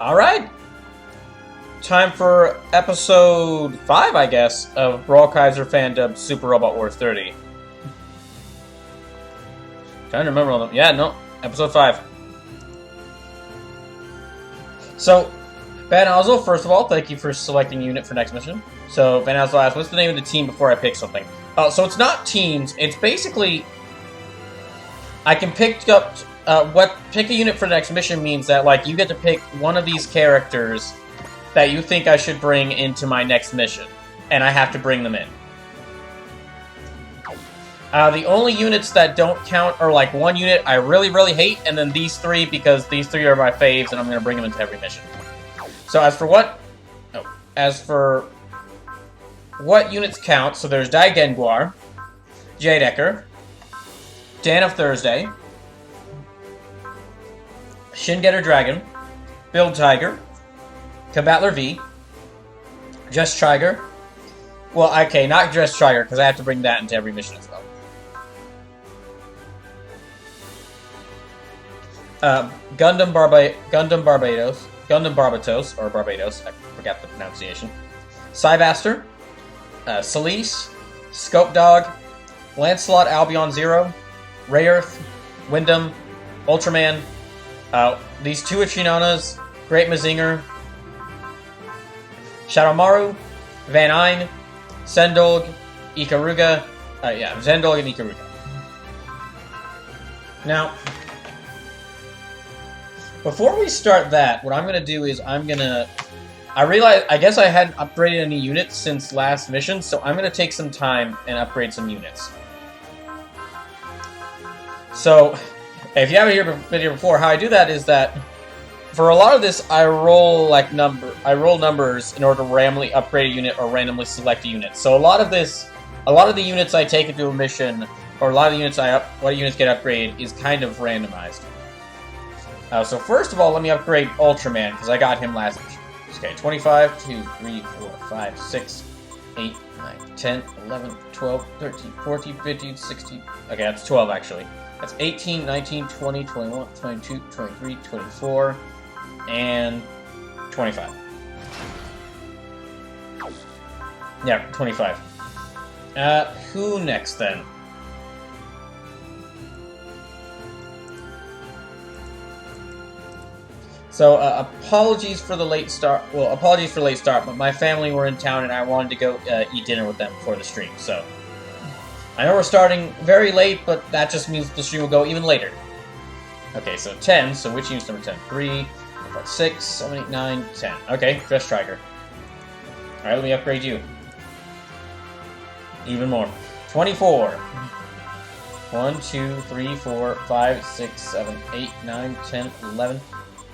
Alright. Time for episode 5, I guess, of BrawlKaiser Fandubs Super Robot Wars 30. Trying to remember all them. Yeah, no. Episode 5. So, Van Alzo, first of all, thank you for selecting unit for next mission. So, Van Alzo asked, what's the name of the team before I pick something? So it's not teams, it's basically... I can pick up... pick a unit for the next mission means that, like, you get to pick one of these characters that you think I should bring into my next mission. And I have to bring them in. The only units that don't count are, like, one unit I really, really hate, and then these three, because these three are my faves, and I'm going to bring them into every mission. So as for what units count, so there's Dai Genguar, Jadecker, Dan of Thursday, Shin-Getter Dragon, Build Tiger, Combatler V, Dress Tiger. Well, okay, not Dress Tiger, because I have to bring that into every mission as well. Gundam Barbatos, or Barbados, I forgot the pronunciation. Cyvaster, Celise, Scope Dog, Lancelot Albion Zero, Rayearth, Wyndham, Ultraman, these two Uchinanas, Great Mazinger, Shadowmaru, Van Ein, Zendog, Ikaruga, Zendog and Ikaruga. Now, before we start that, what I'm going to do is I guess I hadn't upgraded any units since last mission, so I'm going to take some time and upgrade some units. So, if you haven't been here before, how I do that is that for a lot of this, I roll numbers in order to randomly upgrade a unit or randomly select a unit. So a lot of the units I take into a mission, or a lot of the units what units get upgraded, is kind of randomized. So first of all, let me upgrade Ultraman, because I got him last mission. Okay, 25, 2, 3, 4, 5, 6, 8, 9, 10, 11, 12, 13, 14, 15, 16... Okay, that's 12, actually. That's 18, 19, 20, 21, 22, 23, 24, and 25. Yeah, 25. Who next, then? So, apologies for the late start. Well, apologies for the late start, but my family were in town and I wanted to go eat dinner with them before the stream, so... I know we're starting very late, but that just means the stream will go even later. Okay, so 10, so which unit's number 10? 3, 4, 5, 6, 7, 8, 9, 10. Okay, Dress Striker. Alright, let me upgrade you. Even more. 24. 1, 2, 3, 4, 5, 6, 7, 8, 9, 10, 11,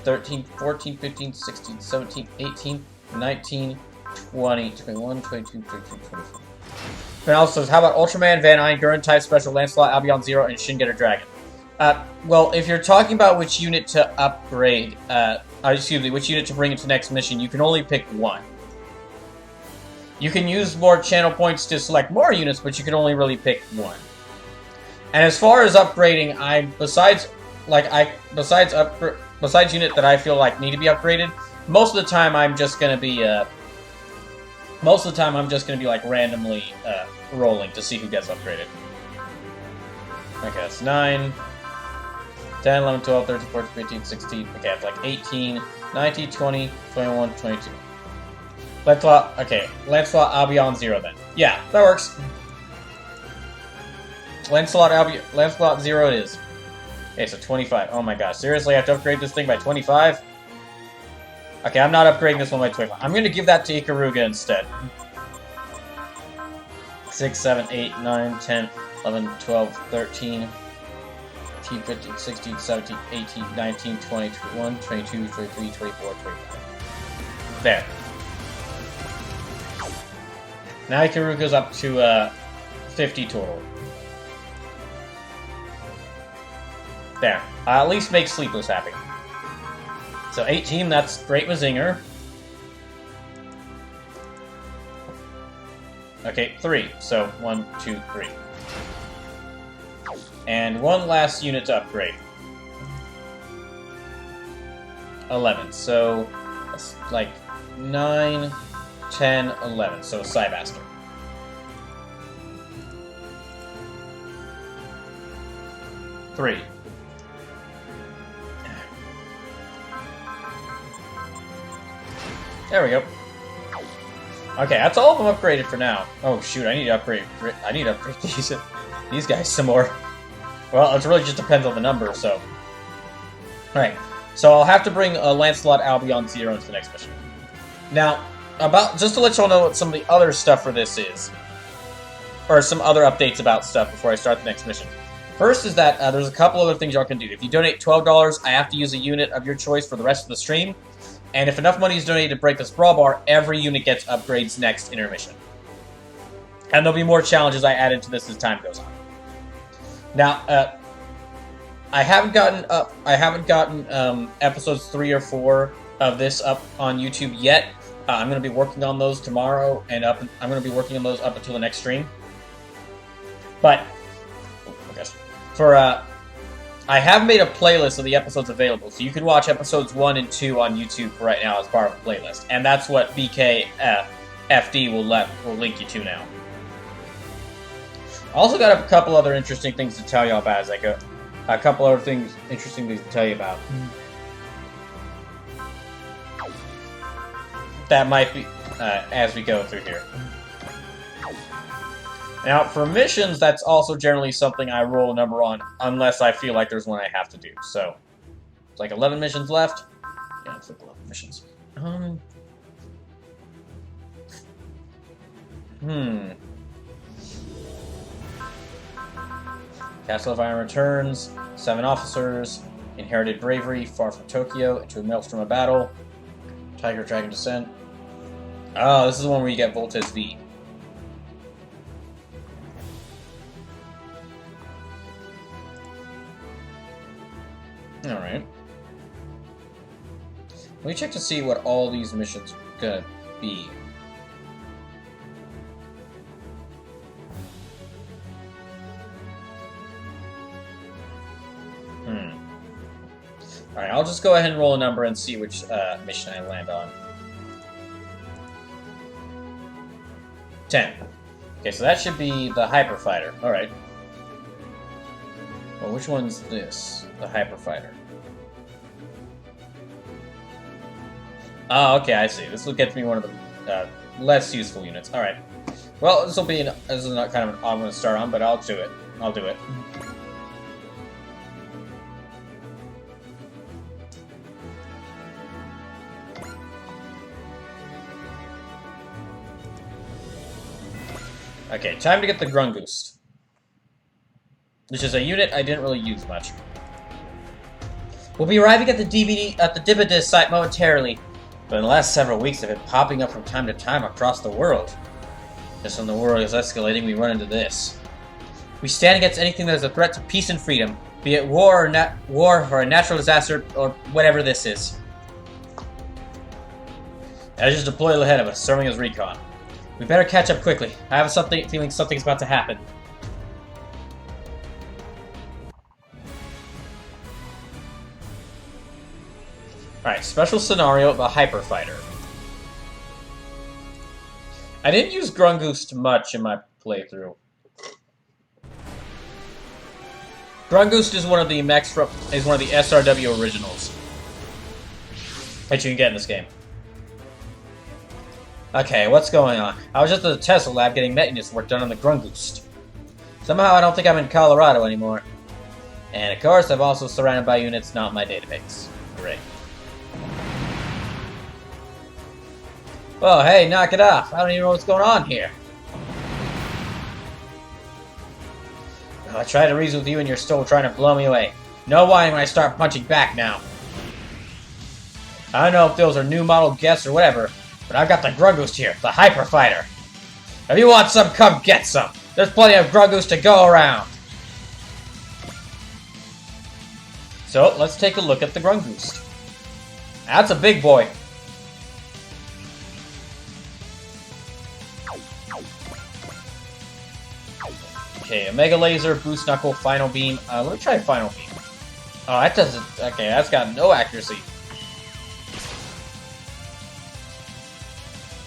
13, 14, 15, 16, 17, 18, 19, 20, 21, 22, 23, 24. And also, how about Ultraman, Van Ein, Gurren Type Special, Lancelot, Albion Zero, and Shin-Getter Dragon? Well, if you're talking about which unit to upgrade, which unit to bring into the next mission, you can only pick one. You can use more channel points to select more units, but you can only really pick one. And as far as upgrading, besides unit that I feel like need to be upgraded, most of the time I'm just gonna be like randomly rolling to see who gets upgraded. Okay, that's 9. 10, 11, 12, 13, 14, 15, 16. Okay, it's like 18, 19, 20, 21, 22. Lancelot, okay. Lancelot, I'll be on 0 then. Yeah, that works. Lancelot 0 it is. Okay, so 25. Oh my gosh, seriously, I have to upgrade this thing by 25? Okay, I'm not upgrading this one by 25. I'm gonna give that to Ikaruga instead. 6, 7, 8, 9, 10, 11, 12, 13, 14, 15, 16, 17, 18, 19, 20, 21, 22, 23, 24, 25. There. Now Ikaruga's up to 50 total. There. At least make Sleepless happy. So 18, that's Great Mazinger. Okay, 3. So 1, 2, 3. And one last unit to upgrade. 11. So that's like 9, 10, 11. So Cybaster. Three. There we go. Okay, that's all of them upgraded for now. Oh shoot, I need to upgrade these guys some more. Well, it really just depends on the number, so. Alright, so I'll have to bring Lancelot Albion 0 into the next mission. Now, just to let y'all know what some of the other stuff for this is, or some other updates about stuff before I start the next mission. First is that there's a couple other things y'all can do. If you donate $12, I have to use a unit of your choice for the rest of the stream. And if enough money is donated to break this Brawl Bar, every unit gets upgrades next intermission. And there'll be more challenges I add into this as time goes on. Now, I haven't gotten episodes 3 or 4 of this up on YouTube yet. I'm going to be working on those tomorrow, and I'm going to be working on those up until the next stream. But I have made a playlist of the episodes available, so you can watch episodes 1 and 2 on YouTube right now as part of a playlist, and that's what BKFD will link you to now. I also got a couple other interesting things to tell y'all about as I go. A couple other interesting things to tell you about. That might be as we go through here. Now, for missions, that's also generally something I roll a number on, unless I feel like there's one I have to do. So, it's like 11 missions left. Yeah, it's like 11 missions. Castle of Iron returns, 7 officers, inherited bravery, far from Tokyo, into a maelstrom of battle, Tiger Dragon Descent. Oh, this is the one where you get Voltes V. Alright. Let me check to see what all these missions are gonna be. Alright, I'll just go ahead and roll a number and see which mission I land on. 10. Okay, so that should be the Hyper Fighter. Alright. Well, which one's this? The Hyper Fighter. Oh, okay, I see. This will get me one of the less useful units. Alright. Well, this is not kind of an odd one to start on, but I'll do it. I'll do it. Okay, time to get the Grungoost, which is a unit I didn't really use much. We'll be arriving at the Dibidis site momentarily, but in the last several weeks they've been popping up from time to time across the world. Just when the world is escalating, we run into this. We stand against anything that is a threat to peace and freedom, be it war or a natural disaster or whatever this is. Edge is deployed ahead of us, serving as recon. We better catch up quickly. I have a feeling something's about to happen. Alright, special scenario, the Hyper Fighter. I didn't use Grungoost much in my playthrough. Grungoost is one of the SRW originals that you can get in this game. Okay, what's going on? I was just at the Tesla lab getting maintenance work done on the Grungoost. Somehow I don't think I'm in Colorado anymore. And of course, I'm also surrounded by units not in my database. Great. Well, hey, knock it off. I don't even know what's going on here. I tried to reason with you and you're still trying to blow me away. No whining when I start punching back now. I don't know if those are new model guests or whatever, but I've got the Grungoost here, the Hyper Fighter. If you want some, come get some. There's plenty of Grungoost to go around. So, let's take a look at the Grungoost. That's a big boy. Okay, Mega Laser, Boost Knuckle, Final Beam. Let me try Final Beam. Oh, that doesn't... Okay, that's got no accuracy.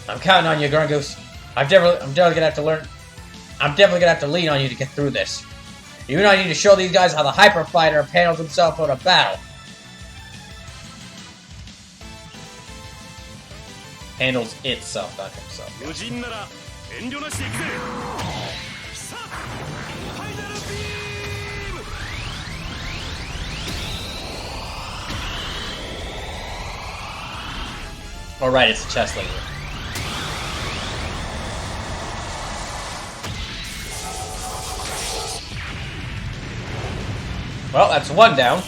I'm counting on you, Grungoost. I'm definitely gonna have to learn... I'm definitely gonna have to lean on you to get through this. You and I need to show these guys how the Hyper Fighter handles himself in a battle. Handles itself, not himself. Alright, it's a chest laser. Well, that's one down.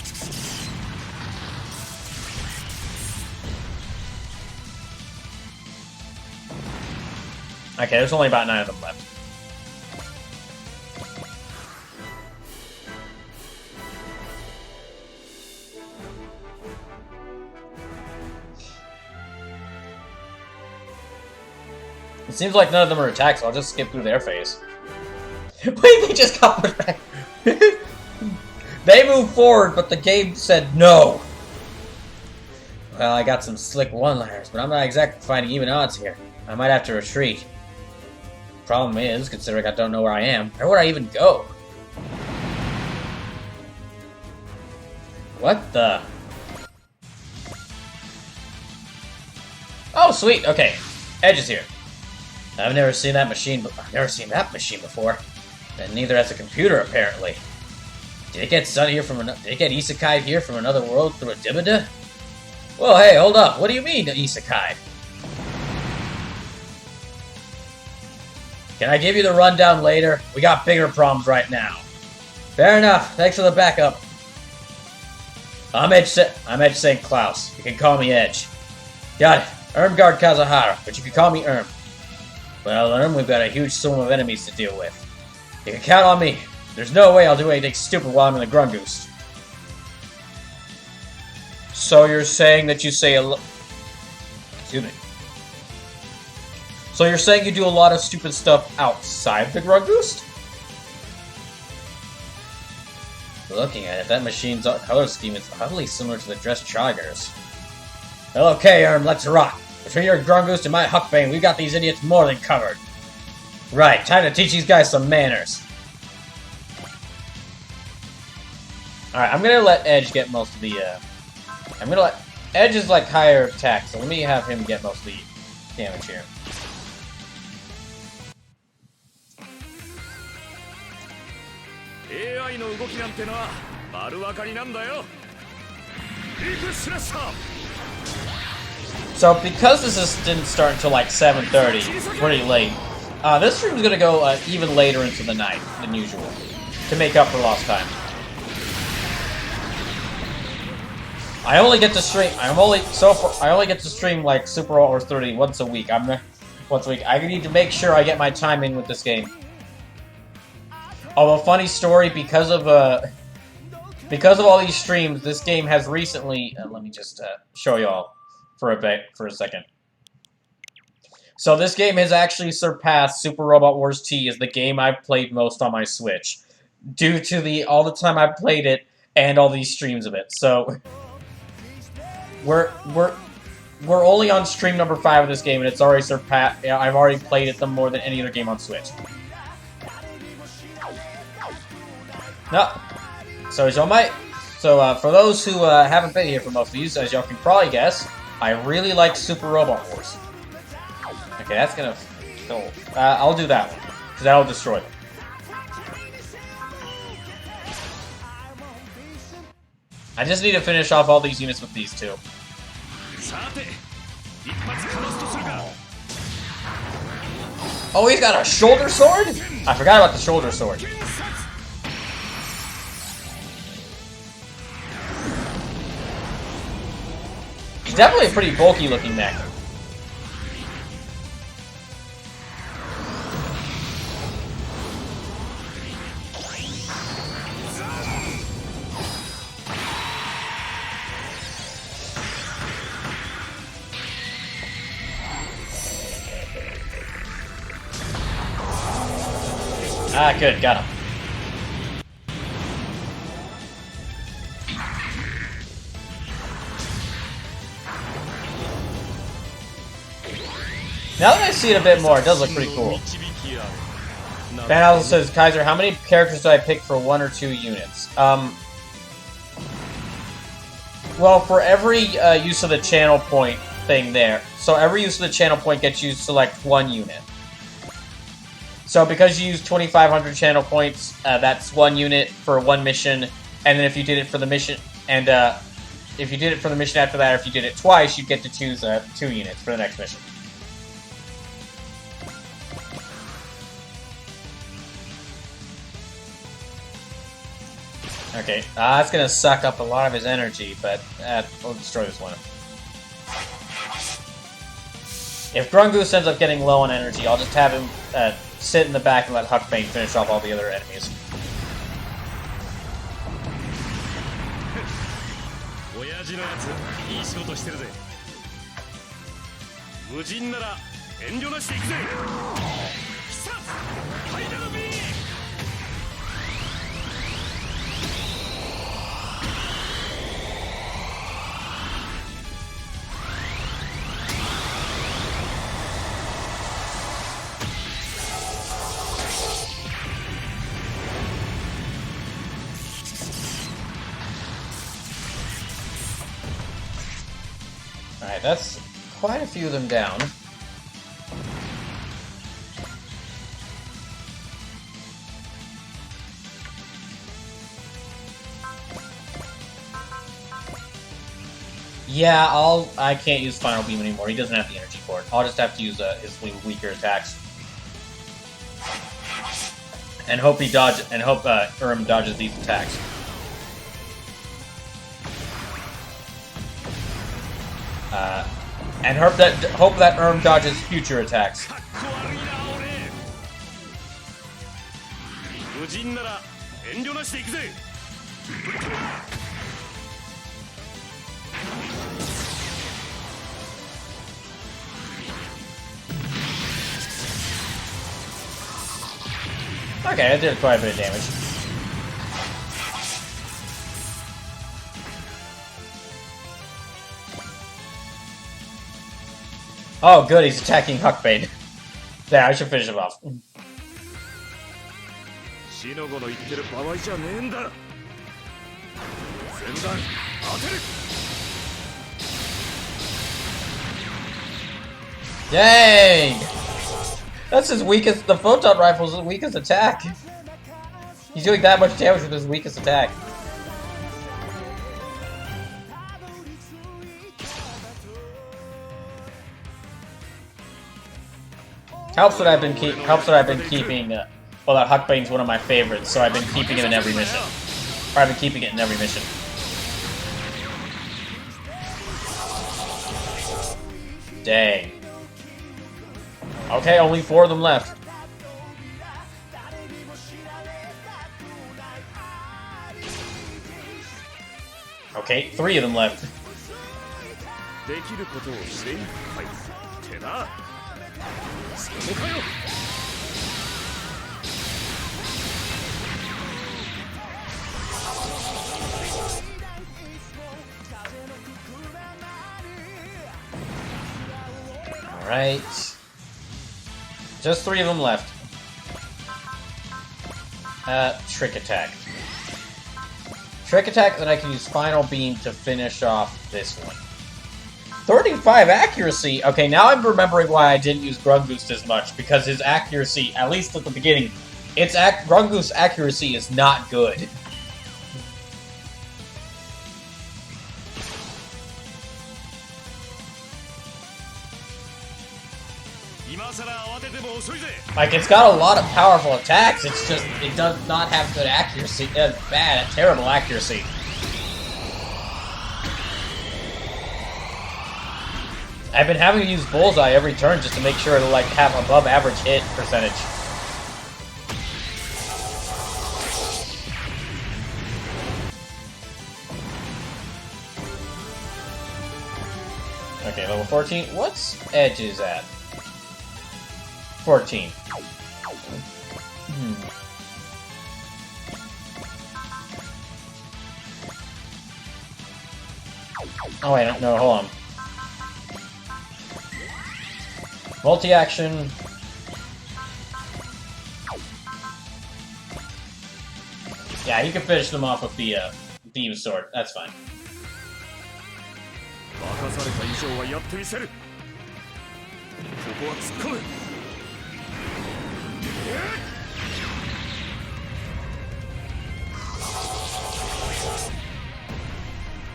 Okay, there's only about 9 of them left. It seems like none of them are attacked, so I'll just skip through their phase. Wait, they just got pushed back. They moved forward, but the game said no. Well, I got some slick one-liners, but I'm not exactly finding even odds here. I might have to retreat. Problem is, considering I don't know where I am, where would I even go? What the? Oh, sweet. Okay, Edge is here. I've never seen that machine before, and neither has a computer apparently. Did it get sent here from Did it get isekai'd here from another world through a Dibida? Well, hey, hold up. What do you mean, isekai? Can I give you the rundown later? We got bigger problems right now. Fair enough. Thanks for the backup. I'm Edge St. Klaus. You can call me Edge. Got it. Irmgard Kazuhara, but you can call me Irm. Well, Irm, we've got a huge swarm of enemies to deal with. You can count on me. There's no way I'll do anything stupid while I'm in the Grungoost. So you're saying that you say excuse me. So you're saying you do a lot of stupid stuff outside the Grungoost? Looking at it, that machine's color scheme is oddly similar to the Dress Chargers. Well, okay, Irm, let's rock. Between your Grungoost and my Huckbane, we've got these idiots more than covered. Right, time to teach these guys some manners. Alright, I'm gonna let Edge get most of the, Edge is like higher attack, so let me have him get most of the damage here. So because this didn't start until like 7:30, pretty late, this stream's gonna go even later into the night than usual to make up for lost time. I only get to stream. I only get to stream like Super War 30 once a week. Once a week. I need to make sure I get my time in with this game. Although, funny story, because of all these streams, this game has recently. Let me just show y'all for a second. So this game has actually surpassed Super Robot Wars T as the game I've played most on my Switch, due to all the time I've played it and all these streams of it. So. We're only on stream number 5 of this game, and it's already surpassed. I've already played it more than any other game on Switch. No, So as y'all might, for those who haven't been here for most of these, as y'all can probably guess, I really like Super Robot Wars. Okay, that's gonna. I'll do that one because that'll destroy them. I just need to finish off all these units with these two. Oh, he's got a shoulder sword? I forgot about the shoulder sword. He's definitely a pretty bulky looking mech. Ah, good, got him. Now that I see it a bit more, it does look pretty cool. Ben also says, Kaiser, how many characters do I pick for 1 or 2 units? Well, for every use of the channel point thing there, so every use of the channel point gets you to select 1 unit. So because you use 2,500 channel points, that's 1 unit for 1 mission, and then if you did it for the mission, and if you did it for the mission after that, or if you did it twice, you'd get to choose 2 units for the next mission. Okay, that's gonna suck up a lot of his energy, but we'll destroy this one. If Grungoose ends up getting low on energy, I'll just have him sit in the back and let Huckbane finish off all the other enemies. Alright, that's quite a few of them down. Yeah, I can't use Final Beam anymore. He doesn't have the energy for it. I'll just have to use his weaker attacks. And hope Urim dodges these attacks. And hope that Urim dodges future attacks. Okay, that did quite a bit of damage. Oh, good, he's attacking Huckbane. There, I should finish him off. Dang! That's his weakest. The photon rifle's his weakest attack. He's doing that much damage with his weakest attack. Helps that I've been keeping. Well, that Huckbane's one of my favorites, so I've been keeping it in every mission. Or I've been keeping it in every mission. Dang. Okay, only 4 of them left. Okay, 3 of them left. Alright. Just 3 of them left. Trick attack. Trick attack, then I can use Final Beam to finish off this one. 35 accuracy! Okay, now I'm remembering why I didn't use Grungoose as much, because his accuracy, at least at the beginning, Grungoose accuracy is not good. Like, it's got a lot of powerful attacks, it's just, it does not have good accuracy. Terrible accuracy. I've been having to use Bullseye every turn just to make sure to, like, have above average hit percentage. Okay, level 14. What's Edge's at? 14. Oh wait, no, hold on. Multi-action. Yeah, you can finish them off with the Beam Sword. That's fine.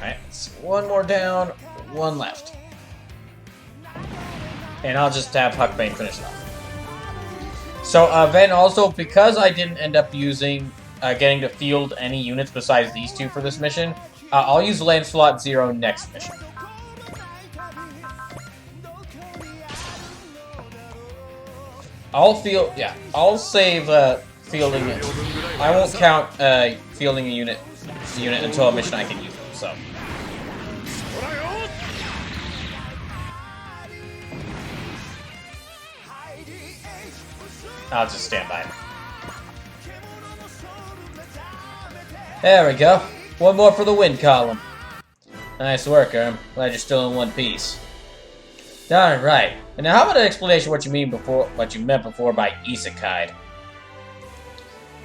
Alright, one more down, one left. And I'll just have Huckbane finish it off. So, then also, because I didn't end up using, getting to field any units besides these two for this mission, I'll use Lancelot Zero next mission. I'll save, fielding it. I won't count, fielding a unit until a mission I can use them, so. I'll just stand by. There we go. One more for the win column. Nice work, Erm. Glad you're still in one piece. Darn right. And now, how about an explanation what you meant before by isekai?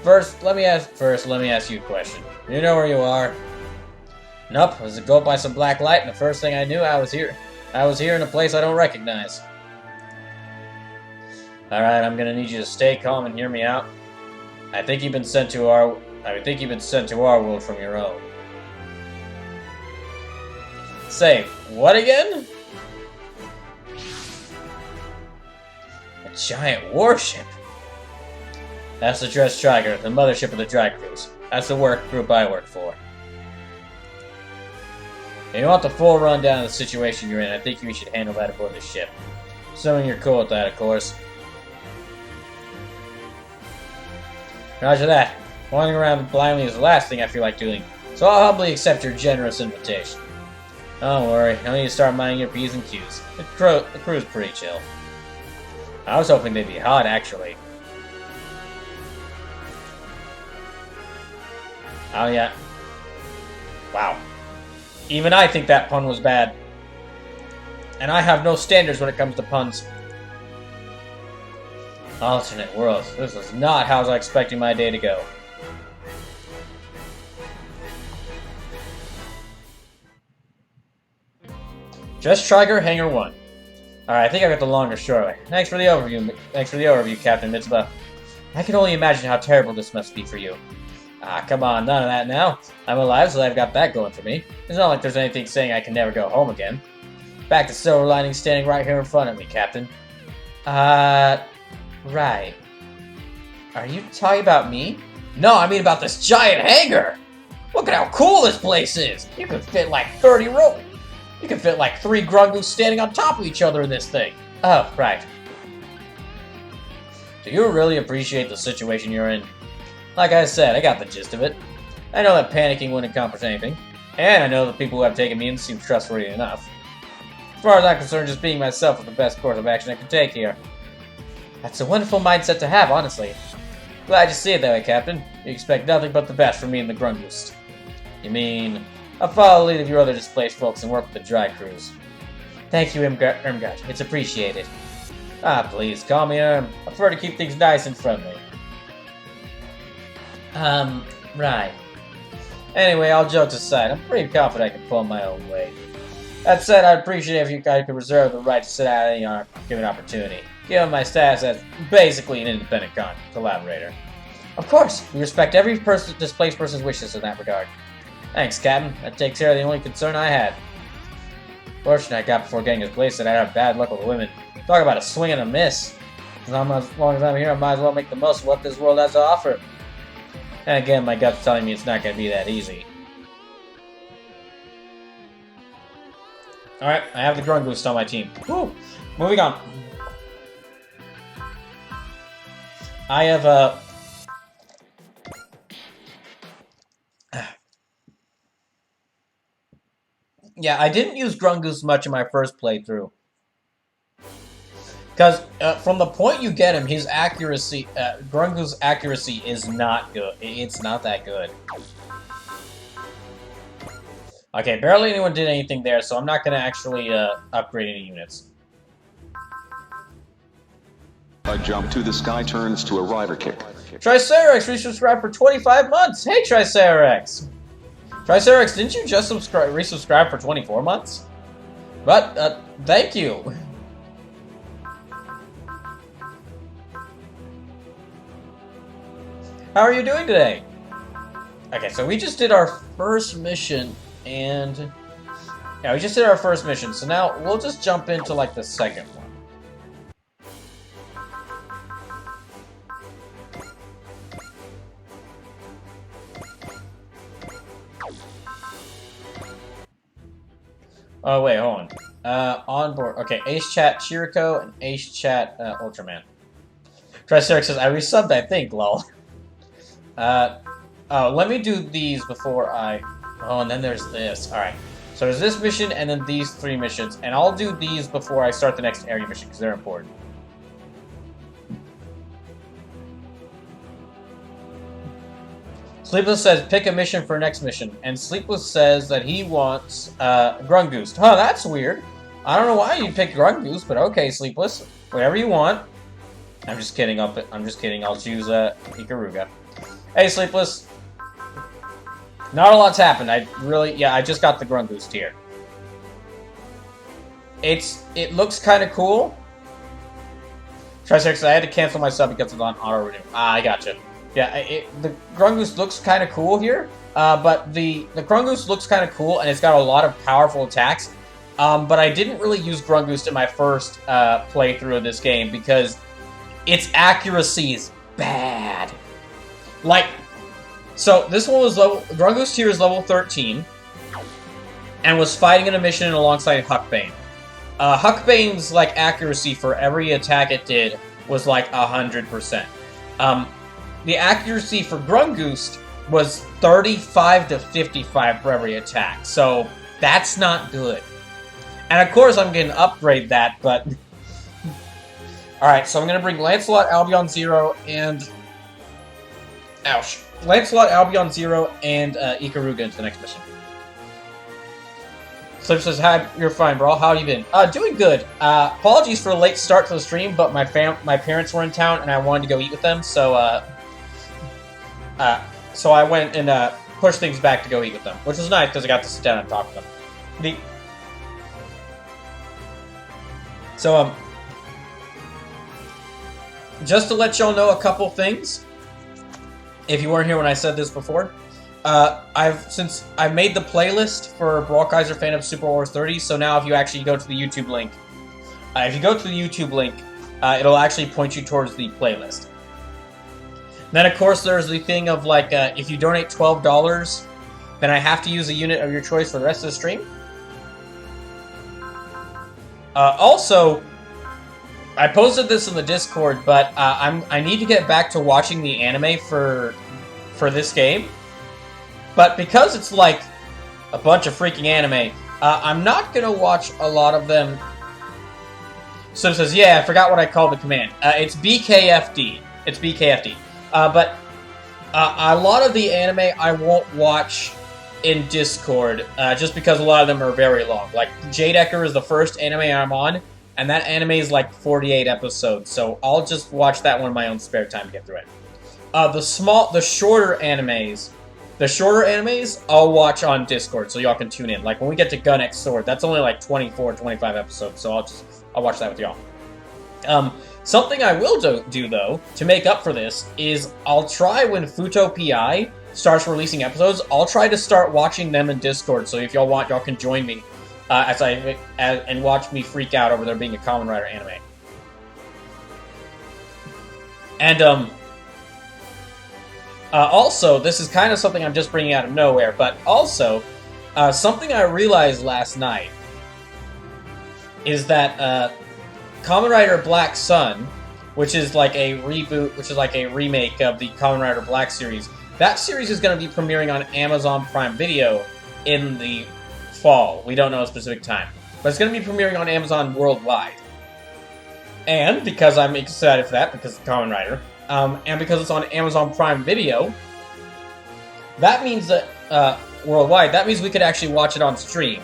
First, let me ask you a question. You know where you are? Nope. I was engulfed by some black light, and the first thing I knew, I was here. I was here in a place I don't recognize. Alright, I'm gonna need you to stay calm and hear me out. I think you've been sent to our world from your own. Say, what again? A giant warship. That's the Dress Striker, the mothership of the Dry Cruise. That's the work group I work for. If you want the full rundown of the situation you're in, I think you should handle that aboard the ship. Assuming you're cool with that, of course. Roger that. Wandering around blindly is the last thing I feel like doing, so I'll humbly accept your generous invitation. Don't worry, I need to start minding your P's and Q's. The crew's pretty chill. I was hoping they'd be hot, actually. Oh yeah. Wow. Even I think that pun was bad. And I have no standards when it comes to puns. Alternate worlds. This is not how I was expecting my day to go. Just Striker, Hangar 1. Alright, I think I got the longer shortly. Thanks for the overview, Captain Mitzvah. I can only imagine how terrible this must be for you. Ah, come on, none of that now. I'm alive, so I've got that going for me. It's not like there's anything saying I can never go home again. Back to Silver Lining standing right here in front of me, Captain. Right. Are you talking about me? No, I mean about this giant hangar! Look at how cool this place is! You could fit like 30 rope. You could fit like 3 Grungoos standing on top of each other in this thing. Oh, right. Do you really appreciate the situation you're in? Like I said, I got the gist of it. I know that panicking wouldn't accomplish anything. And I know the people who have taken me in seem trustworthy enough. As far as I'm concerned, just being myself is the best course of action I can take here. That's a wonderful mindset to have, honestly. Glad you see it that way, Captain. You expect nothing but the best from me and the Grungoos. You mean, I'll follow the lead of your other displaced folks and work with the Dry Cruise. Thank you, Irmgard. It's appreciated. Ah, please, call me Irm. I prefer to keep things nice and friendly. Right. Anyway, all jokes aside, I'm pretty confident I can pull my own weight. That said, I'd appreciate if you guys could reserve the right to sit out any given opportunity, given my status as basically an independent collaborator. Of course, we respect every displaced person's wishes in that regard. Thanks, Captain. That takes care of the only concern I had. Fortunately, I got before getting displaced that I had bad luck with women. Talk about a swing and a miss. As long as I'm here, I might as well make the most of what this world has to offer. And again, my gut's telling me it's not going to be that easy. Alright, I have the Grunt Boost on my team. Woo! Moving on. I have, yeah, I didn't use Grungoose much in my first playthrough. Because from the point you get him, his accuracy, Grungoo's accuracy is not good. It's not that good. Okay, barely anyone did anything there, so I'm not going to actually upgrade any units. A jump to the sky turns to a rider kick. Tricerex resubscribed for 25 months! Hey, Tricerex! Tricerex, didn't you just resubscribe for 24 months? But, thank you! How are you doing today? Okay, so we just did our first mission, and... yeah, we just did our first mission, so now we'll just jump into, like, the second one. Oh, wait, hold on. Onboard. Okay, Ace Chat Chirico and Ace Chat Ultraman. Triceratops says, I resubbed, I think, lol. Oh, let me do these before I... oh, and then there's this. Alright. So there's this mission, and then these 3 missions. And I'll do these before I start the next area mission, because they're important. Sleepless says, pick a mission for next mission. And Sleepless says that he wants, Grungoose. Huh, that's weird. I don't know why you picked Grungoose, but okay, Sleepless. Whatever you want. I'm just kidding. I'm just kidding. I'll choose, Ikaruga. Hey, Sleepless. Not a lot's happened. I just got the Grungoose tier. It looks kind of cool. Triceratops, I had to cancel my sub because it's on auto-renew. Ah, I gotcha. Yeah, the Grungoose looks kind of cool here, but the Grungoose looks kind of cool, and it's got a lot of powerful attacks, but I didn't really use Grungoose in my first playthrough of this game, because its accuracy is bad. Like, so this one was Grungoose tier is level 13, and was fighting in a mission alongside Huckbane. Huckbane's, like, accuracy for every attack it did was, like, 100%. The accuracy for Grungoose was 35 to 55 for every attack, so that's not good. And of course I'm going to upgrade that, but... alright, so I'm going to bring Lancelot, Albion Zero, and... ouch. Lancelot, Albion Zero, and Ikaruga into the next mission. Slip says, hi, you're fine, Brawl. How have you been? Doing good. Apologies for a late start to the stream, but my parents were in town, and I wanted to go eat with them, so, so I went and pushed things back to go eat with them, which was nice because I got to sit down and talk to them. So, just to let y'all know a couple things, if you weren't here when I said this before, since I made the playlist for BrawlKaiser Fandubs Super Wars 30, so now if you actually go to the YouTube link, it'll actually point you towards the playlist. Then, of course, there's the thing of, like, if you donate $12, then I have to use a unit of your choice for the rest of the stream. Also, I posted this in the Discord, but I need to get back to watching the anime for this game. But because it's, like, a bunch of freaking anime, I'm not going to watch a lot of them. So it says, yeah, I forgot what I called the command. It's BKFD. It's BKFD. But a lot of the anime I won't watch in Discord, just because a lot of them are very long. Like, Jade Ecker is the first anime I'm on, and that anime is like 48 episodes, so I'll just watch that one in my own spare time to get through it. The shorter animes, The shorter animes, I'll watch on Discord, so y'all can tune in. Like, when we get to Gun X Sword, that's only like 24, 25 episodes, so I'll watch that with y'all. Something I will do, though, to make up for this, is I'll try when Futo PI starts releasing episodes, I'll try to start watching them in Discord, so if y'all want, y'all can join me and watch me freak out over there being a Kamen Rider anime. And, also, this is kind of something I'm just bringing out of nowhere, but also, something I realized last night is that, Kamen Rider Black Sun, which is like a reboot, which is like a remake of the Kamen Rider Black series, that series is going to be premiering on Amazon Prime Video in the fall. We don't know a specific time. But it's going to be premiering on Amazon worldwide. And because I'm excited for that, because it's Kamen Rider, and because it's on Amazon Prime Video, that means that, worldwide, that means we could actually watch it on stream.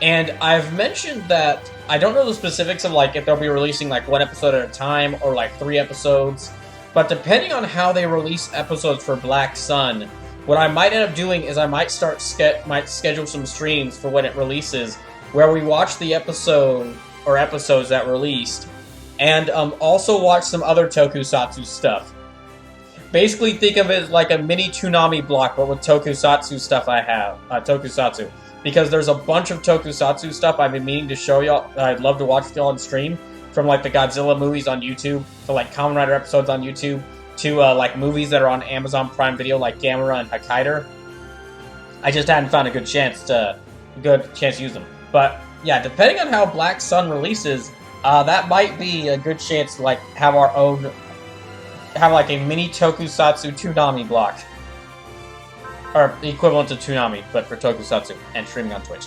And I've mentioned that I don't know the specifics of, like, if they'll be releasing, like, 1 episode at a time or, like, 3 episodes. But depending on how they release episodes for Black Sun, what I might end up doing is I might schedule some streams for when it releases, where we watch the episode or episodes that released, and also watch some other tokusatsu stuff. Basically, think of it like a mini Toonami block, but with tokusatsu stuff I have. Tokusatsu. Because there's a bunch of tokusatsu stuff I've been meaning to show y'all that I'd love to watch with y'all on stream. From, like, the Godzilla movies on YouTube, to, like, Kamen Rider episodes on YouTube, to, like, movies that are on Amazon Prime Video, like Gamera and Hakaider. I just hadn't found a good chance to use them. But, yeah, depending on how Black Sun releases, that might be a good chance to, like, have our own... have, like, a mini tokusatsu Toonami block. Or equivalent to Toonami, but for tokusatsu, and streaming on Twitch.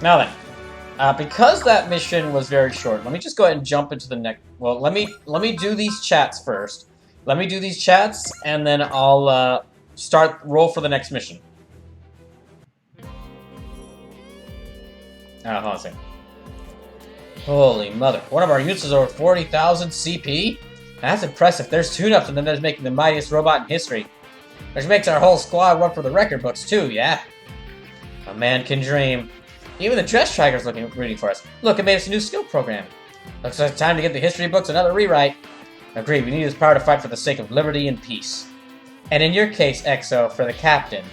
Now then, because that mission was very short, let me just go ahead and jump into the next... Well, let me do these chats first. Let me do these chats, and then I'll roll for the next mission. Hold on a second. Holy mother. One of our units is over 40,000 CP? That's impressive. There's tune-ups, and then there's making the mightiest robot in history. Which makes our whole squad run for the record books, too, yeah? A man can dream. Even the dress tracker's reading for us. Look, it made us a new skill program. Looks like it's time to get the history books another rewrite. Agreed, we need his power to fight for the sake of liberty and peace. And in your case, Exo, for the captain,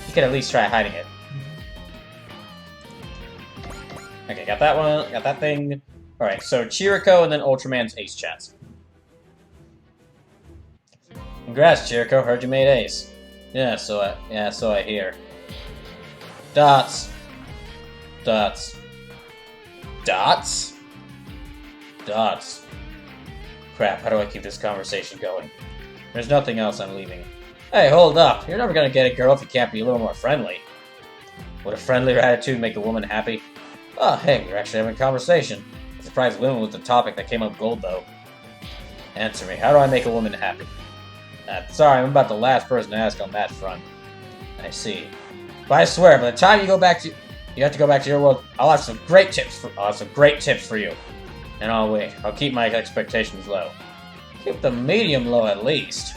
you could at least try hiding it. Okay, got that one, got that thing. Alright, so Chiriko and then Ultraman's ace chats. Congrats, Chiriko, heard you made ace. Yeah, so I hear. Dots. Dots. Dots? Dots. Crap, how do I keep this conversation going? There's nothing else, I'm leaving. Hey, hold up. You're never gonna get a girl if you can't be a little more friendly. Would a friendlier attitude make a woman happy? Oh, hey, we're actually having a conversation. I'm surprised women was the topic that came up gold, though. Answer me, how do I make a woman happy? Sorry, I'm about the last person to ask on that front. I see. But I swear, by the time you have to go back to your world, I'll have some great tips for you. And I'll wait. I'll keep my expectations low. Keep them medium low at least.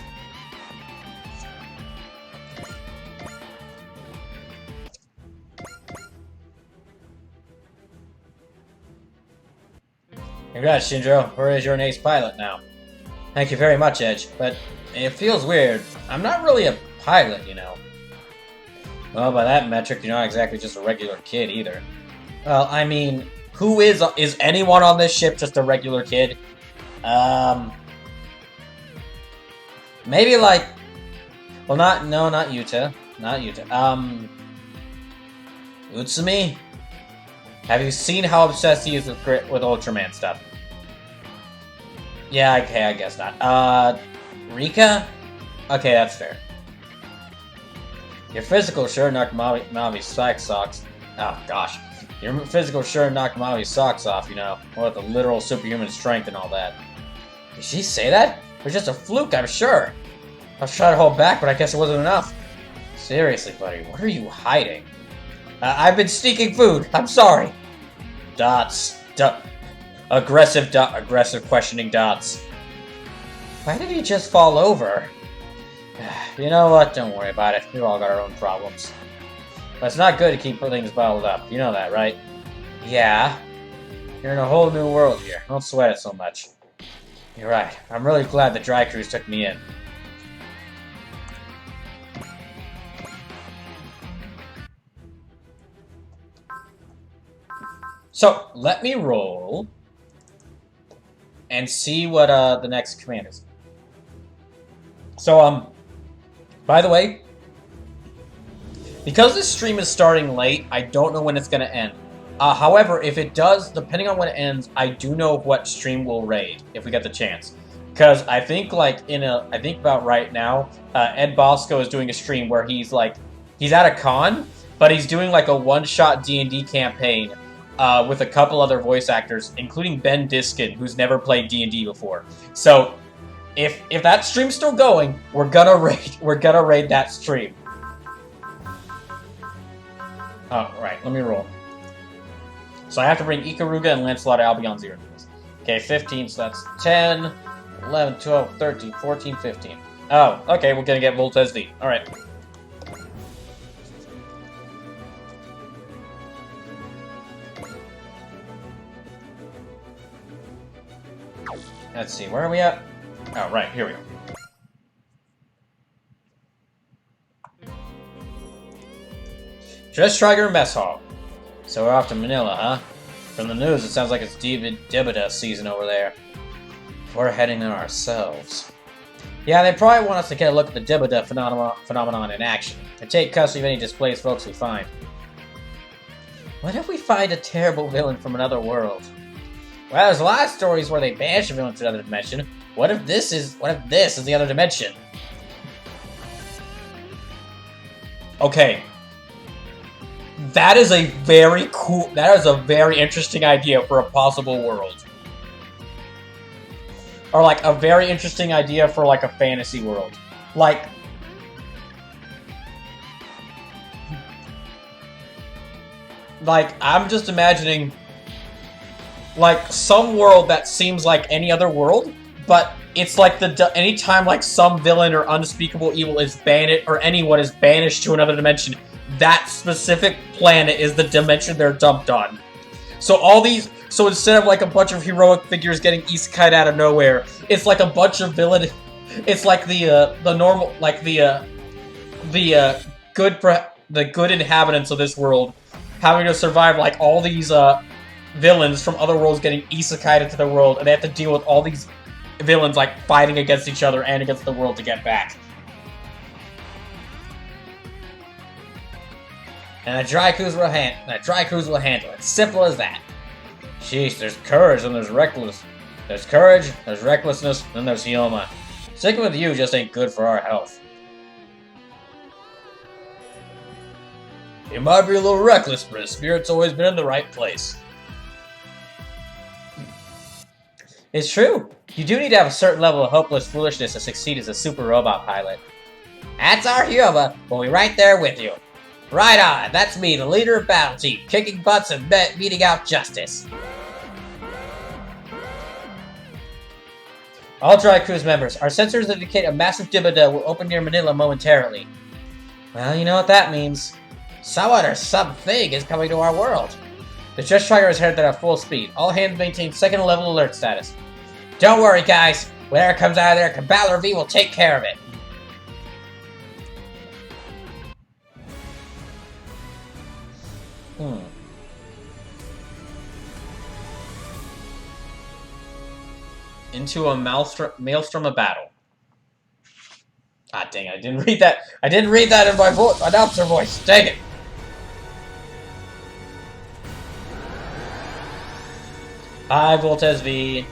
Congrats, Shinjo. Where is your ace pilot now? Thank you very much, Edge, but it feels weird. I'm not really a pilot, you know. Well, by that metric, you're not exactly just a regular kid, either. Well, I mean, who is anyone on this ship just a regular kid? Maybe like... Well, not Yuta. Not Yuta. Utsumi? Have you seen how obsessed he is with Ultraman stuff? Yeah, okay, I guess not. Rika? Okay, that's fair. Your physical sure knocked Mavi's socks. Oh, gosh. Your physical sure knocked Mavi's socks off, you know. With the literal superhuman strength and all that. Did she say that? It was just a fluke, I'm sure. I was trying to hold back, but I guess it wasn't enough. Seriously, buddy, what are you hiding? I've been sneaking food. I'm sorry. Dots. Aggressive questioning Dots. Why did he just fall over? You know what? Don't worry about it. We've all got our own problems. But it's not good to keep things bottled up. You know that, right? Yeah. You're in a whole new world here. Don't sweat it so much. You're right. I'm really glad the Dry Cruise took me in. So, let me roll and see what the next command is. So, by the way, because this stream is starting late, I don't know when it's going to end. However, if it does, depending on when it ends, I do know what stream we'll raid, if we get the chance. Because I think, like, I think about right now, Ed Bosco is doing a stream where he's at a con, but he's doing, like, a one-shot D&D campaign with a couple other voice actors, including Ben Diskin, who's never played D&D before. So, if that stream's still going, we're gonna raid that stream. Oh, right, let me roll. So I have to bring Ikaruga and Lancelot Albion 0 to this. Okay, 15, so that's 10, 11, 12, 13, 14, 15. Oh, okay, we're gonna get Voltes V. Alright. Let's see, where are we at? Oh, right, here we go. Dress Striker Mess Hall. So we're off to Manila, huh? From the news, it sounds like it's Dibida season over there. We're heading there ourselves. Yeah, they probably want us to get a look at the Dibida phenomenon in action, and take custody of any displaced folks we find. What if we find a terrible villain from another world? Well, there's a lot of stories where they banish a villain to another dimension. What if this is the other dimension? Okay. That is a very interesting idea for a possible world. Or, like, a very interesting idea for, like, a fantasy world. Like, I'm just imagining, like, some world that seems like any other world, but it's like anytime, like, some villain or unspeakable evil is banished, or anyone is banished to another dimension, that specific planet is the dimension they're dumped on. So instead of, like, a bunch of heroic figures getting isekai'd out of nowhere, it's like a bunch of villain. It's like the normal, like the good inhabitants of this world having to survive, like, all these villains from other worlds getting isekai'd into the world, and they have to deal with all these villains, like, fighting against each other and against the world to get back. And a dry cruise will handle it. Simple as that. Jeez, there's courage and there's recklessness. There's courage, there's recklessness, and there's Hyoma. Sticking with you just ain't good for our health. You might be a little reckless, but his spirit's always been in the right place. It's true. You do need to have a certain level of hopeless foolishness to succeed as a super robot pilot. That's our Hyoma. We'll be right there with you. Right on, that's me, the leader of Battle Team, kicking butts and meting out justice. All Dry Cruise members, our sensors indicate a massive Dibida will open near Manila momentarily. Well, you know what that means. Someone or something is coming to our world. The Dress Striker is headed at full speed. All hands maintain second level alert status. Don't worry, guys. Whatever comes out of there, Caballer V will take care of it. Into a maelstrom of battle. Ah, dang it, I didn't read that. I didn't read that in my announcer voice. Dang it. Hi, Voltes V.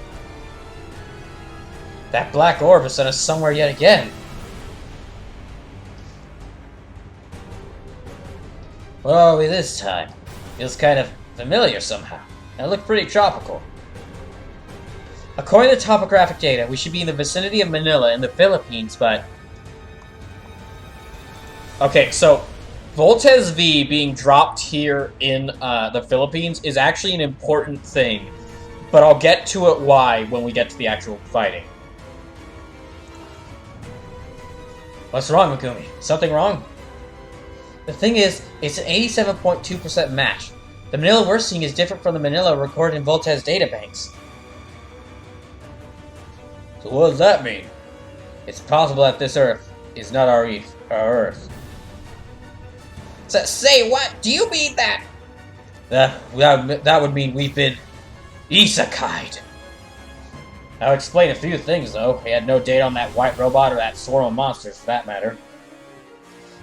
That black orb has sent us somewhere yet again. What are we this time? Feels kind of familiar somehow. And it looked pretty tropical. According to topographic data, we should be in the vicinity of Manila in the Philippines, but... Okay, so Voltes V being dropped here in the Philippines is actually an important thing, but I'll get to it why when we get to the actual fighting. What's wrong, Megumi? Something wrong? The thing is, it's an 87.2% match. The manila we're seeing is different from the manila recorded in Voltez databanks. So what does that mean? It's possible that this Earth is not our Earth. So, say what? Do you mean that? That would mean we've been isekai'd. That would explain a few things, though. We had no data on that white robot or that swarm of monsters, for that matter.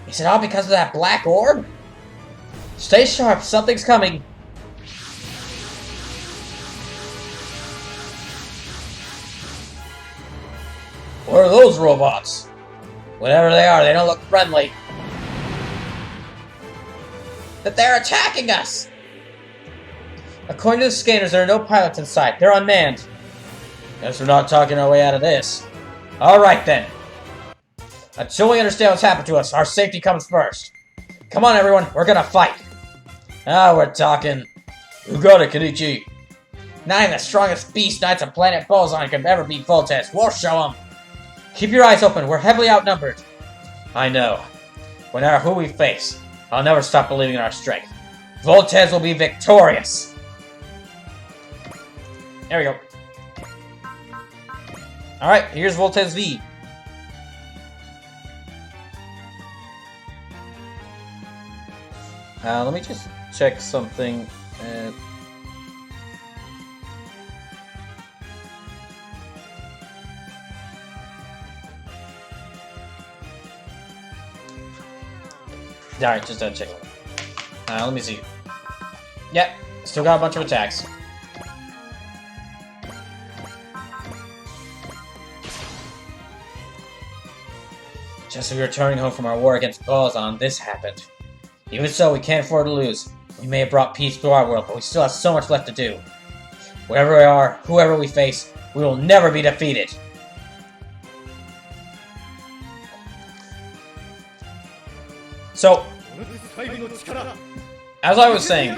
Is it all because of that black orb? Stay sharp, something's coming. What are those robots? Whatever they are, they don't look friendly. That they're attacking us! According to the scanners, there are no pilots in sight. They're unmanned. Guess we're not talking our way out of this. Alright then. Until we understand what's happened to us, our safety comes first. Come on everyone, we're gonna fight. Now we're talking. Who got it, Kenichi? Not even the strongest beast knights of planet Bozon could ever beat Voltez. We'll show them. Keep your eyes open, we're heavily outnumbered. I know. No matter who we face, I'll never stop believing in our strength. Voltez will be victorious. There we go. Alright, here's Voltez V. Let me just check something. Alright, just check. Let me see. Yep, still got a bunch of attacks. Just as we were returning home from our war against Bozon, this happened. Even so, we can't afford to lose. We may have brought peace to our world, but we still have so much left to do. Wherever we are, whoever we face, we will never be defeated. So, as I was saying,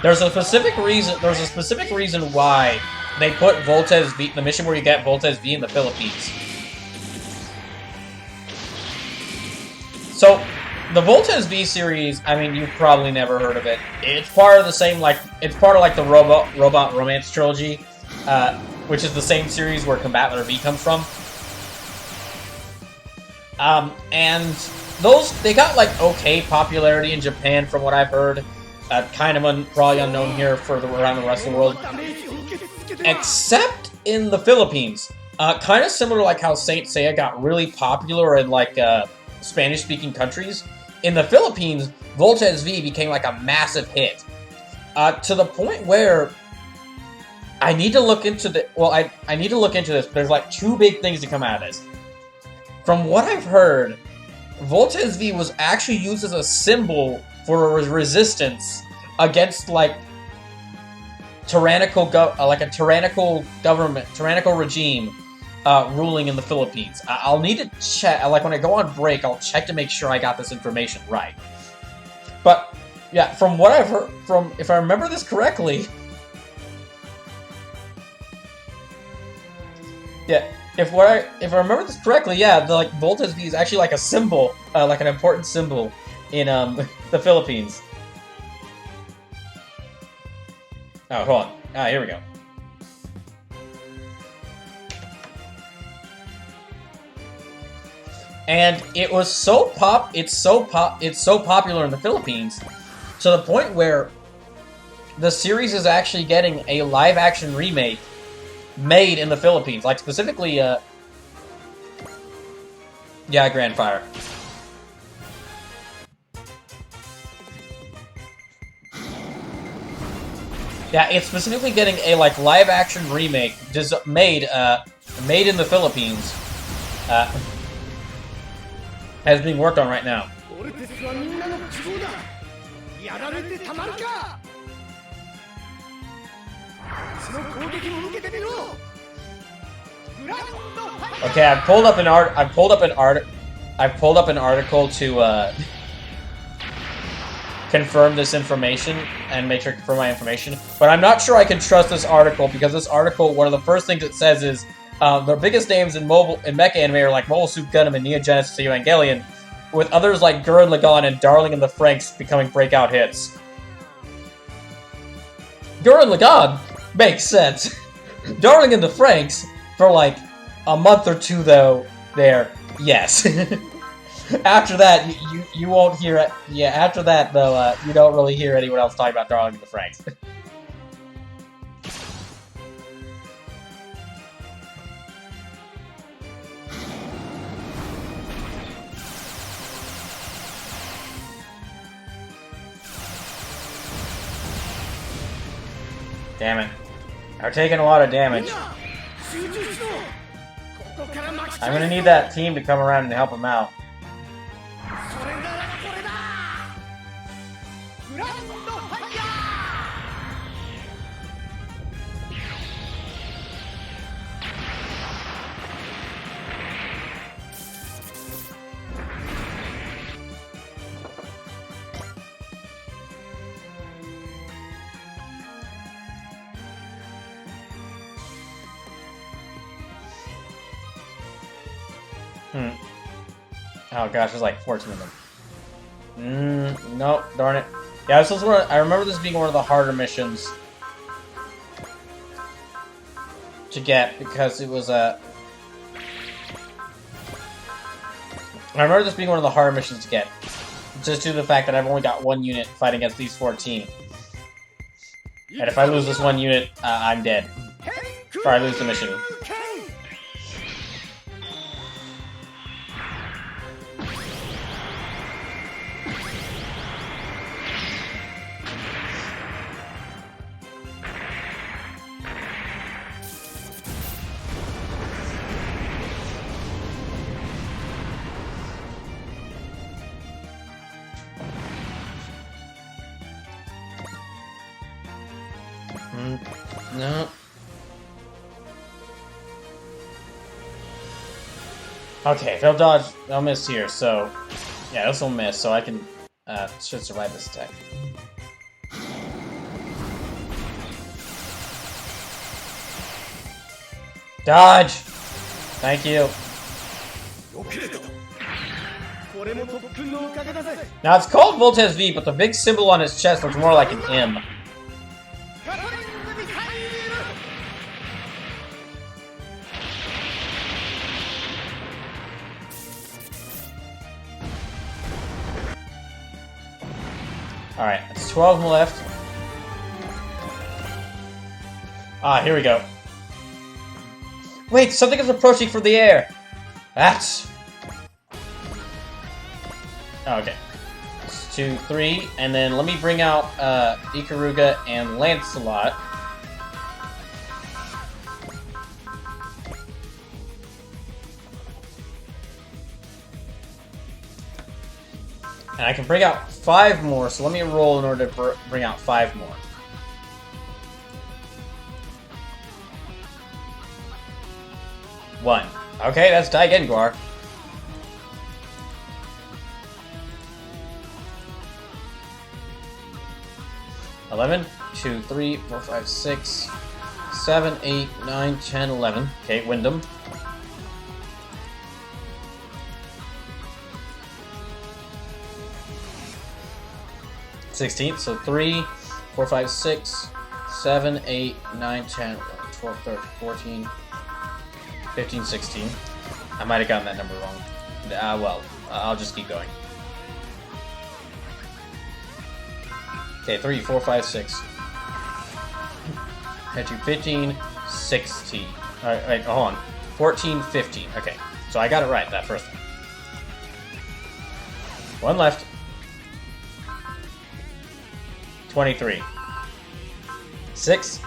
there's a specific reason why they put Voltez V, the mission where you get Voltez V in the Philippines. So, the Voltez V series, I mean, you've probably never heard of it. It's part of the same, it's part of like the Robot Romance trilogy, which is the same series where Combat Letter V comes from. And those, they got like okay popularity in Japan from what I've heard. Kind of probably unknown here for around the rest of the world. Except in the Philippines. Kind of similar to like how Saint Seiya got really popular in like Spanish-speaking countries. In the Philippines, Voltez V became like a massive hit. To the point where I need to look into I need to look into this. There's like two big things to come out of this. From what I've heard, Voltez V was actually used as a symbol for resistance against like tyrannical government, tyrannical regime ruling in the Philippines. I'll need to check, like when I go on break, I'll check to make sure I got this information right. But yeah, from what I've heard, if I remember this correctly, yeah. If I remember this correctly, yeah, the Voltez V is actually like a symbol, like an important symbol in the Philippines. Oh, hold on. Here we go. And it was it's so popular in the Philippines to the point where the series is actually getting a live-action remake made in the Philippines, like specifically, yeah, Grandfire. Yeah, it's specifically getting a live-action remake made in the Philippines. Has being worked on right now. Okay, I've pulled up an article to confirm this information and make sure to confirm my information. But I'm not sure I can trust this article because this article, one of the first things it says is The biggest names in mecha anime are like Mobile Suit Gundam and Neo Genesis Evangelion, with others like Gurren Lagann and Darling in the Franxx becoming breakout hits. Gurren Lagann makes sense. Darling in the Franxx, for like a month or two though, yes. After that, you won't hear it. Yeah, after that though, you don't really hear anyone else talking about Darling in the Franxx. Damn it. They're taking a lot of damage. I'm gonna need that team to come around and help them out. Oh gosh, there's like 14 of them. Nope, darn it. Yeah, this was I remember this being one of the harder missions to get because it was I remember this being one of the harder missions to get, just due to the fact that I've only got one unit fighting against these 14. And if I lose this one unit, I'm dead. Or I lose the mission. No. Okay, they'll dodge, they'll miss here, so... Yeah, this will miss, so I can, should survive this attack. Dodge! Thank you. Now, it's called Voltes V, but the big symbol on his chest looks more like an M. Alright, it's 12 left. Ah, here we go. Wait, something is approaching from the air! That's... Okay. It's 2, 3, and then let me bring out Ikaruga and Lancelot. And I can bring out 5 more, so let me roll in order to bring out 5 more. One. Okay, that's Daigengar. $11, 2, 3, 4, 5, 6, 7, 8, 9, 10, 11. Okay, Wyndham. $16, so 3, 4, 5, 6, 7, 8, 9, 10, 11, 12, 13, 14, 15, 16. I might have gotten that number wrong. Well, I'll just keep going. Okay, 3, 4, 5, 6. Head to 15, 16. Alright, wait, hold on. 14, 15. Okay, so I got it right that first one. One left. 23. 6,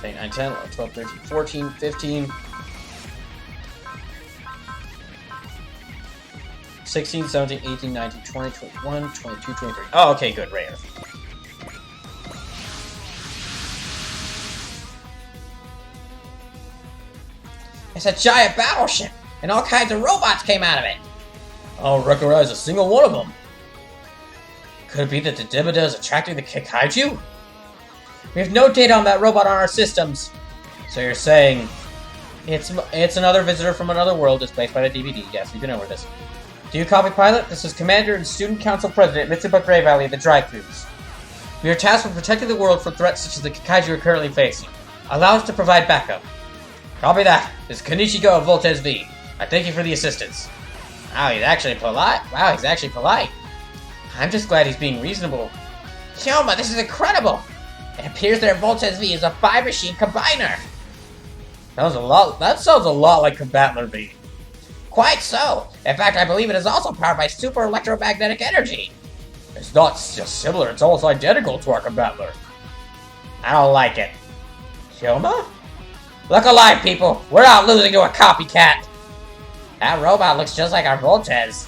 8, 9, 10, 11, 12, 13, 14, 15, 16, 17, 18, 19, 20, 21, 22, 23. Oh, okay, good, rare. It's a giant battleship, and all kinds of robots came out of it. I don't recognize a single one of them. Could it be that the Dibida is attracting the Kikaiju? We have no data on that robot on our systems. So you're saying It's another visitor from another world displaced by the DVD. Yes, you can know where this. Do you copy, Pilot? This is Commander and Student Council President Mitsuba Gray Valley of the Dry Cruise. We are tasked with protecting the world from threats such as the Kaiju are currently facing. Allow us to provide backup. Copy that. This is Kenichigo of Voltes V. I thank you for the assistance. Wow, he's actually polite. I'm just glad he's being reasonable. Kyoma, this is incredible! It appears that Voltes V is a 5-machine combiner. That sounds a lot like Combatler V. Quite so. In fact, I believe it is also powered by super electromagnetic energy. It's not just similar, it's almost identical to our Combatler. I don't like it. Kyoma? Look alive, people! We're not losing to a copycat! That robot looks just like our Voltes.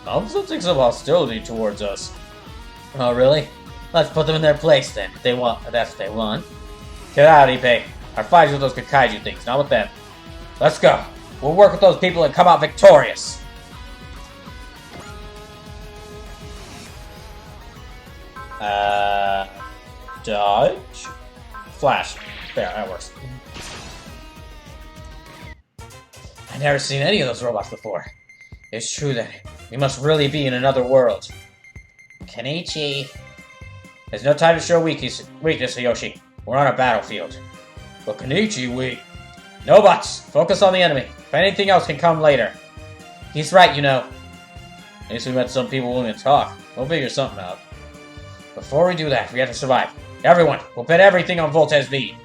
I'm sensing some hostility towards us. Oh, really? Let's put them in their place then, if that's what they want. Get out, Ippei. Our fight's with those Kaiju things, not with them. Let's go. We'll work with those people and come out victorious. Dodge? Flash. There, that works. I've never seen any of those robots before. It's true that we must really be in another world. Kenichi. There's no time to show weakness, Yoshi. We're on a battlefield. But Kenichi, No bots! Focus on the enemy. If anything else can come later. He's right, you know. At least we met some people willing to talk. We'll figure something out. Before we do that, we have to survive. Everyone, we'll bet everything on Voltes V.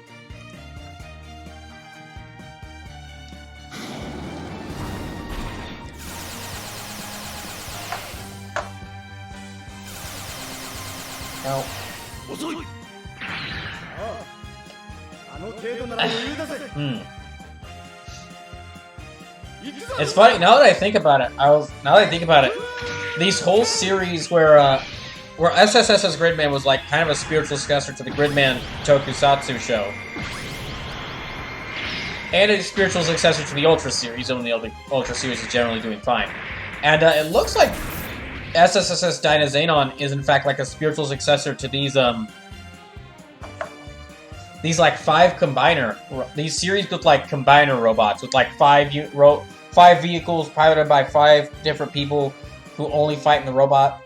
No. It's funny, now that I think about it, these whole series where SSS's Gridman was like kind of a spiritual successor to the Gridman Tokusatsu show. And a spiritual successor to the Ultra series, even though the Ultra series is generally doing fine. And it looks like SSSS Dynazenon is in fact like a spiritual successor to these like 5 combiner, these series with like combiner robots with like 5 vehicles piloted by 5 different people who only fight in the robot.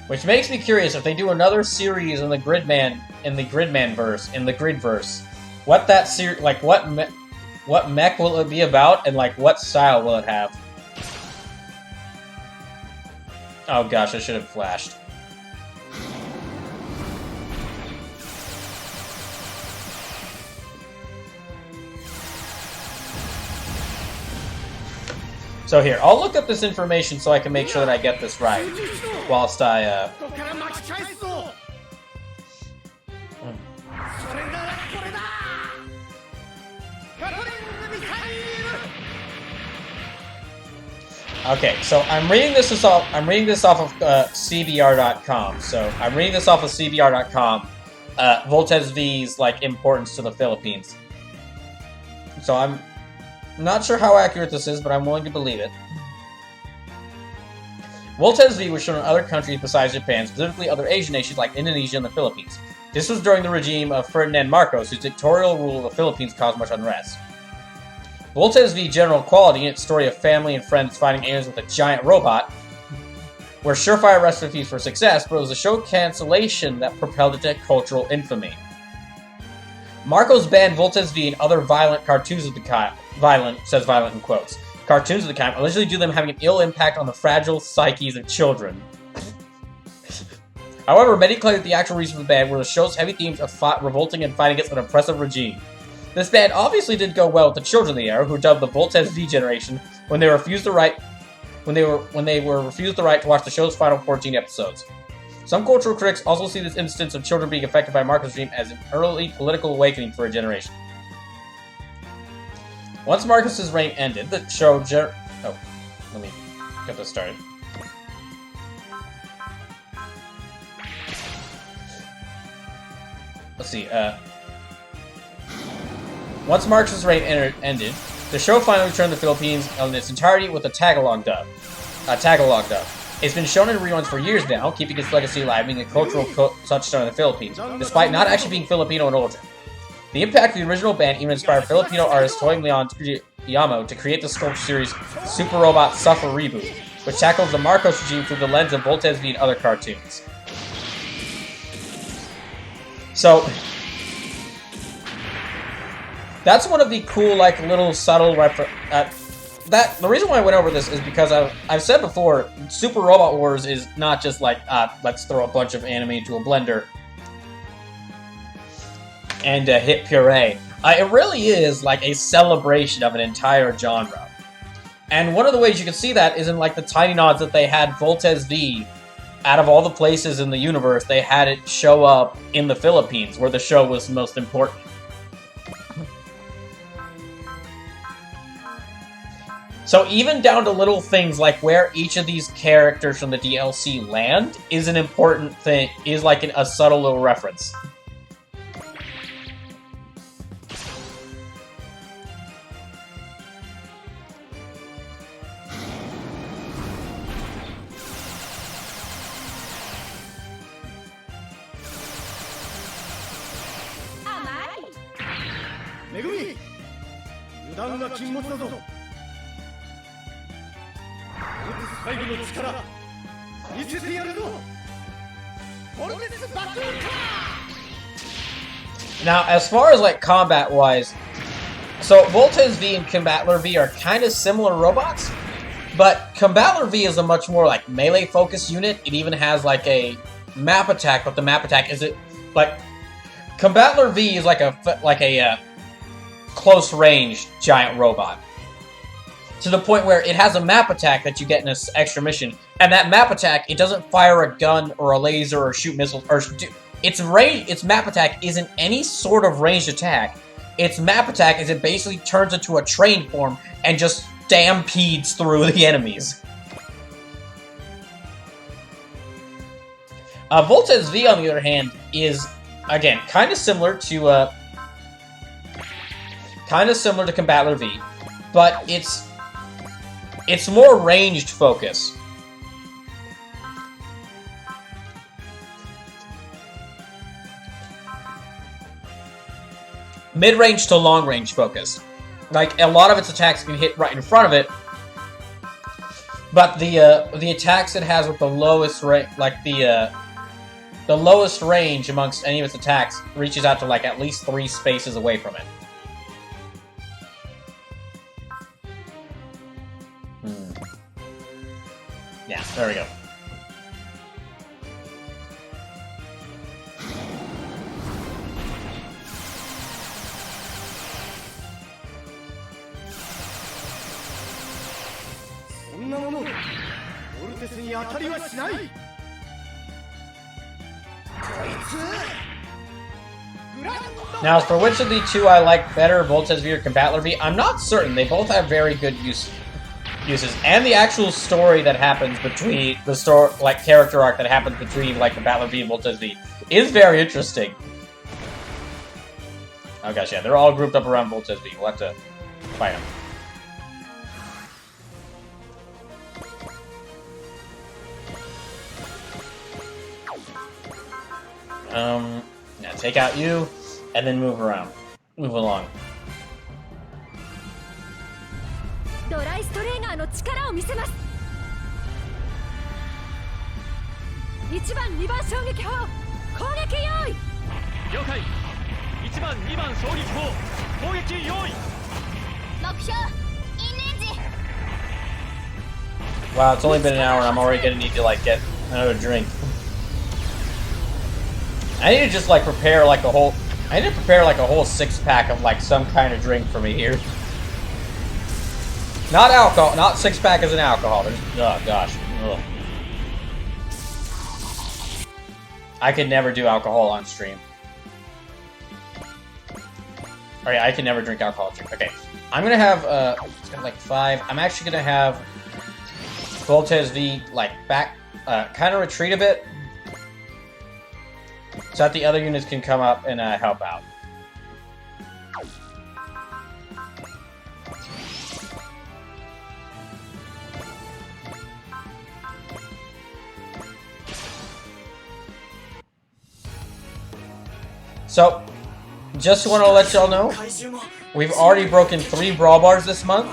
Which makes me curious if they do another series in the Gridverse, what that series, like what mech will it be about, and like what style will it have? Oh gosh, I should have flashed. So here, I'll look up this information so I can make sure that I get this right, whilst I, Okay, so I'm reading this off of CBR.com. So I'm reading this off of CBR.com. Voltes V's like importance to the Philippines. So I'm not sure how accurate this is, but I'm willing to believe it. Voltes V was shown in other countries besides Japan, specifically other Asian nations like Indonesia and the Philippines. This was during the regime of Ferdinand Marcos, whose dictatorial rule of the Philippines caused much unrest. Voltes V general quality and its story of family and friends fighting aliens with a giant robot were surefire recipes for success, but it was a show cancellation that propelled it to cultural infamy. Marcos banned Voltes V and other violent cartoons of the kind, violent in quotes, cartoons of the kind, allegedly due to them having an ill impact on the fragile psyches of children. However, many claim that the actual reason for the ban were the show's heavy themes of revolting and fighting against an oppressive regime. This ban obviously didn't go well with the children of the era, who were dubbed the Voltes V generation when they were refused the right to watch the show's final 14 episodes. Some cultural critics also see this instance of children being affected by Marcos' regime as an early political awakening for a generation. Once Marcos' reign ended, the show let me get this started. Let's see, once Marcos' reign ended, the show finally returned to the Philippines in its entirety with a Tagalog dub. The It's been shown in reruns for years now, keeping its legacy alive, being a cultural touchstone in the Philippines, despite not actually being Filipino in origin. The impact of the original band even inspired Filipino artist Toy Leon Yamo to create the sculpture series Super Robot Suffer Reboot, which tackles the Marcos regime through the lens of Voltes V and other cartoons. So, that's one of the cool, like, little subtle the reason why I went over this is because I've said before, Super Robot Wars is not just like, let's throw a bunch of anime into a blender and hit puree. It really is like a celebration of an entire genre. And one of the ways you can see that is in like the tiny nods that they had Voltes V, out of all the places in the universe, they had it show up in the Philippines, where the show was most important. So even down to little things like where each of these characters from the DLC land is an important thing, is like a subtle little reference. Now, as far as like combat-wise, so Voltes V and Combattler V are kind of similar robots, but Combattler V is a much more like melee-focused unit. It even has like a map attack, but the map attack isn't like Combattler V is like a close-range giant robot. To the point where it has a map attack that you get in this extra mission, and that map attack, it doesn't fire a gun or a laser or shoot missiles or its map attack isn't any sort of ranged attack. Its map attack is it basically turns into a train form and just stampedes through the enemies. Voltes V, on the other hand, is again kind of similar to Combattler V, but it's more ranged focus. Mid-range to long-range focus. Like, a lot of its attacks can hit right in front of it, but the attacks it has with the lowest the lowest range amongst any of its attacks reaches out to like at least 3 spaces away from it. Yeah, there we go. Now, as for which of the two I like better, Voltes V or Combattler V, I'm not certain. They both have very good uses. And the actual story that happens between character arc that happens between like Combattler V and Voltes V is very interesting. Oh gosh, yeah, they're all grouped up around Voltes V. We'll have to fight them. Now take out you, and then move around. Move along. Wow, it's only been an hour and I'm already gonna need to like get another drink. I need to just like prepare like a whole 6-pack of like some kind of drink for me here. Not alcohol, not 6-pack as an alcohol. Oh gosh. Ugh. I could never do alcohol on stream. Alright, I can never drink alcohol on stream. Okay. I'm gonna have it's got like 5. I'm actually gonna have Voltes V like back kinda retreat a bit, so that the other units can come up and help out. So, just want to let y'all know, we've already broken 3 Brawl Bars this month,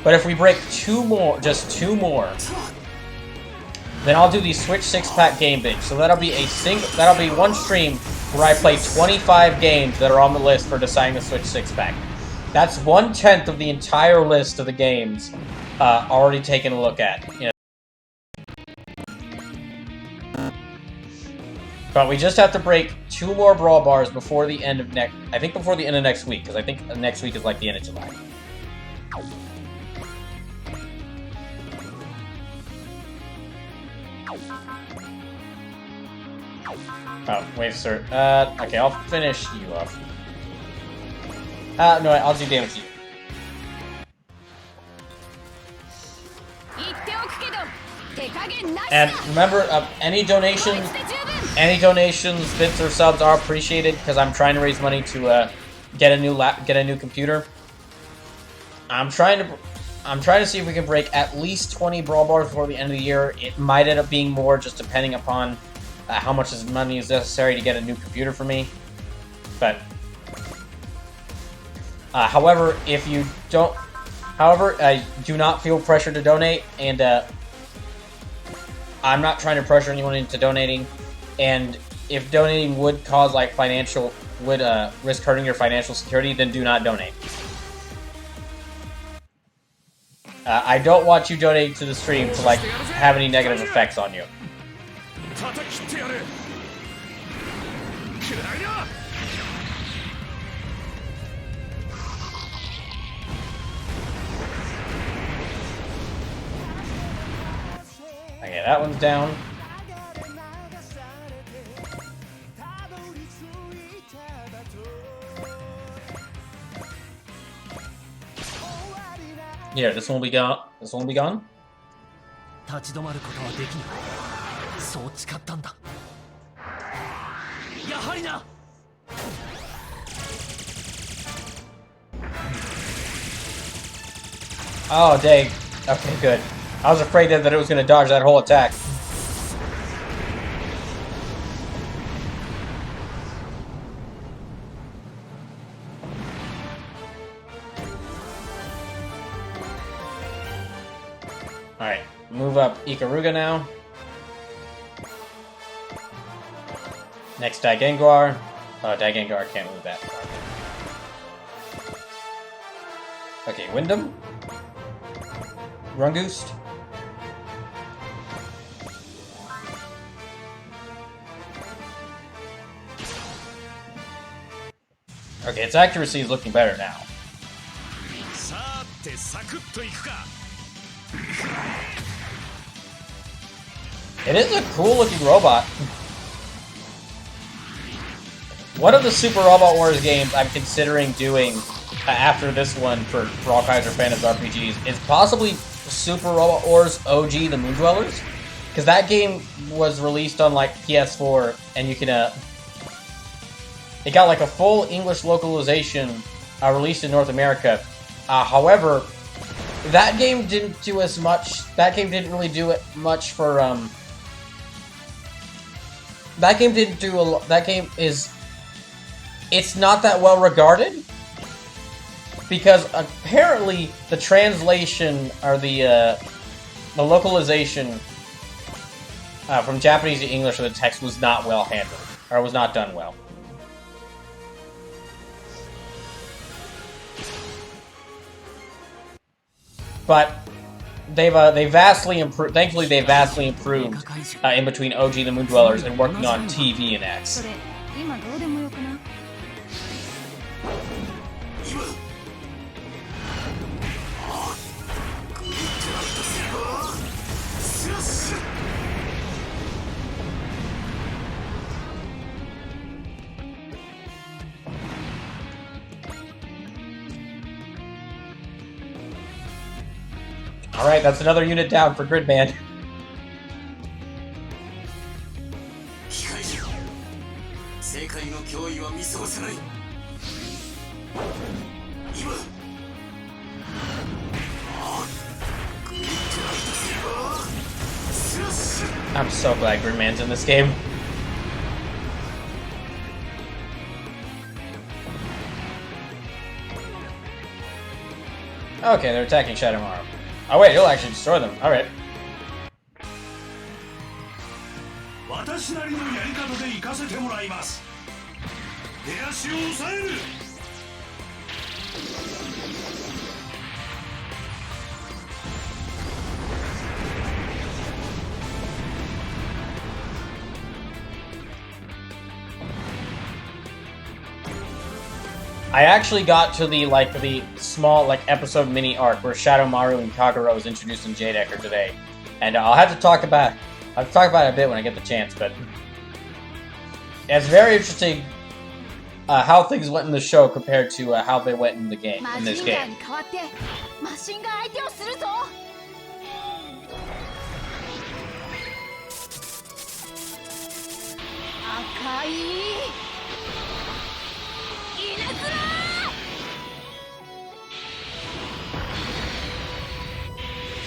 but if we break 2 more, just 2 more, then I'll do the Switch 6-pack game binge. So that'll be that'll be one stream where I play 25 games that are on the list for deciding the Switch 6-pack. That's 1/10 of the entire list of the games already taken a look at. You know. But we just have to break 2 more Brawl Bars before the end of before the end of next week, because I think next week is like the end of July. Oh, wait, sir. Okay, I'll finish you off. No, I'll do damage to you. And remember, any donations, bits or subs are appreciated because I'm trying to raise money to get a new computer. I'm trying to see if we can break at least 20 Brawl Bars before the end of the year. It might end up being more, just depending upon how much money is necessary to get a new computer for me. But however, if you don't, do not feel pressure to donate, and I'm not trying to pressure anyone into donating. And if donating would cause like risk hurting your financial security, then do not donate. I don't want you donating to the stream to like have any negative effects on you. Okay, that one's down. Yeah, this one will be gone. This one will be gone. Oh, dang. Okay, good. I was afraid that it was going to dodge that whole attack. Alright, move up Ikaruga now. Next, Daigengar. Oh, Daigengar can't move that. Okay, Wyndham. Rungoost. Okay, its accuracy is looking better now. It is a cool looking robot. One of the Super Robot Wars games I'm considering doing after this one for BrawlKaiser Fandubs RPGs is possibly Super Robot Wars OG The Moon Dwellers. Because that game was released on like PS4 and you can it got like a full English localization released in North America. However, that game didn't do as much. That game didn't really do it much for that game didn't do a lot. That game is, it's not that well regarded because apparently the translation or the localization from Japanese to English of the text was not well handled, or was not done well. But they vastly improved. Thankfully, they vastly improved in between OG The Moon Dwellers and working on TV and X. Alright, that's another unit down for Gridman. I'm so glad Gridman's in this game. Okay, they're attacking Shadowmaru. Oh wait, he'll actually destroy them. Alright. I actually got to the small episode mini arc where Shadowmaru and Kagero is introduced in Jade Ecker today, and I'll have to talk about it a bit when I get the chance. But it's very interesting how things went in the show compared to how they went in the game in this game.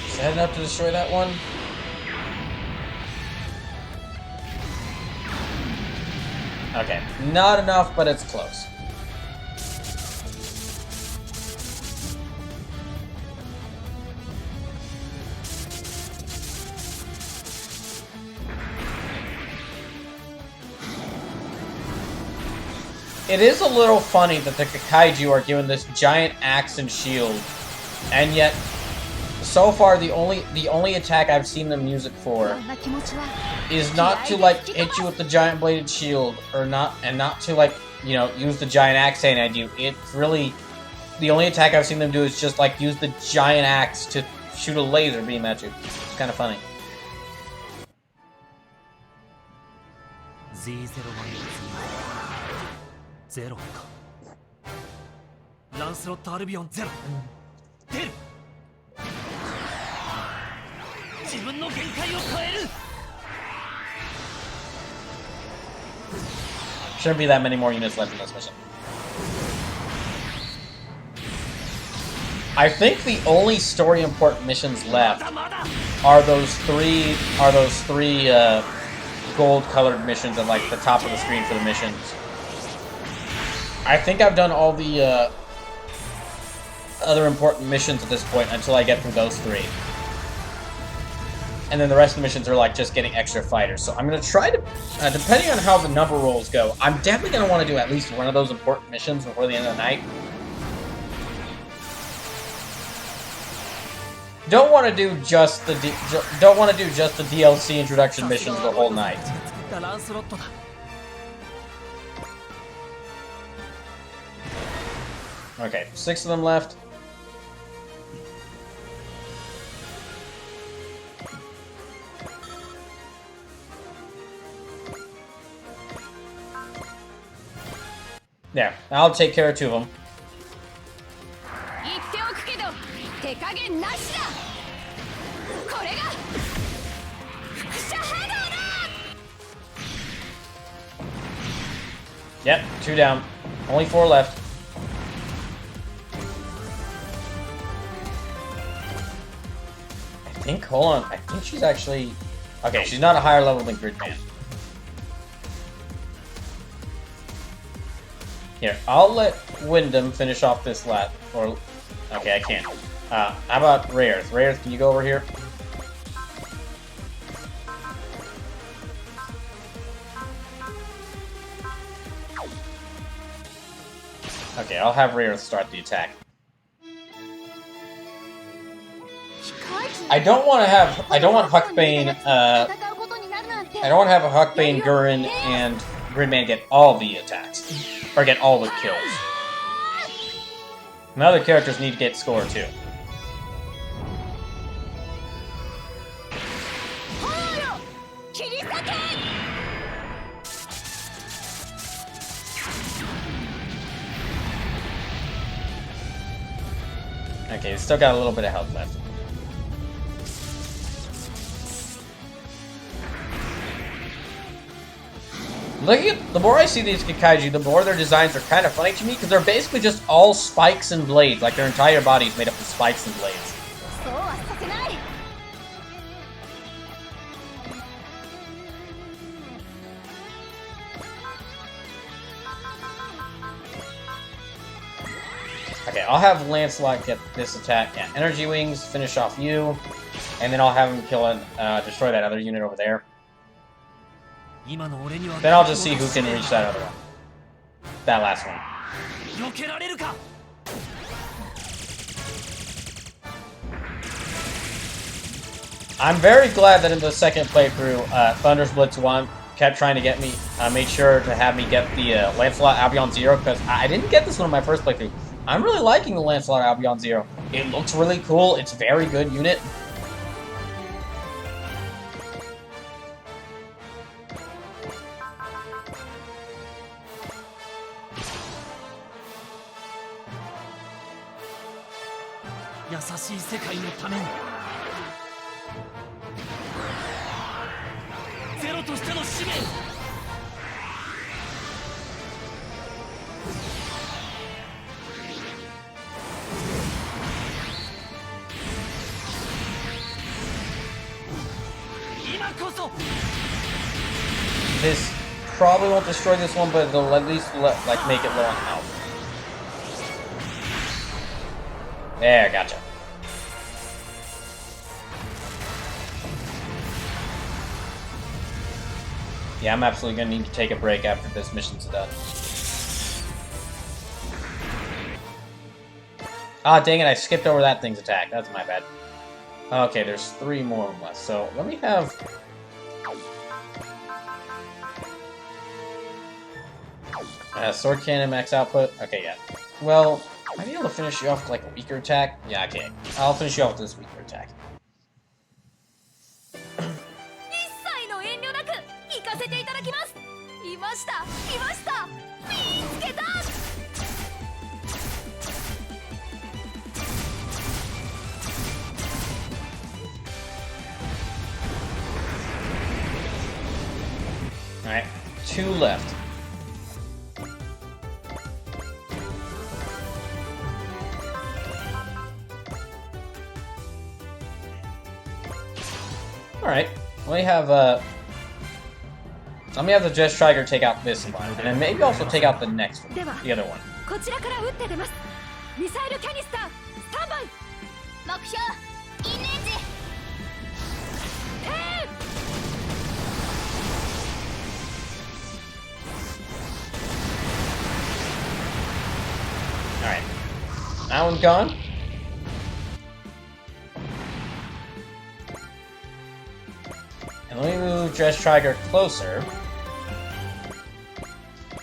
Is that enough to destroy that one? Okay, not enough, but it's close. It is a little funny that the Kaiju are given this giant axe and shield, and yet so far the only attack I've seen them use it for is not to hit you with the giant bladed shield and not to use the giant axe saying I do. It's really the only attack I've seen them do is just use the giant axe to shoot a laser beam at you. It's kind of funny. Shouldn't be that many more units left in this mission. I think the only story important missions left are those three gold colored missions at the top of the screen for the missions. I think I've done all the other important missions at this point until I get through those three. And then the rest of the missions are just getting extra fighters. So I'm going to try to, depending on how the number rolls go, I'm definitely going to want to do at least one of those important missions before the end of the night. Don't want to do just the DLC introduction missions the whole night. Okay, 6 of them left. There, I'll take care of 2 of them. Yep, 2 down. Only 4 left. Hold on, I think she's actually... Okay, she's not a higher level than Gridman. Here, I'll let Wyndham finish off this lap. Or... Okay, I can't. How about Rayerth? Rayerth, can you go over here? Okay, I'll have Rayerth start the attack. I don't want Huckbane, Gurren, and Gridman get all the attacks. Or get all the kills. And other characters need to get score too. Okay, it's still got a little bit of health left. The more I see these Kaiju, the more their designs are kind of funny to me, because they're basically just all spikes and blades, their entire body is made up of spikes and blades. I Okay, I'll have Lancelot get this attack. Yeah, Energy Wings, finish off you. And then I'll have him kill and destroy that other unit over there. Then I'll just see who can reach that other one. That last one. I'm very glad that in the second playthrough, Thunder's Blitz 1 kept trying to get me, made sure to have me get the Lancelot Albion Zero, because I didn't get this one in my first playthrough. I'm really liking the Lancelot Albion Zero. It looks really cool. It's a very good unit. This probably won't destroy this one, but it'll at least like make it low on health. There, gotcha. Yeah, I'm absolutely gonna need to take a break after this mission's done. Ah, dang it, I skipped over that thing's attack. That's my bad. Okay, there's 3 more left, so let me have... Sword Cannon max output? Okay, yeah. Well, might be able to finish you off with like a weaker attack? Yeah, okay. I'll finish you off with this weaker attack. Alright, 2 left. Alright, let me have the Jet Striker take out this one, and then maybe also take out the next one, the other one. Alright, that one's gone. And let me move Jet Striker closer.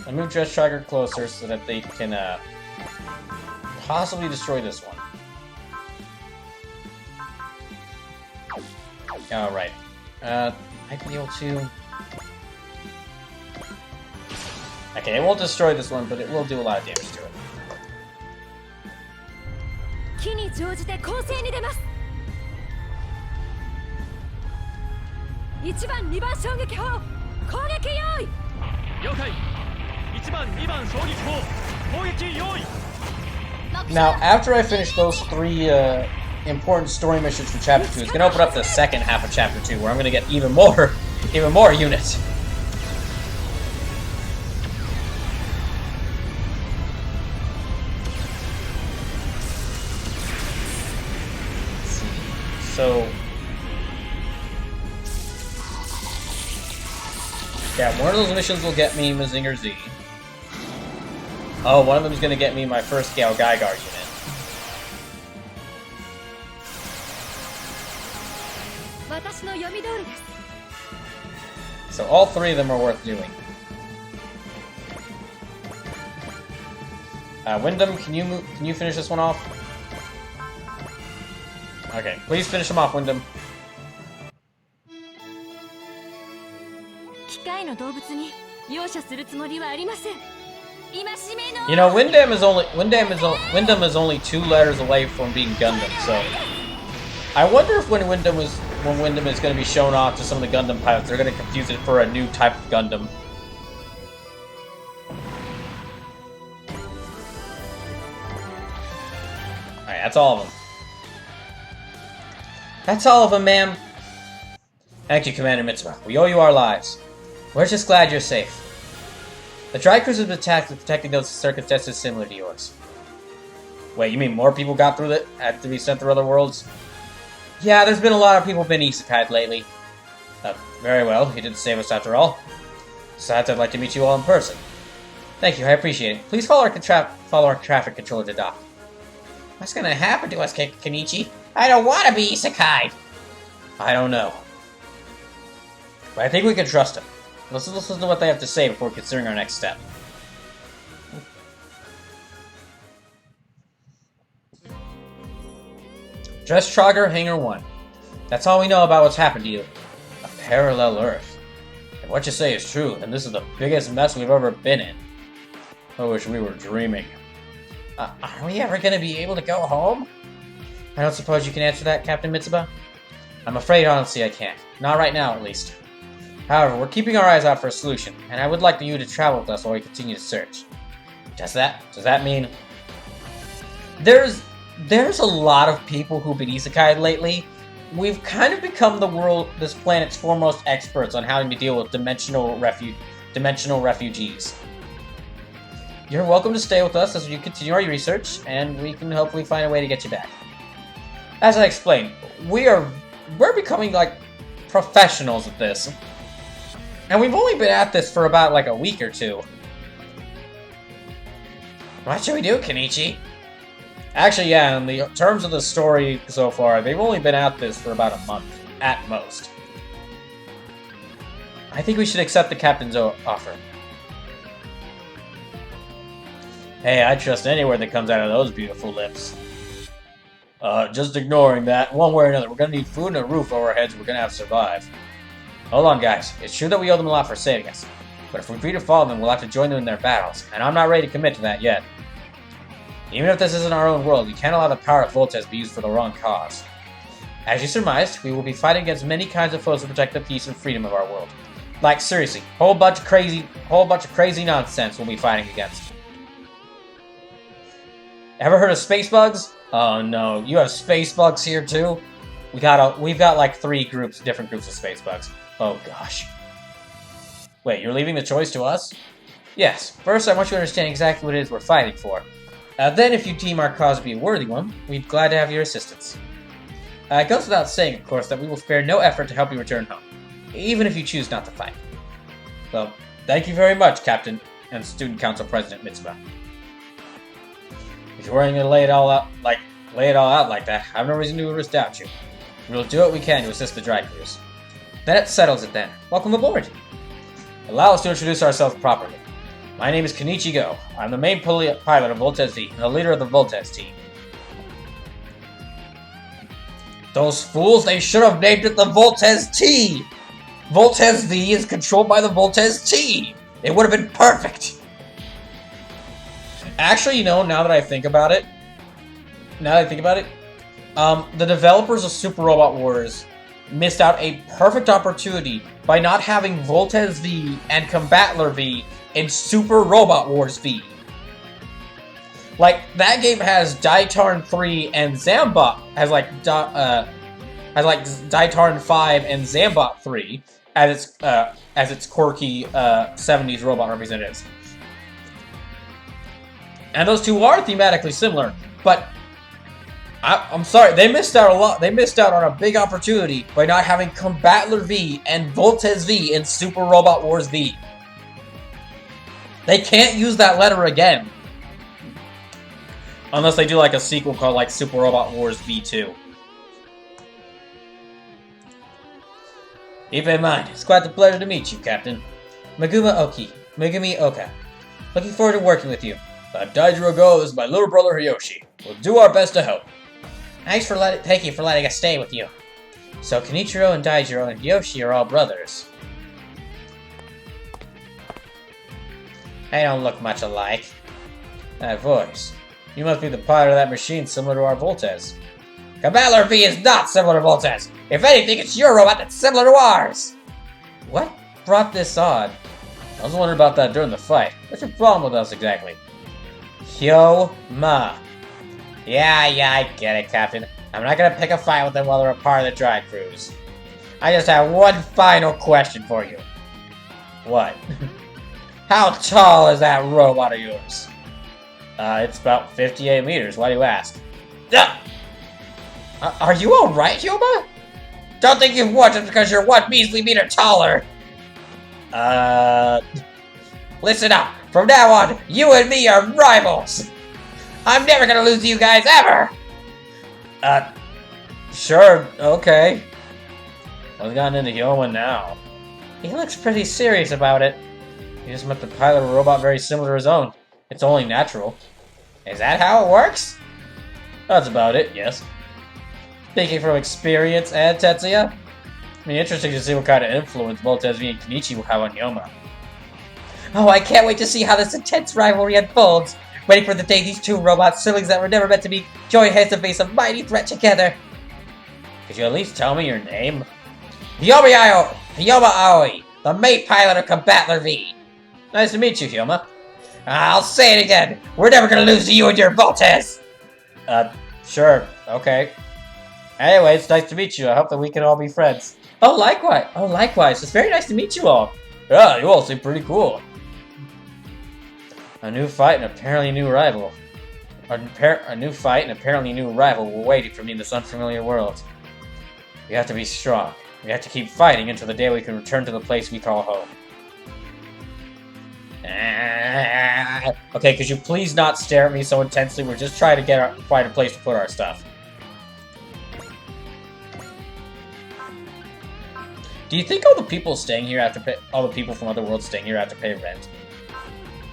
I'll move Jet Striker closer so that they can possibly destroy this one. Alright. Might be able to... Okay, it won't destroy this one, but it will do a lot of damage to it. Now, after I finish those 3 important story missions for Chapter 2, it's going to open up the second half of Chapter 2, where I'm going to get even more units. So... yeah, one of those missions will get me Mazinger Z. Oh, one of them is going to get me my first Gale Gygar unit. So all 3 of them are worth doing. Wyndham, can you finish this one off? Okay, please finish him off, Wyndham. You know, Wyndham is only 2 letters away from being Gundam, so I wonder if when Wyndham is going to be shown off to some of the Gundam pilots, they're going to confuse it for a new type of Gundam. Alright, that's all of them. That's all of them, ma'am. Thank you, Commander Mitsuba. We owe you our lives. We're just glad you're safe. The Dry Cruiser was attacked with protecting those circumstances similar to yours. Wait, you mean more people got through it? Had to be sent through other worlds? Yeah, there's been a lot of people been isekai'd lately. Very well, you did save us after all. Besides, I'd like to meet you all in person. Thank you, I appreciate it. Please follow our traffic controller to dock. What's gonna happen to us, Kenichi? I don't want to be isekai'd! I don't know. But I think we can trust them. Let's listen to what they have to say before considering our next step. Dress Trogger, Hangar 1. That's all we know about what's happened to you. A parallel Earth. If what you say is true, then this is the biggest mess we've ever been in. I wish we were dreaming. Are we ever going to be able to go home? I don't suppose you can answer that, Captain Mitsuba? I'm afraid, honestly, I can't. Not right now, at least. However, we're keeping our eyes out for a solution, and I would like you to travel with us while we continue to search. Does that mean... There's a lot of people who've been isekai'd lately. We've kind of become this planet's foremost experts on how to deal with dimensional refugees. You're welcome to stay with us as we continue our research, and we can hopefully find a way to get you back. As I explained, we're becoming like professionals at this. And we've only been at this for about like a week or two. What should we do, Kenichi? Actually, yeah, in the terms of the story so far, they've only been at this for about a month, at most. I think we should accept the captain's offer. Hey, I trust any word that comes out of those beautiful lips. Just ignoring that, one way or another, we're gonna need food and a roof over our heads, we're gonna have to survive. Hold on, guys. It's true that we owe them a lot for saving us, but if we agree to follow them, we'll have to join them in their battles, and I'm not ready to commit to that yet. Even if this isn't our own world, we can't allow the power of Voltes to be used for the wrong cause. As you surmised, we will be fighting against many kinds of foes to protect the peace and freedom of our world. Like, seriously, whole bunch of crazy nonsense we'll be fighting against. Ever heard of space bugs? Oh no, you have space bugs here too? We've got like different groups of space bugs. Oh gosh. Wait, you're leaving the choice to us? Yes. First, I want you to understand exactly what it is we're fighting for. Then, if you deem our cause to be a worthy one, we'd be glad to have your assistance. It goes without saying, of course, that we will spare no effort to help you return home, even if you choose not to fight. Well, thank you very much, Captain and Student Council President Mitsuba. If you're willing to lay it all out like that, I have no reason to doubt you. We'll do what we can to assist the dry crews. Then it settles it then. Welcome aboard. Allow us to introduce ourselves properly. My name is Kenichi Go. I'm the main pilot of Voltes V, and the leader of the Voltes team. Those fools, they should have named it the Voltes T! Voltes V is controlled by the Voltes T! It would have been perfect! Actually, you know, now that I think about it, the developers of Super Robot Wars missed out a perfect opportunity by not having Voltes V and Combattler V in Super Robot Wars V. Like, that game has Daitarn 3 and Zambot has Daitarn 5 and Zambot 3 as its quirky 70s robot representatives. And those two are thematically similar, but I'm sorry, they missed out a lot. They missed out on a big opportunity by not having Combattler V and Voltes V in Super Robot Wars V. They can't use that letter again. Unless they do like a sequel called like Super Robot Wars V2. Keep in mind, it's quite a pleasure to meet you, Captain. Megumi Oka. Looking forward to working with you. I'm Daijiro Go, this is my little brother Hiyoshi. We'll do our best to help. Thank you for letting us stay with you. So Kenichiro and Daijiro and Hiyoshi are all brothers. They don't look much alike. That voice. You must be the pilot of that machine similar to our Voltes. Combattler V is not similar to Voltes. If anything, it's your robot that's similar to ours. What brought this on? I was wondering about that during the fight. What's your problem with us exactly? Hyo-ma. Yeah, I get it, Captain. I'm not gonna pick a fight with them while they're a part of the dry cruise. I just have one final question for you. What? How tall is that robot of yours? It's about 58 meters. Why do you ask? Are you alright, Hyoma? Don't think you've won just because you're 1 measly meter taller. Listen up. From now on, you and me are rivals. I'm never gonna lose to you guys, ever! Sure, okay. What's gotten into Hyoma now? He looks pretty serious about it. He just met the pilot of a robot very similar to his own. It's only natural. Is that how it works? That's about it, yes. Speaking from experience, and Tetsuya? It'd be interesting to see what kind of influence both Tetsuya and Kenichi will have on Hyoma. Oh, I can't wait to see how this intense rivalry unfolds. Waiting for the day these two robot siblings that were never meant to be join hands to face a mighty threat together. Could you at least tell me your name? Hyoma Aoi, the main pilot of Combattler V. Nice to meet you, Hyoma. I'll say it again. We're never gonna lose to you and your Voltes. Sure. Okay. Anyway, it's nice to meet you. I hope that we can all be friends. Oh, likewise. Oh, likewise. It's very nice to meet you all. Yeah, you all seem pretty cool. A new fight and apparently new rival. A new fight and apparently new rival were waiting for me in this unfamiliar world. We have to be strong. We have to keep fighting until the day we can return to the place we call home. Okay, could you please not stare at me so intensely? We're just trying to find a place to put our stuff. Do you think all the people staying here have to pay? All the people from other worlds staying here have to pay rent?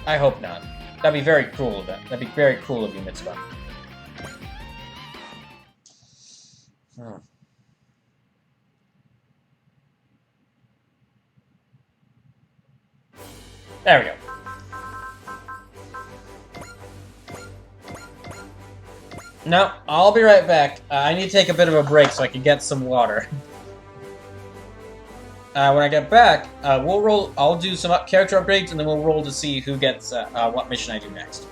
I hope not. That'd be very cruel of them. That'd be very cruel of you, Mitsuba. There we go. No, I'll be right back. I need to take a bit of a break so I can get some water. When I get back, we'll roll. I'll do some character upgrades, and then we'll roll to see who gets what mission I do next.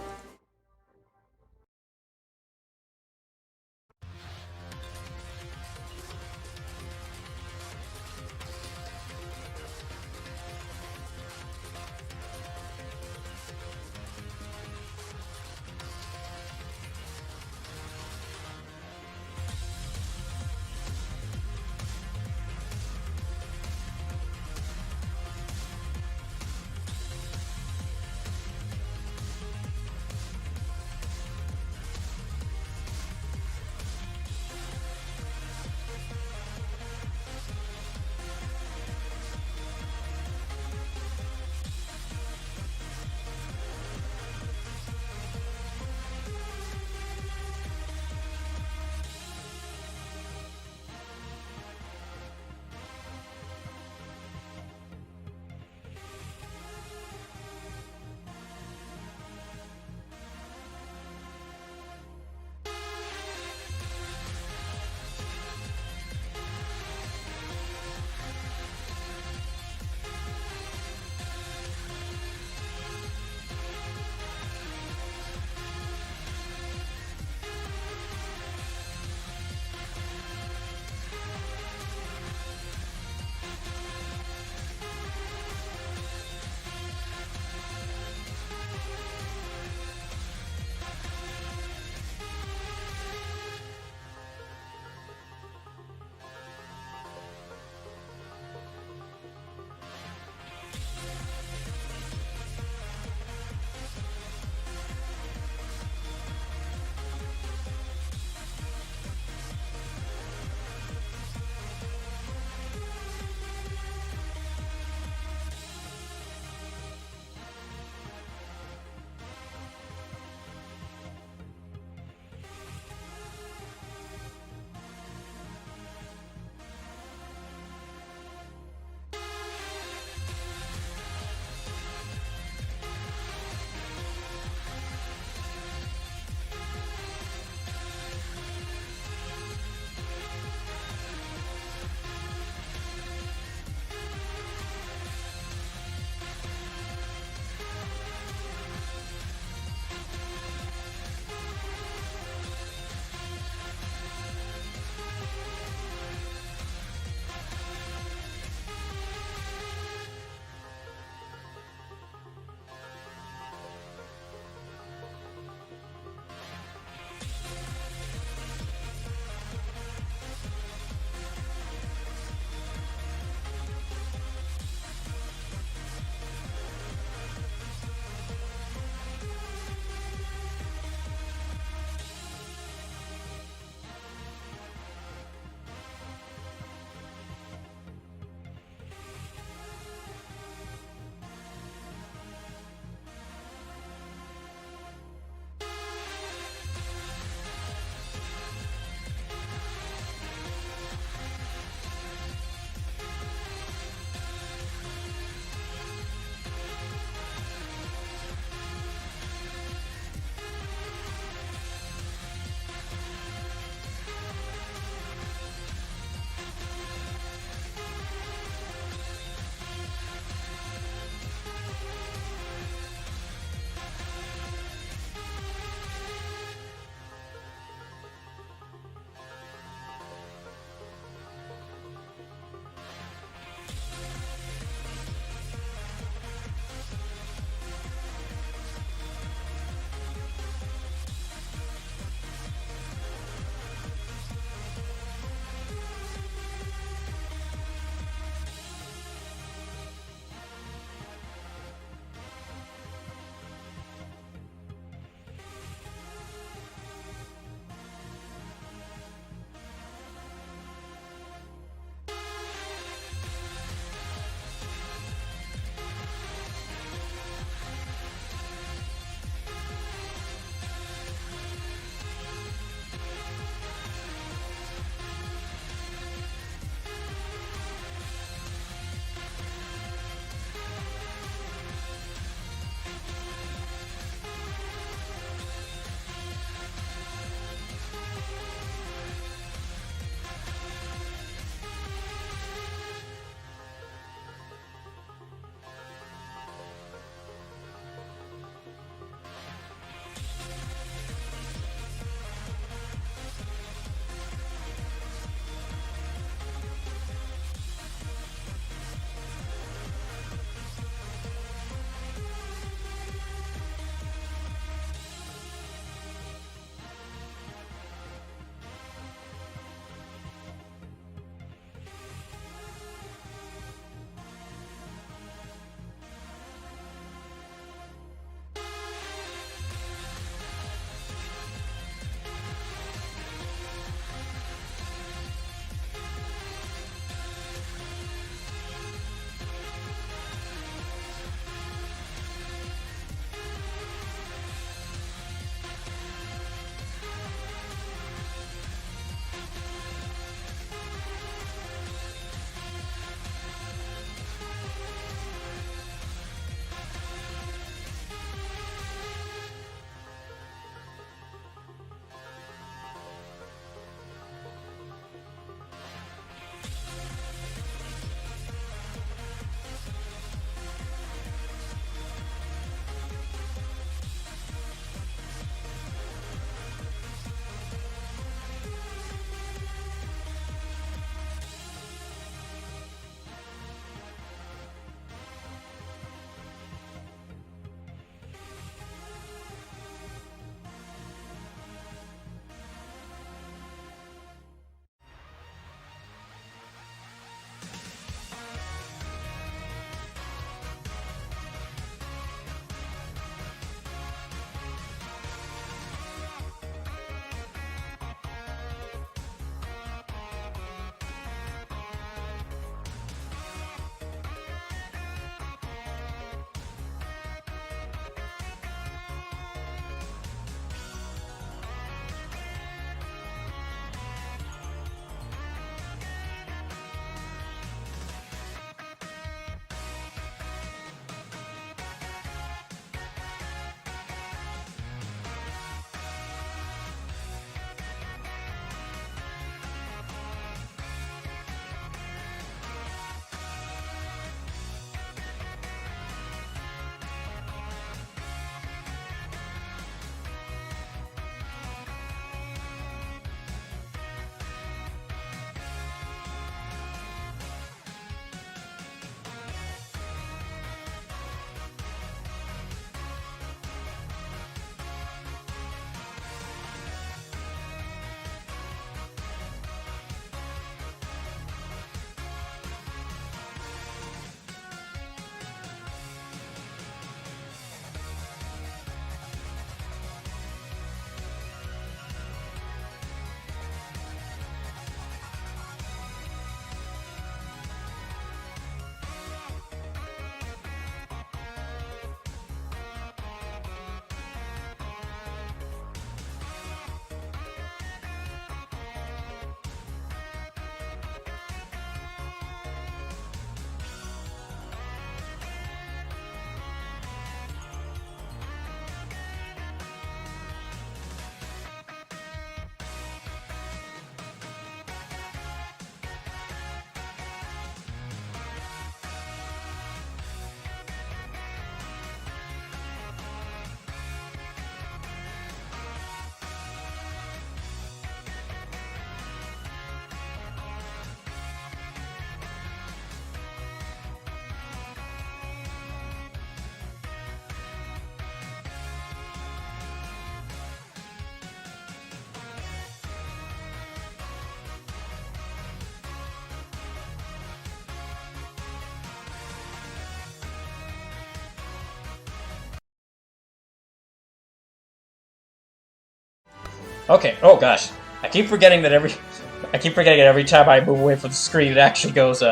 Okay. Oh gosh, I keep forgetting that every time I move away from the screen, it actually goes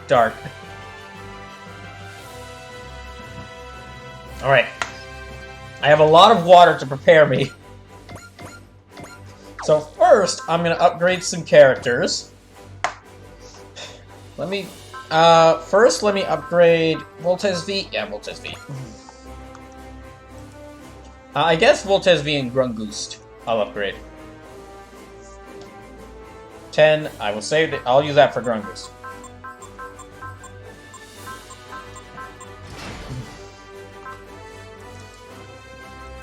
dark. All right. I have a lot of water to prepare me. So first, I'm gonna upgrade some characters. Let me upgrade Voltes V. Yeah, Voltes V. I guess Voltes V and Grungoost I'll upgrade. 10, I will save it. I'll use that for Grungoost.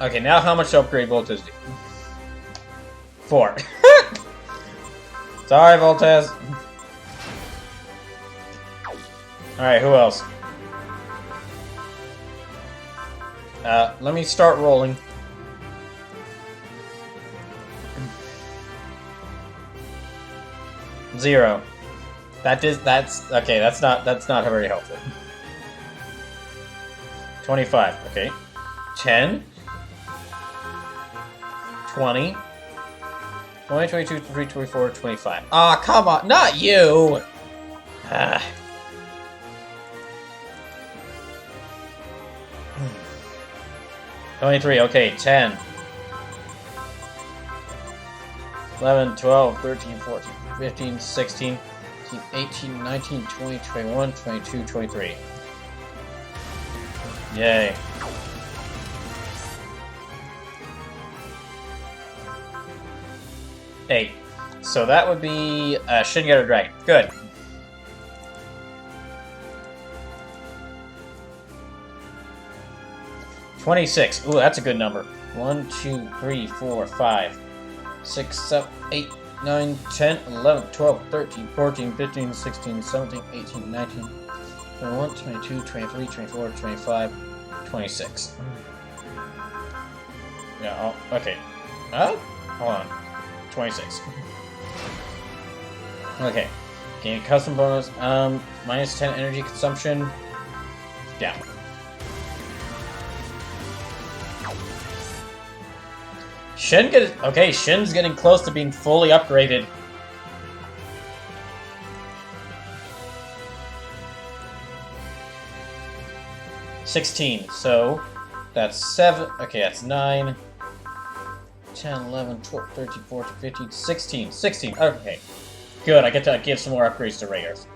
Okay, now how much to upgrade Voltes V? 4. Sorry, Voltes. Alright, who else? Let me start rolling. Zero. That's okay, that's not very helpful. 25, okay. 10. 20. 20, 22, 23, 24, 25. Ah, come on, not you! Ah. 23, okay, 10. 11, 12, 13, 14, 15, 16, 18, 19, 20, 21, 22, 23. Yay. Eight. So that would be Shin Getter Dragon. Good. $26. Ooh, that's a good number. 1, 2, 3, 4, 5, 6, 7, 8, 9, 10, 11, 12, 13, 14, 15, 16, 17, 18, 19, 21, 22, 23, 24, 25, 26. Yeah, oh, okay. Hold on. 26. Okay. Gain custom bonus. Minus 10 energy consumption. Yeah. Shin's getting close to being fully upgraded. $16, so that's 7. Okay, that's 9, 10, 11, 12, 13, 14, 15, 16. 16, okay. Good, I get to give some more upgrades to Ray Earth.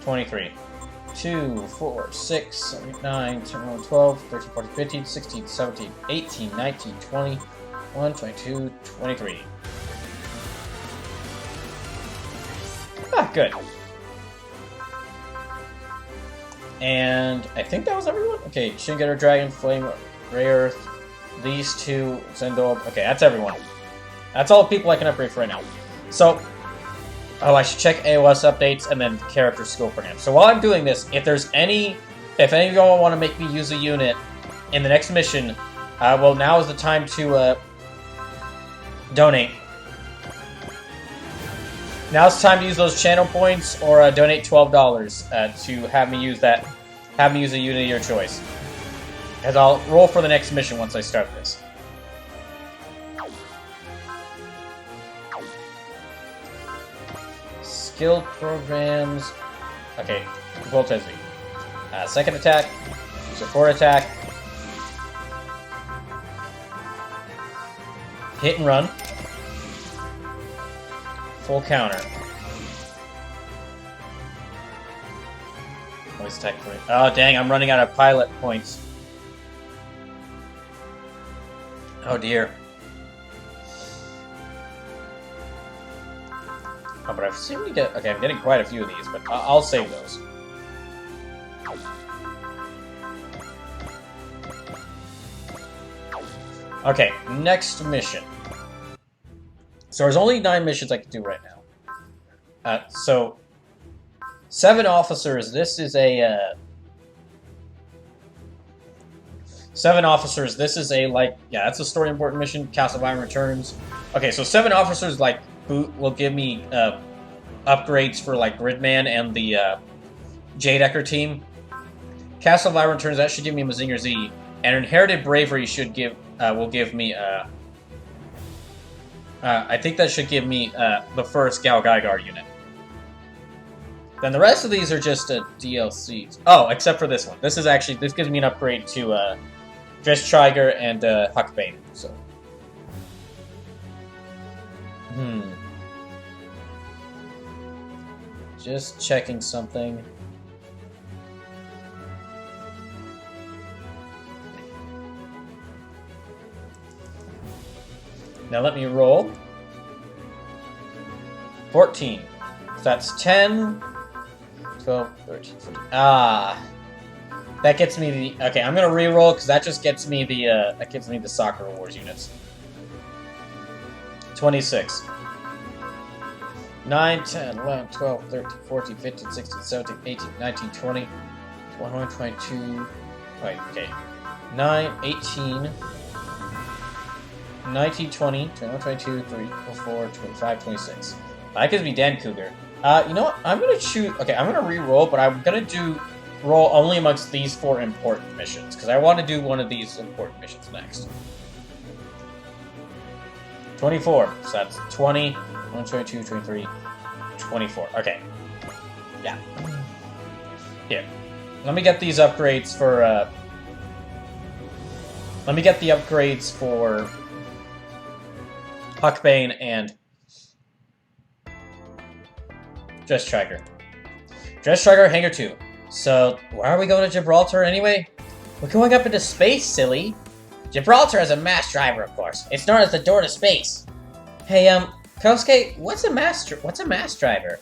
23. 2, 4, 6, 7, 9, 10, 11, 12, 13, 14, 15, 16, 17, 18, 19, 20, 21, 22, 23. Ah, good. And I think that was everyone? Okay, Shin Getter Dragon, Flame, Ray Earth, these two, Zendorb. Okay, that's everyone. That's all the people I can upgrade for right now. So, I should check AOS updates and then character skill for him. So while I'm doing this, if any of y'all want to make me use a unit in the next mission, well, now is the time to donate. Now it's time to use those channel points or donate $12 to have me use that. Have me use a unit of your choice. As I'll roll for the next mission once I start this. Skill programs. Okay, Voltes V. Second attack, support attack, hit and run, full counter. Voice attack. Oh dang! I'm running out of pilot points. Oh dear. Oh, but I seem to get... Okay, I'm getting quite a few of these, but I'll save those. Okay, next mission. So there's only 9 missions I can do right now. So, 7 officers, this is a... 7 officers, this is a, like... Yeah, that's a story important mission. Castle of Iron Returns. Okay, so 7 officers, like... will give me upgrades for like Gridman and the Jadecker team. Castle of Iron Returns, that should give me Mazinger Z. And Inherited Bravery should give will give me I think that should give me the first BrawlKaiser unit. Then the rest of these are just DLCs. Oh, except for this one. This gives me an upgrade to Dress-Trigger and Huckbane. So, just checking something. Now let me roll. 14. So that's 10, 12, 13, 14. Ah. That gets me the... Okay, I'm gonna re-roll, because that just gets me the, that gives me the Soccer Wars units. 26. 9, 10, 11, 12, 13, 14, 15, 16, 17, 18, 19, 20, 21, 22... Wait, okay. 9, 18... 19, 20, 21, 22, 23, 24, 25, 26. That gives me Dan Cougar. You know what? I'm gonna choose... Okay, I'm gonna re-roll, but I'm gonna roll only amongst these 4 important missions, because I want to do one of these important missions next. 24. So that's 20, 21, 22, 23, 24. Okay. Yeah. Here. Let me get these upgrades for, Let me get the upgrades for Huckbane and Dress-Trigger. Dress-Trigger, Hangar 2. So, why are we going to Gibraltar anyway? We're going up into space, silly. Gibraltar has a mass driver, of course. It's known as the door to space. Hey, Kosuke, what's a mass driver?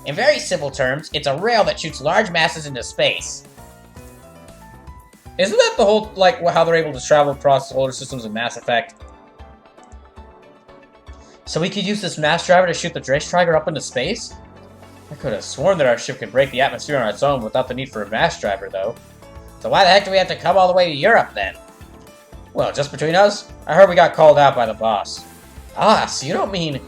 In very simple terms, it's a rail that shoots large masses into space. Isn't that the whole, like, how they're able to travel across solar systems in Mass Effect? So we could use this mass driver to shoot the Dress-Trigger up into space? I could have sworn that our ship could break the atmosphere on its own without the need for a mass driver, though. So why the heck do we have to come all the way to Europe, then? Well, just between us, I heard we got called out by the boss. Ah, so you don't mean...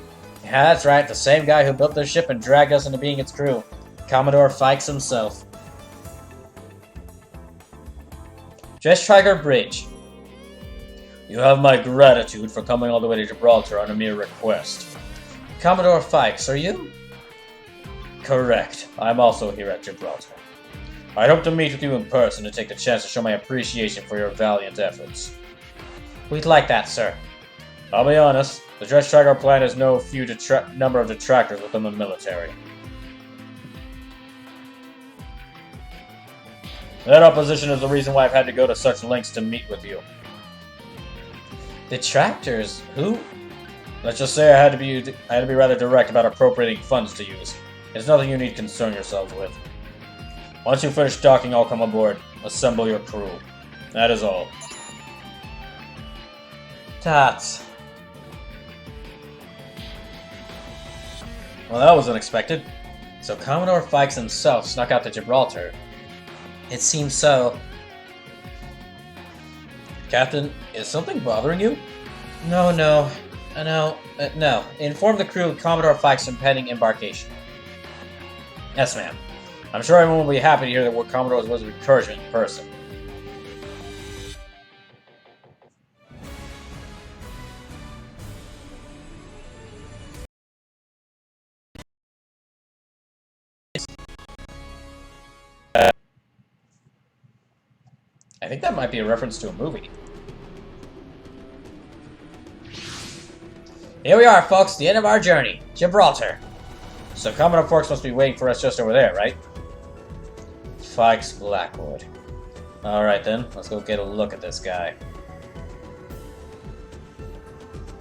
Yeah, that's right, the same guy who built this ship and dragged us into being its crew. Commodore Fikes himself. Dress-Trigger Bridge. You have my gratitude for coming all the way to Gibraltar on a mere request. Commodore Fikes, are you? Correct. I'm also here at Gibraltar. I hope to meet with you in person and take the chance to show my appreciation for your valiant efforts. We'd like that, sir. I'll be honest, the Dress-Trigger plan has no few number of detractors within the military. That opposition is the reason why I've had to go to such lengths to meet with you. Detractors? Who? Let's just say I had to be rather direct about appropriating funds to use. It's nothing you need to concern yourselves with. Once you finish docking, I'll come aboard. Assemble your crew. That is all. Tots. Well, that was unexpected. So Commodore Fikes himself snuck out to Gibraltar. It seems so. Captain, is something bothering you? No. Inform the crew of Commodore Fikes' impending embarkation. Yes, ma'am. I'm sure everyone will be happy to hear that Commodore's was of encouragement in person. I think that might be a reference to a movie. Here we are, folks, the end of our journey. Gibraltar. So Commodore Forks must be waiting for us just over there, right? Fikes Blackwood. Alright then, let's go get a look at this guy.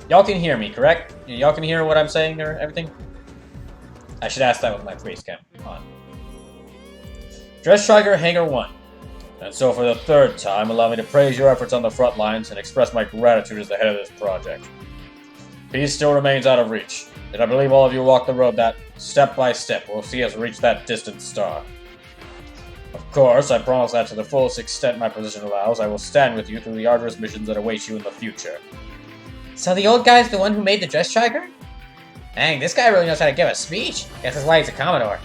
Y'all can hear me, correct? Y'all can hear what I'm saying or everything? I should ask that with my face cam on. Dress-Trigger Hangar 1. And so for the 3rd time, allow me to praise your efforts on the front lines and express my gratitude as the head of this project. Peace still remains out of reach, and I believe all of you walk the road that, step by step, will see us reach that distant star. Of course, I promise that to the fullest extent my position allows, I will stand with you through the arduous missions that await you in the future. So the old guy's the one who made the Dress-Trigger? Dang, this guy really knows how to give a speech. Guess that's why he's a Commodore.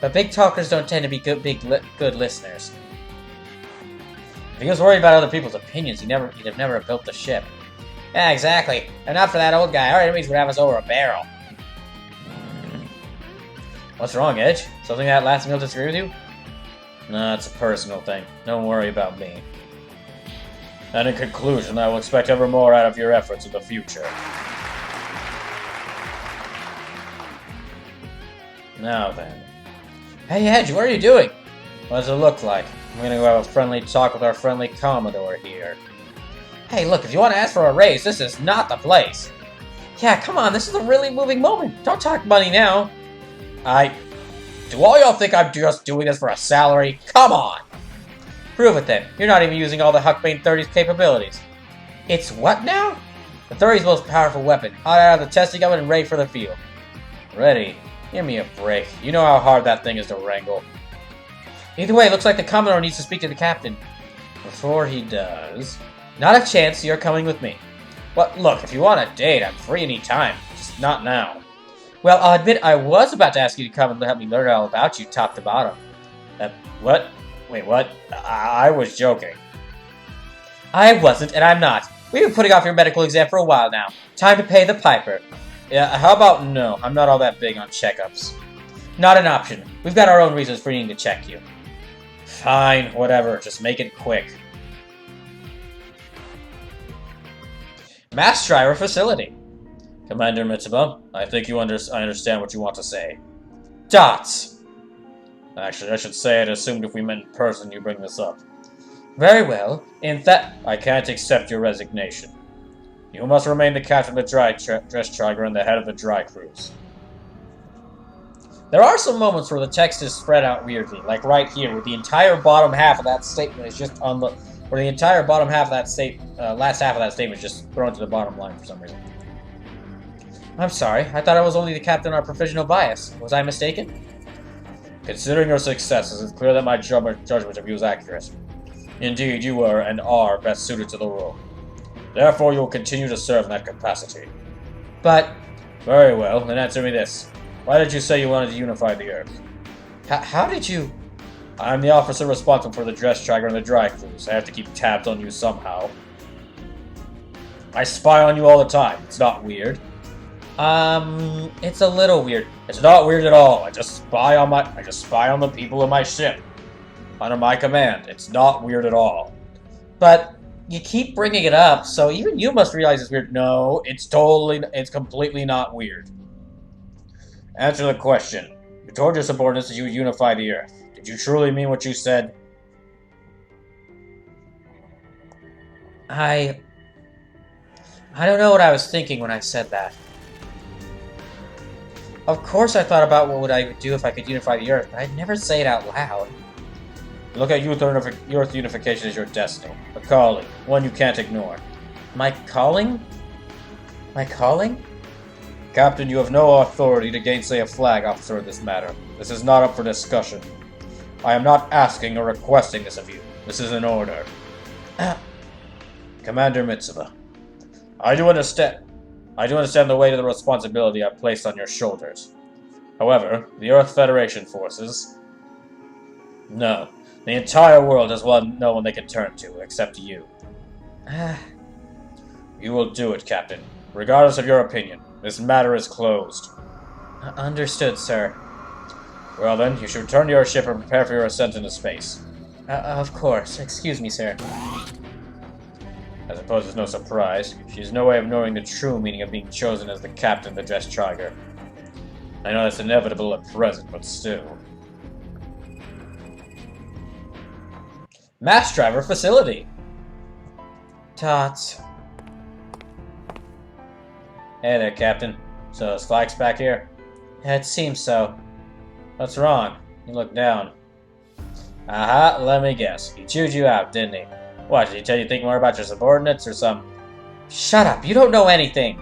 But big talkers don't tend to be good listeners. If he was worried about other people's opinions, he'd have never built the ship. Yeah, exactly. If not for that old guy, our enemies would have us over a barrel. What's wrong, Edge? Something that last meal disagree with you? No, it's a personal thing. Don't worry about me. And in conclusion, I will expect ever more out of your efforts in the future. Now then. Hey, Edge, what are you doing? What does it look like? I'm gonna go have a friendly talk with our friendly Commodore here. Hey, look, if you want to ask for a raise, this is not the place. Yeah, come on, this is a really moving moment. Don't talk money now. Do all y'all think I'm just doing this for a salary? Come on! Prove it then. You're not even using all the Huckbane 30's capabilities. It's what now? The 30's most powerful weapon. Hot out of the testing oven and ready for the field. Ready? Give me a break. You know how hard that thing is to wrangle. Either way, it looks like the Commodore needs to speak to the captain. Before he does... Not a chance, you're coming with me. Well, look, if you want a date, I'm free anytime. Just not now. Well, I'll admit I was about to ask you to come and help me learn all about you, top to bottom. What? Wait, what? I was joking. I wasn't, and I'm not. We've been putting off your medical exam for a while now. Time to pay the piper. Yeah, how about no? I'm not all that big on checkups. Not an option. We've got our own reasons for needing to check you. Fine, whatever. Just make it quick. Mass Driver Facility. Commander Mitsuba, I think I understand what you want to say. Dots! Actually, I should say I'd assumed if we met in person you bring this up. Very well. In that, I can't accept your resignation. You must remain the captain of the Dress Triger and the head of the Dry Cruise. There are some moments where the text is spread out weirdly, like right here, where the entire bottom half of that statement is just on the... Where the entire bottom half of that last half of that statement is just thrown to the bottom line for some reason. I'm sorry, I thought I was only the captain on provisional bias. Was I mistaken? Considering your successes, it's clear that my judgment of you is accurate. Indeed, you were and are best suited to the role. Therefore, you will continue to serve in that capacity. But... Very well, then answer me this. Why did you say you wanted to unify the Earth? How did you... I'm the officer responsible for the Dress Tracker and the Dry Cruise. I have to keep tabs on you somehow. I spy on you all the time. It's not weird. It's a little weird. It's not weird at all. I just spy on the people in my ship. Under my command. It's not weird at all. But you keep bringing it up, so even you must realize it's weird. No, it's completely not weird. Answer the question. You told your subordinates that you would unify the Earth. Did you truly mean what you said? I don't know what I was thinking when I said that. Of course I thought about what would I do if I could unify the Earth, but I'd never say it out loud. Look at Earth unification as your destiny. A calling. One you can't ignore. My calling? My calling? Captain, you have no authority to gainsay a flag officer in this matter. This is not up for discussion. I am not asking or requesting this of you. This is an order. Commander Mitsuba, I do understand the weight of the responsibility I've placed on your shoulders. However, the Earth Federation forces... No. The entire world has no one they can turn to, except you. You will do it, Captain. Regardless of your opinion, this matter is closed. Understood, sir. Well then, you should return to your ship and prepare for your ascent into space. Of course. Excuse me, sir. I suppose it's no surprise. She has no way of knowing the true meaning of being chosen as the captain of the Dress Triger. I know that's inevitable at present, but still. Mass Driver Facility. Tots. Hey there, Captain. So, is Flax back here? Yeah, it seems so. What's wrong? You look down. Aha, let me guess. He chewed you out, didn't he? What, did he tell you to think more about your subordinates or some... Shut up, you don't know anything!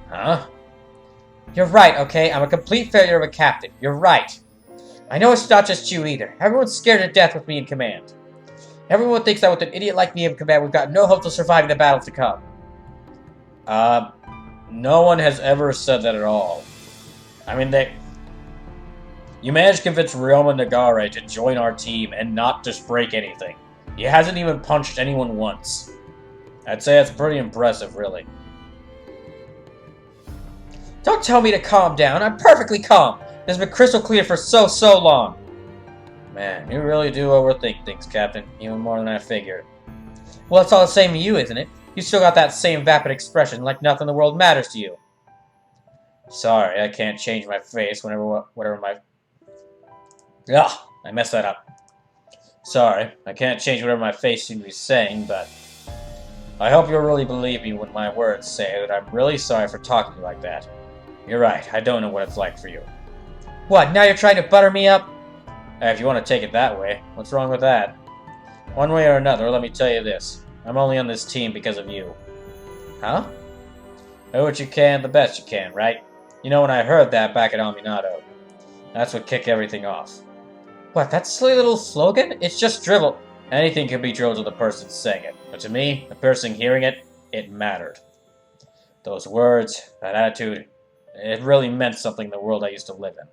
Huh? You're right, okay? I'm a complete failure of a captain. You're right. I know it's not just you either. Everyone's scared to death with me in command. Everyone thinks that with an idiot like me in command, we've got no hope of surviving the battle to come. No one has ever said that at all. I mean, You managed to convince Ryoma Nagare to join our team and not just break anything. He hasn't even punched anyone once. I'd say that's pretty impressive, really. Don't tell me to calm down. I'm perfectly calm. It's been crystal clear for so long. Man, you really do overthink things, Captain. Even more than I figured. Well, it's all the same to you, isn't it? You still got that same vapid expression, like nothing in the world matters to you. Sorry, I can't change my face whatever my... Ugh, I messed that up. Sorry, I can't change whatever my face seems to be saying, but... I hope you'll really believe me when my words say that I'm really sorry for talking to you like that. You're right, I don't know what it's like for you. What, now you're trying to butter me up? If you want to take it that way, what's wrong with that? One way or another, let me tell you this. I'm only on this team because of you. Huh? Do what you can, the best you can, right? You know, when I heard that back at Aminado, that's what kicked everything off. What, that silly little slogan? It's just drivel. Anything can be drilled to the person saying it, but to me, the person hearing it, it mattered. Those words, that attitude, it really meant something in the world I used to live in.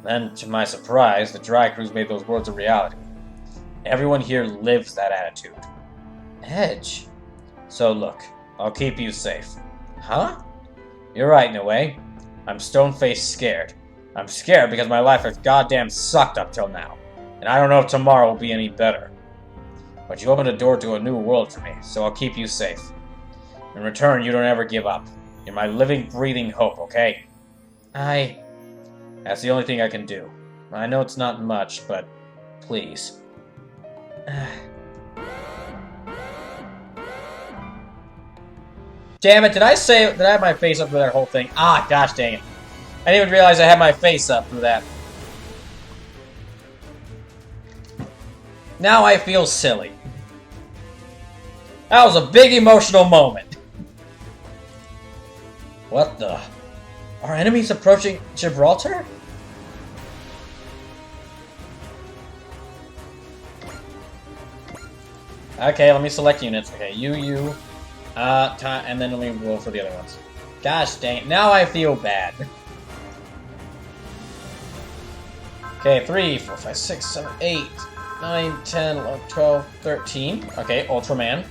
Then, to my surprise, the dry cruise made those words a reality. Everyone here lives that attitude. Edge. So look, I'll keep you safe. Huh? You're right in a way. I'm stone-faced scared. I'm scared because my life has goddamn sucked up till now. And I don't know if tomorrow will be any better. But you opened a door to a new world for me, so I'll keep you safe. In return, you don't ever give up. You're my living, breathing hope, okay? That's the only thing I can do. I know it's not much, but please. Damn it, did I have my face up for that whole thing? Ah, gosh dang it. I didn't even realize I had my face up for that. Now I feel silly. That was a big emotional moment. What the? Are enemies approaching Gibraltar? Okay, let me select units. Okay, you, and then let me roll for the other ones. Gosh dang it, now I feel bad. Okay, 3, 4, 5, 6, 7, 8, 9, 10, 11, 12, 13. Okay, Ultraman.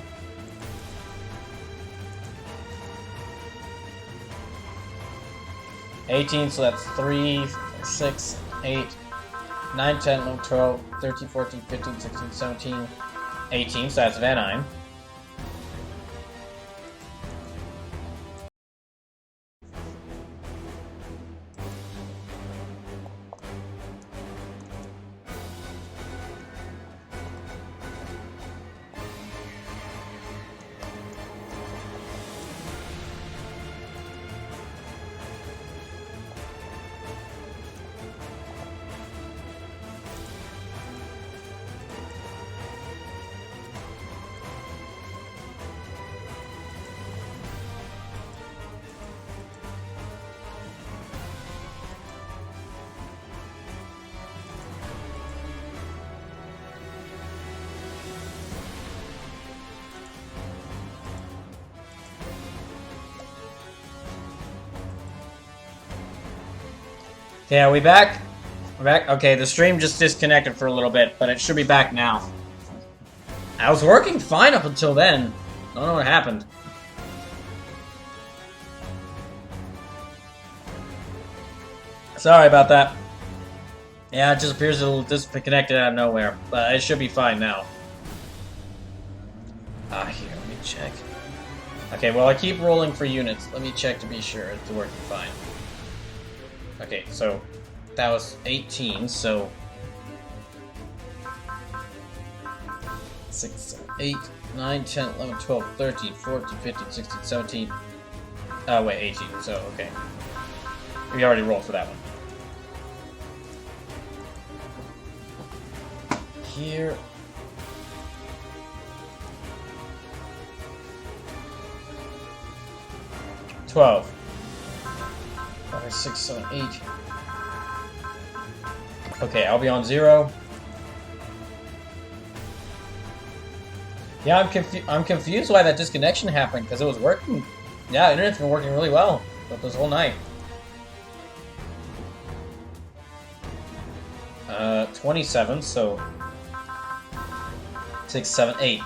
$18, so that's 3, 4, 6, 8, 9, 10, 11, 12, 13, 14, 15, 16, 17, 18, so that's Van Eyne. Okay, are we back? We're back? Okay, the stream just disconnected for a little bit, but it should be back now. I was working fine up until then. I don't know what happened. Sorry about that. Yeah, it just appears to disconnected out of nowhere, but it should be fine now. Here, let me check. Okay, well, I keep rolling for units. Let me check to be sure it's working fine. Okay, so that was 18, so 6, 7, 8, 9, 10, 11, 12, 13, 14, 15, 16, 17. Oh, wait, 18, so okay. We already rolled for that one. Here. $12. 5, 6, 7, 8. Okay, I'll be on 0. Yeah, I'm confused why that disconnection happened, because it was working. Yeah, the internet's been working really well this whole night. 27, so 6, 7, 8.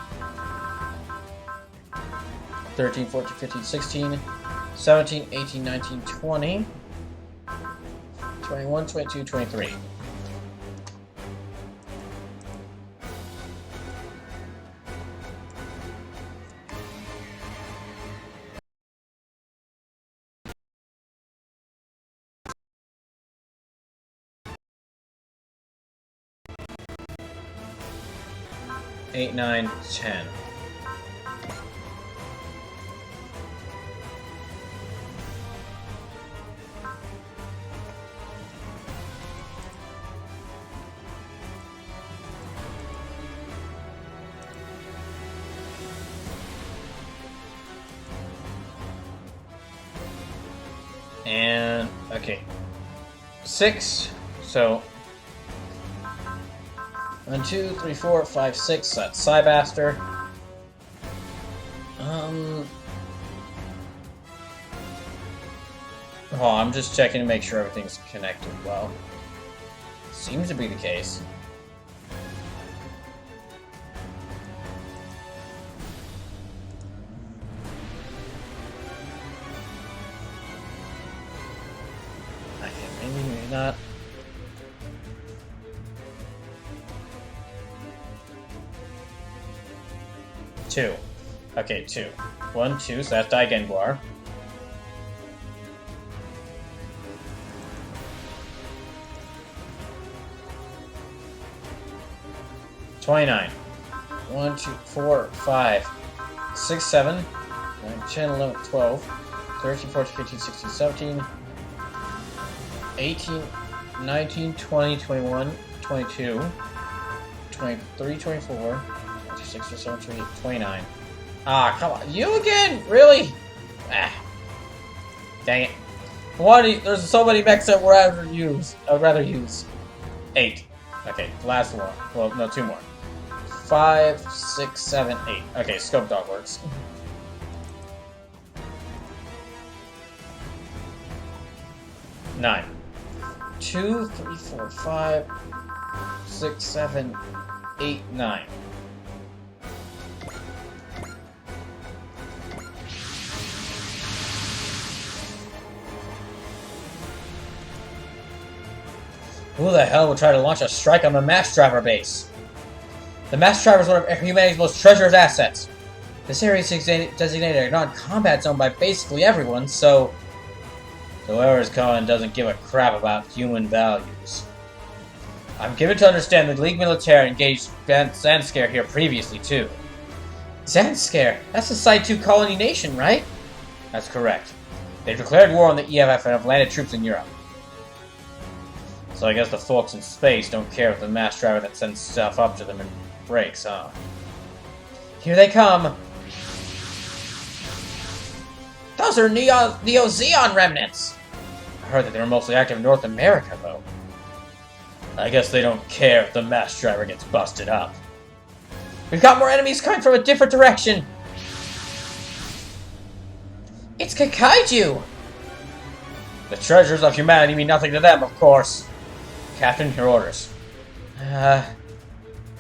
13, 14, 15, 16, 17, 18, 19, 20, 21, 22, 23. Eight, 9, 10. And okay, 6. So 1, 2, 3, 4, 5, 6. That's Psybaster. Oh, I'm just checking to make sure everything's connected well. Seems to be the case. Okay, maybe not. Two. Okay, 2. 1, 2, so that's Daigenguar. $29. 1, 2, 4, 5, 6, 7, 9, 10, 11, 12, 13, 14, 15, 16, 17, 18, 19, 20, 21, 22, 23, 24, 26, 27, 28, 29. Ah, come on. You again? Really? Ah. Dang it. There's so many mechs that I would rather use. 8. Okay, last one. Well, no, 2 more. 5, 6, 7, 8. Okay, Scope Dog works. 9. 2, 3, 4, 5, 6, 7, 8, 9. Who the hell would try to launch a strike on the Mass Driver base? The Mass Driver is one of humanity's most treasured assets. This area is designated a non-combat zone by basically everyone, so whoever's calling doesn't give a crap about human values. I'm given to understand the League Militaire engaged Zanskare here previously, too. Zanskare? That's the Side 2 colony nation, right? That's correct. They've declared war on the EFF and have landed troops in Europe. So I guess the folks in space don't care if the Mass Driver that sends stuff up to them and breaks, huh? Here they come! Those are Neo-Zeon remnants! I heard that they were mostly active in North America, though. I guess they don't care if the Mass Driver gets busted up. We've got more enemies coming from a different direction! It's Kakaiju! The treasures of humanity mean nothing to them, of course. Captain, your orders.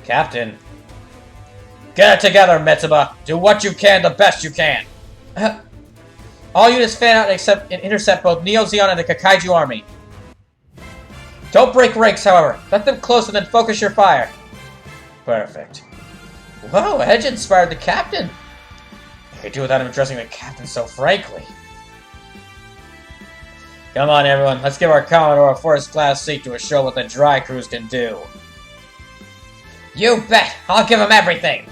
Captain. Get it together, Metsuba! Do what you can the best you can! All units fan out and intercept both Neo-Zeon and the Kakaiju army. Don't break ranks, however. Let them close and then focus your fire. Perfect. Whoa, Edge inspired the captain. I could do without him addressing the captain so frankly. Come on, everyone. Let's give our Commodore a first-class seat to show what the dry cruise can do. You bet! I'll give him everything!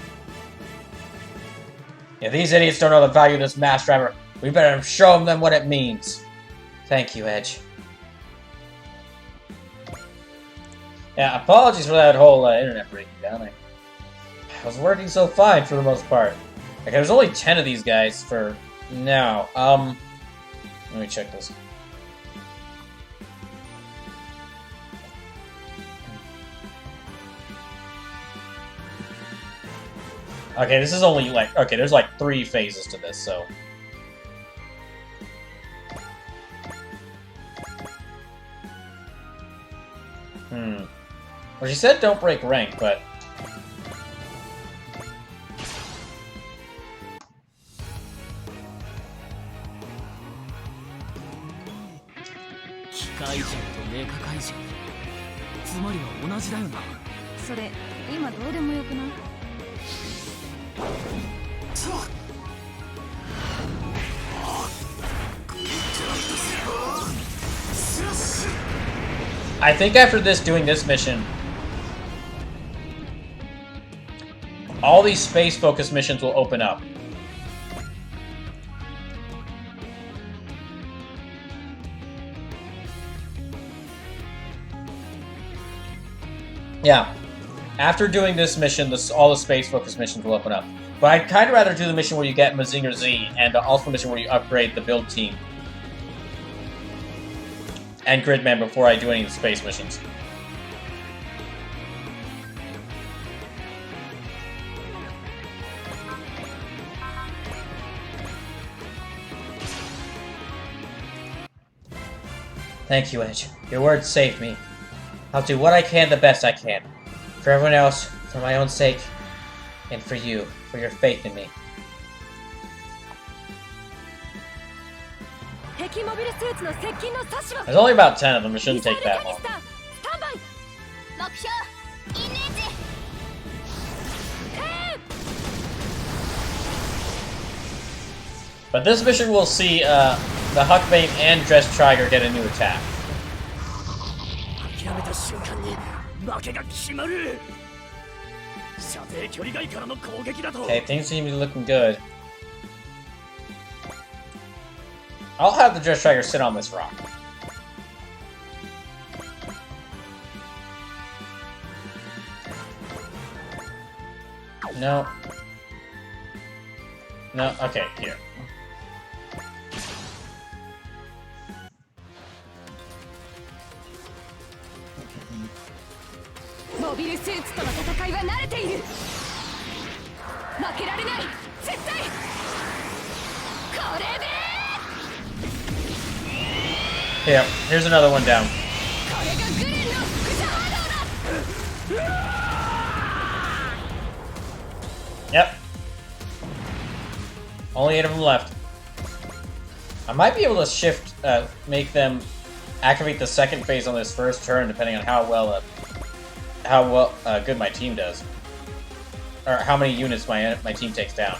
If these idiots don't know the value of this Mass Driver, we better show them what it means. Thank you, Edge. Yeah, apologies for that whole internet breaking down. I was working so fine for the most part. Like, there's only 10 of these guys for now. Let me check this. Okay, this is only like, okay, there's like 3 phases to this, so. Well, she said don't break rank, but つまりは同じだよな。それ今どうでもよくない？ I think after doing this mission, all these space-focused missions will open up. Yeah. After doing this mission, all the space-focused missions will open up. But I'd kind of rather do the mission where you get Mazinger Z, and also the mission where you upgrade the build team and Gridman before I do any of the space missions. Thank you, Edge. Your words saved me. I'll do what I can the best I can. For everyone else, for my own sake, and for you, for your faith in me. There's only about 10 of them, it shouldn't take that long. But this mission will see the Huckbane and Dress Trigger get a new attack. Okay, things seem to be looking good. I'll have the Dress Trigger sit on this rock. No. No, okay, here. Here, here's another one down. Yep. Only 8 of them left. I might be able to shift, make them activate the second phase on this first turn, depending on how good my team does, or how many units my team takes down.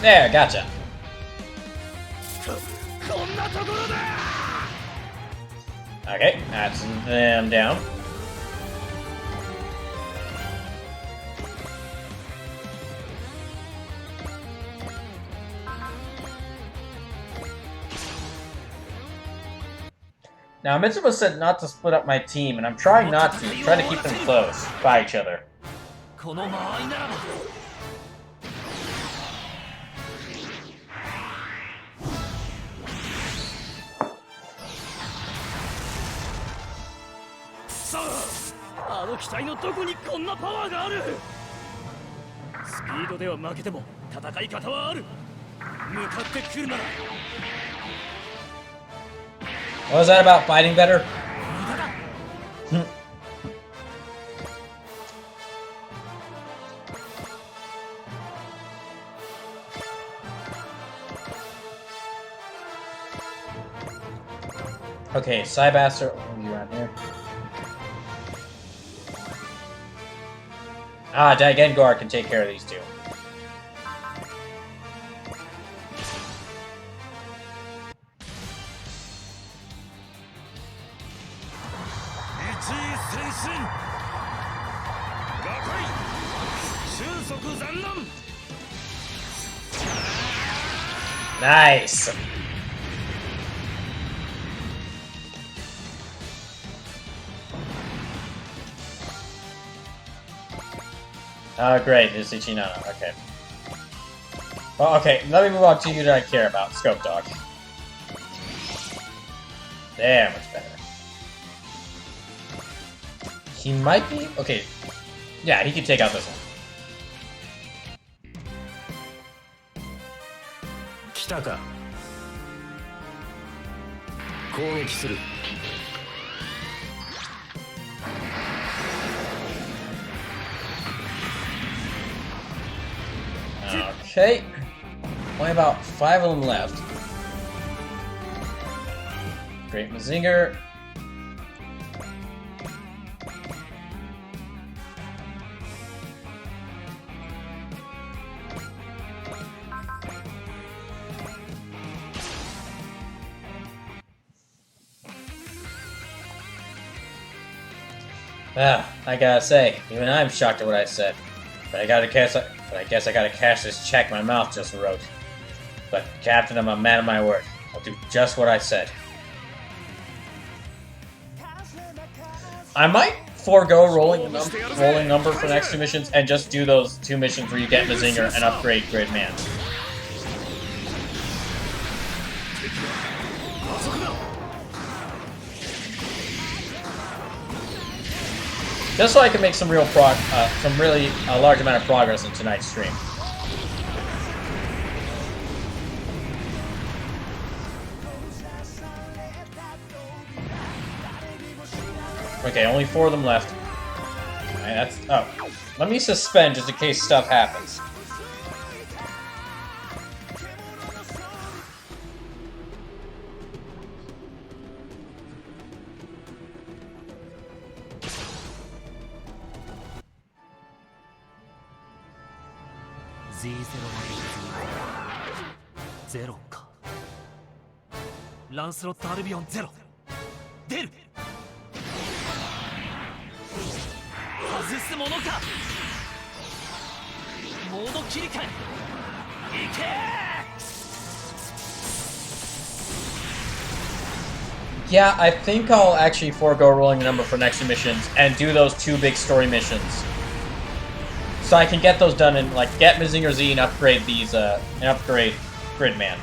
There, gotcha. Okay, that's them down. Now, Mitsuba said not to split up my team, and I'm trying not to. Try to keep them close by each other. What was that about fighting better? Okay, Cybaster, are you around here? Ah, Daigengar can take care of these two. Nice! Oh, great, there's Ichinana, okay. Well, okay, let me move on to you that I care about, Scope Dog. There, much better. He might be... okay. Yeah, he can take out this one. 攻撃する。 Okay. Only about 5 of them left. Great Mazinger. I gotta say, even I'm shocked at what I said. But I guess I gotta cash this check my mouth just wrote. But Captain, I'm a man of my word. I'll do just what I said. I might forego rolling number for the next 2 missions and just do those 2 missions where you get Mazinger and upgrade Gridman. Just so I can make some real really large amount of progress in tonight's stream. Okay, only 4 of them left. Alright, let me suspend just in case stuff happens. Zero か。ランスロット・アルビオンゼロ。出る。外すものか。モード切り替え。行け。Yeah, I think I'll actually forego rolling a number for next missions and do those 2 big story missions. So I can get those done and like get Mazinger Z and upgrade these and upgrade Gridman.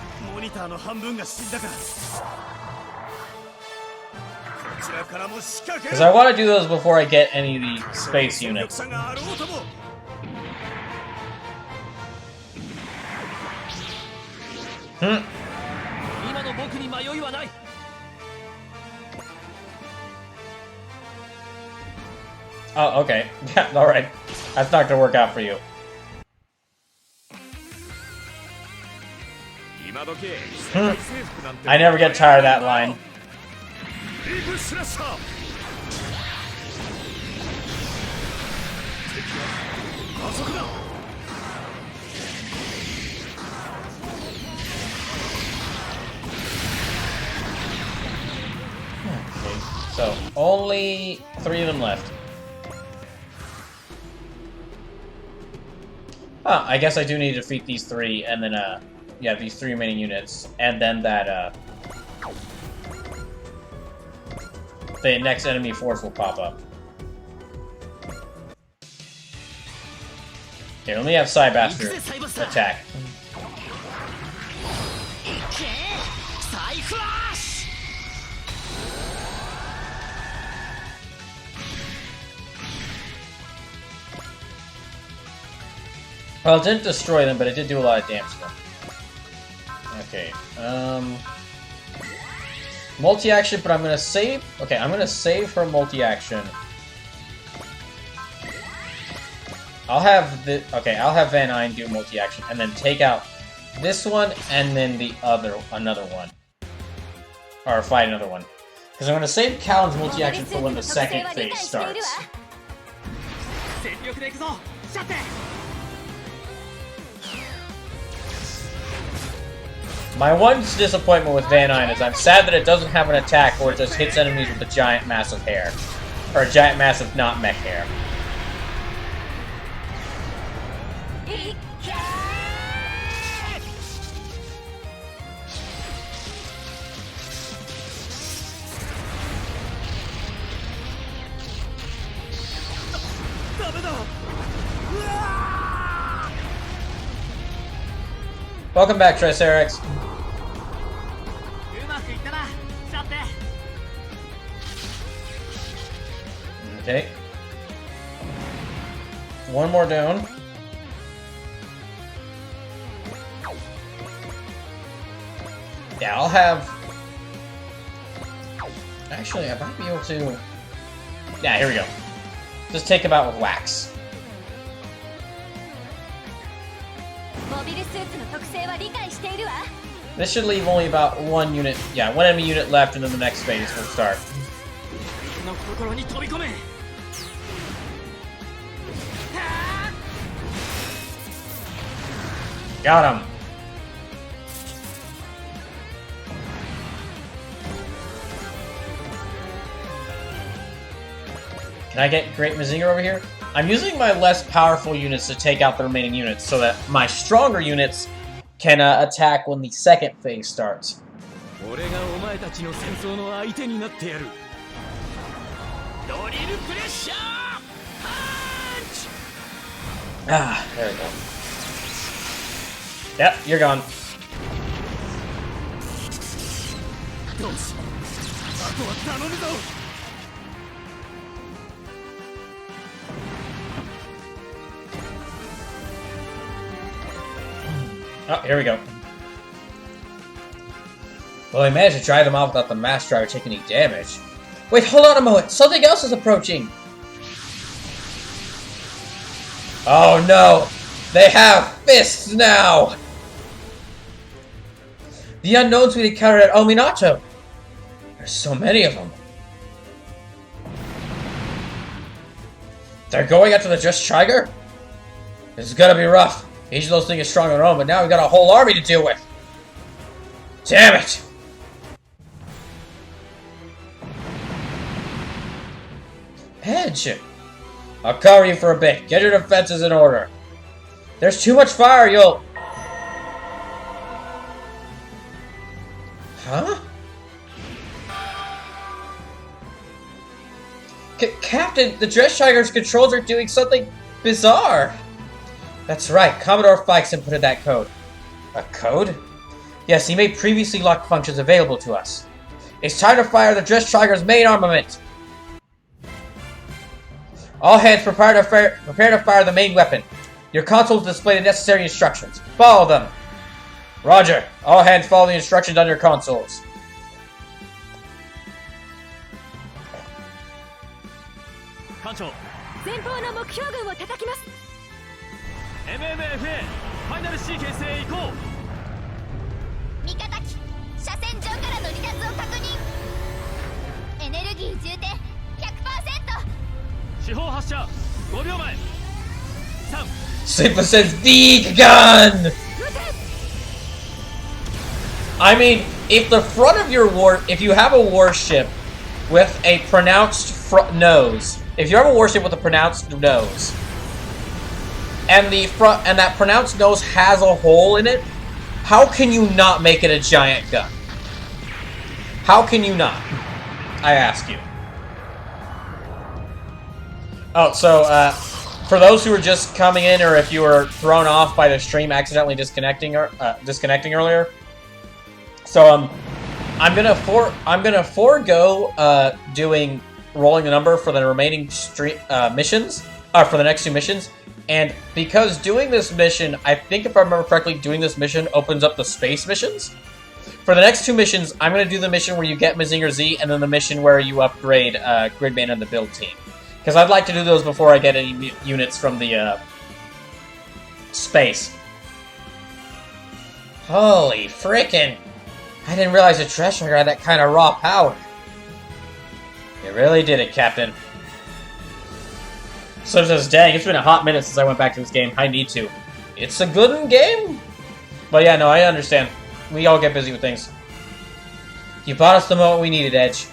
Because I want to do those before I get any of the space units. Oh, okay. Yeah, alright. That's not gonna work out for you. I never get tired of that line. Okay, so only 3 of them left. Huh, I guess I do need to defeat these 3, and then, yeah, these 3 remaining units, and then that, the next enemy force will pop up. Okay, let me have Psybaster attack. Well, it didn't destroy them, but it did do a lot of damage to them. Okay, multi-action, but I'm gonna save... Okay, I'm gonna save for multi-action. I'll have the... Okay, I'll have Van Eyne do multi-action, and then take out this one, and then the another one. Or fight another one. Because I'm gonna save Callan's multi-action for when the second phase starts. My one disappointment with Van Eyne is I'm sad that it doesn't have an attack where it just hits enemies with a giant mass of hair. Or a giant mass of not mech hair. Welcome back, Triceratops. Okay. One more down. Yeah, I'll have Actually, I might be able to... Yeah, here we go. Just take him out with wax. モビルスーツの特性は理解しているわ。 This should leave only about one unit... Yeah, one enemy unit left, and then the next phase will start. の心に飛び込め。 Got him! Can I get Great Mazinger over here? I'm using my less powerful units to take out the remaining units so that my stronger units can attack when the second phase starts. 俺がお前たちの戦争の相手になってやる。ドリルプレッシャーパンチ。 Ah, there we go. Yep, you're gone. よし、あとは頼むぞ。 Oh, here we go. Well, I managed to drive them off without the mass driver taking any damage. Wait, hold on a moment! Something else is approaching! Oh no! They have fists now! The unknowns we encountered at Ominato! There's so many of them. They're going after the Just Tiger? This is gonna be rough. Each of those things is strong on their own, but now we've got a whole army to deal with. Damn it! Edge! I'll cover you for a bit. Get your defenses in order. There's too much fire, you'll... Huh? Captain, the Dress Tiger's controls are doing something bizarre. That's right, Commodore Fikes inputted that code. A code? Yes, he made previously locked functions available to us. It's time to fire the Dress Tiger's main armament! All hands prepare to fire the main weapon. Your consoles display the necessary instructions. Follow them! Roger. All hands follow the instructions on your consoles. Control. 前方の目標群を叩きます。 MMFA ファイナルシーケンスへ行こう。味方機車線上からの離脱を確認。エネルギー充填 100%。 四方発射5秒前。3 Sleeper says big gun! I mean, if the front of your if you have a warship with a pronounced nose, if you have a warship with a pronounced nose, and that pronounced nose has a hole in it, how can you not make it a giant gun? How can you not? I ask you. Oh, so, for those who are just coming in, or if you were thrown off by the stream accidentally disconnecting earlier, so I'm gonna forego rolling the number for the remaining missions, for the next two missions, and because doing this mission, I think if I remember correctly, doing this mission opens up the space missions. For the next two missions, I'm gonna do the mission where you get Mazinger Z, and then the mission where you upgrade Gridman and the build team. Because I'd like to do those before I get any units from the space. Holy frickin'! I didn't realize the Trash Tiger had that kind of raw power. You really did it, Captain. So says, dang, it's been a hot minute since I went back to this game. I need to. It's a good game. But yeah, no, I understand. We all get busy with things. You bought us the moment we needed, Edge.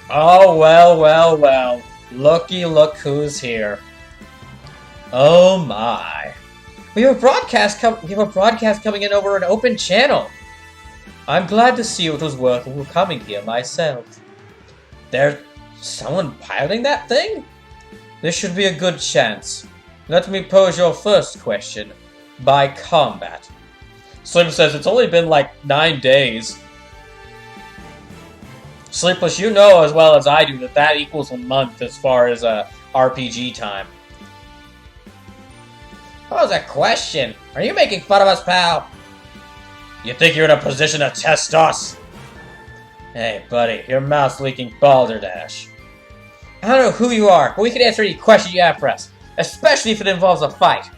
Oh, well, well, well. Looky, look who's here. Oh my. We have a broadcast coming in over an open channel. I'm glad to see it was worth coming here myself. There's someone piloting that thing? This should be a good chance. Let me pose your first question. By combat. Slim says it's only been like 9 days. Sleepless, you know as well as I do that that equals a month as far as RPG time. What was that question? Are you making fun of us, pal? You think you're in a position to test us? Hey, buddy, your mouth's leaking balderdash. I don't know who you are, but we can answer any question you have for us, especially if it involves a fight.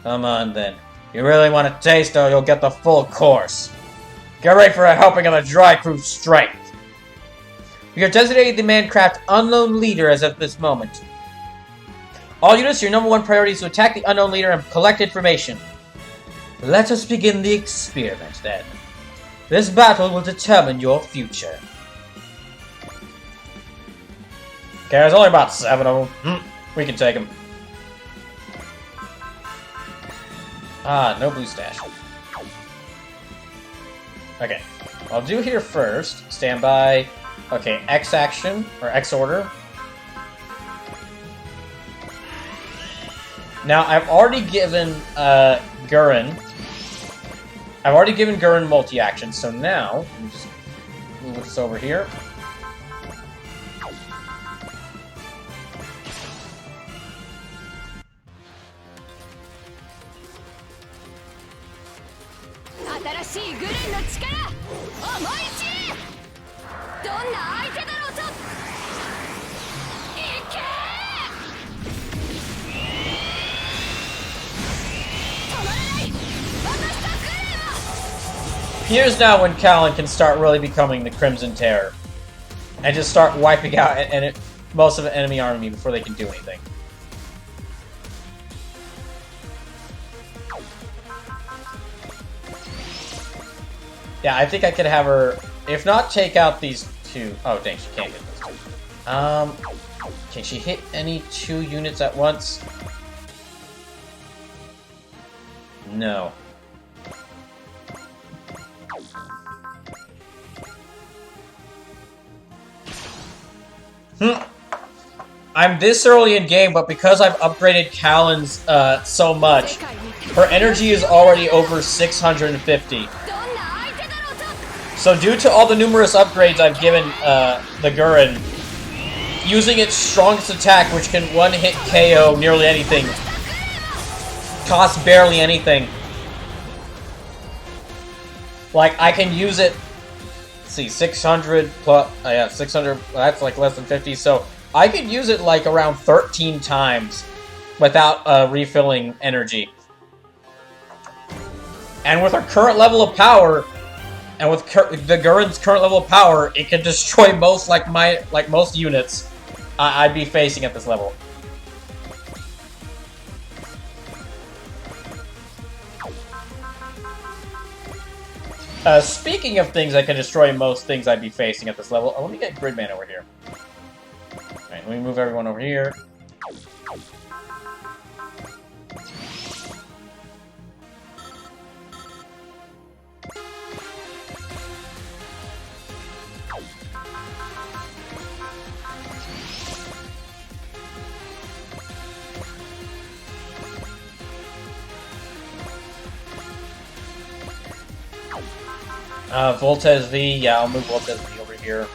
Come on, then. You really want to taste, or you'll get the full course. Get ready for a helping of the dry crew's strength. We are designating the Mancraft Unknown Leader as of this moment. All units, your #1 priority is to attack the Unknown Leader and collect information. Let us begin the experiment, then. This battle will determine your future. Okay, there's only about 7 of them. We can take them. Ah, no blue stash. Okay, I'll do here first. Stand by. Okay, X action, or X order. Now, I've already given Gurren. I've already given Gurren multi-action, so now, let me just move this over here. Here's now when Callan can start really becoming the Crimson Terror. And just start wiping out most of the enemy army before they can do anything. Yeah, I think I could have her, if not take out these 2. Oh, dang, she can't get those 2. Can she hit any 2 units at once? No. I'm this early in game, but because I've upgraded Callan's so much, her energy is already over 650. So due to all the numerous upgrades I've given the Gurren, using its strongest attack, which can one-hit KO nearly anything, costs barely anything. Like, I can use it, let's see, 600 plus, yeah, 600, that's like less than 50, so I could use it like around 13 times without refilling energy. And with her current level of power, and with the Gurren's current level of power, it can destroy most most units I'd be facing at this level. Speaking of things that can destroy most things I'd be facing at this level, let me get Gridman over here. Alright, let me move everyone over here. Voltes V, yeah, I'll move Voltes V over here.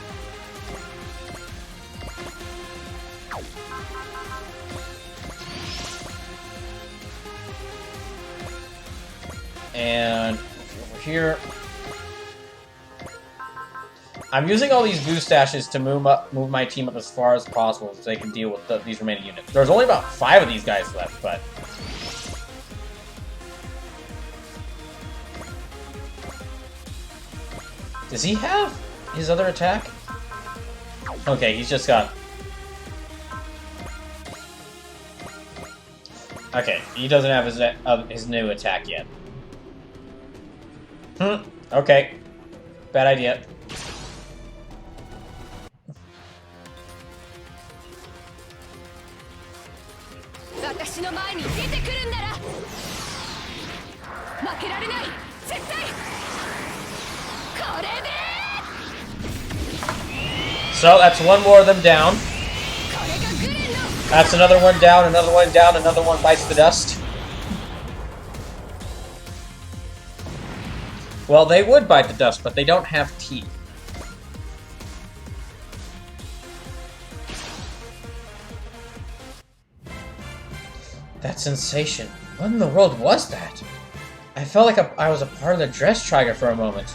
And over here. I'm using all these boost dashes to move my team up as far as possible so they can deal with these remaining units. There's only about 5 of these guys left, but... Does he have his other attack? Okay, he's just got... Okay, he doesn't have his new attack yet. Okay. Bad idea. So, that's one more of them down. That's another one down, another one bites the dust. Well, they would bite the dust, but they don't have teeth. That sensation. What in the world was that? I felt like I was a part of the dress trigger for a moment.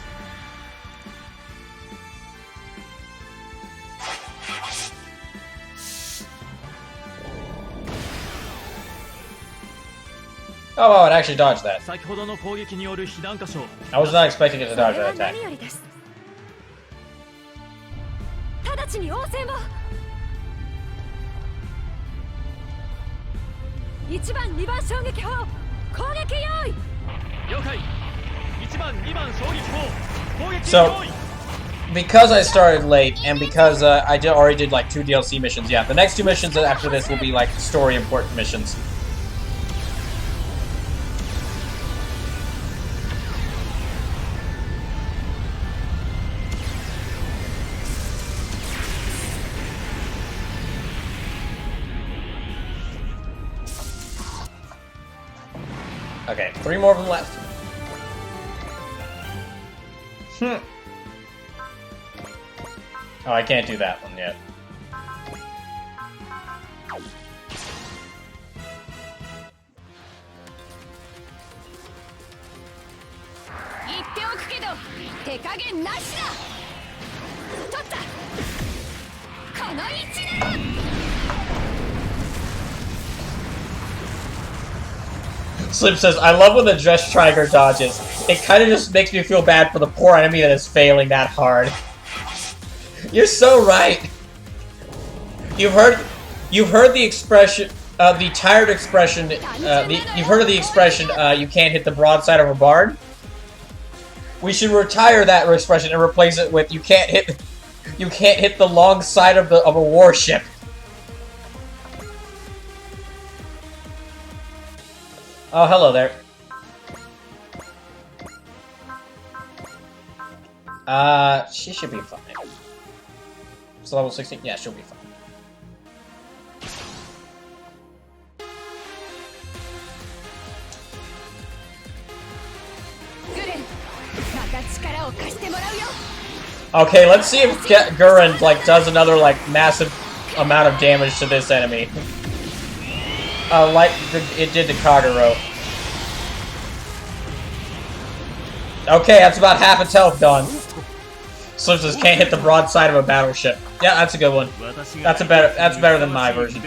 Oh, wow, it actually dodged that. I was not expecting it to dodge that attack. 直ちに応戦を。1番2番衝撃砲攻撃用意。了解。1番2番衝撃砲攻撃 So, 用意。 because I started late, and because I already did like 2 DLC missions, yeah, the next 2 missions after this will be like story important missions. Okay, 3 more of them left. Oh, I can't do that one yet. Slip says, I love when the dress trigger dodges. It kind of just makes me feel bad for the poor enemy that is failing that hard. You're so right. You've heard the expression, the tired expression. You've heard of the expression, "You can't hit the broadside of a barn." We should retire that expression and replace it with, "You can't hit the long side of a warship." Oh, hello there. She should be fine. It's level 16? Yeah, she'll be fine. Okay, let's see if Gurren, like, does another, like, massive amount of damage to this enemy. Like it did to Kagero. Okay, that's about half its health done. Slip says, can't hit the broadside of a battleship. Yeah, that's a good one. That's better than my version.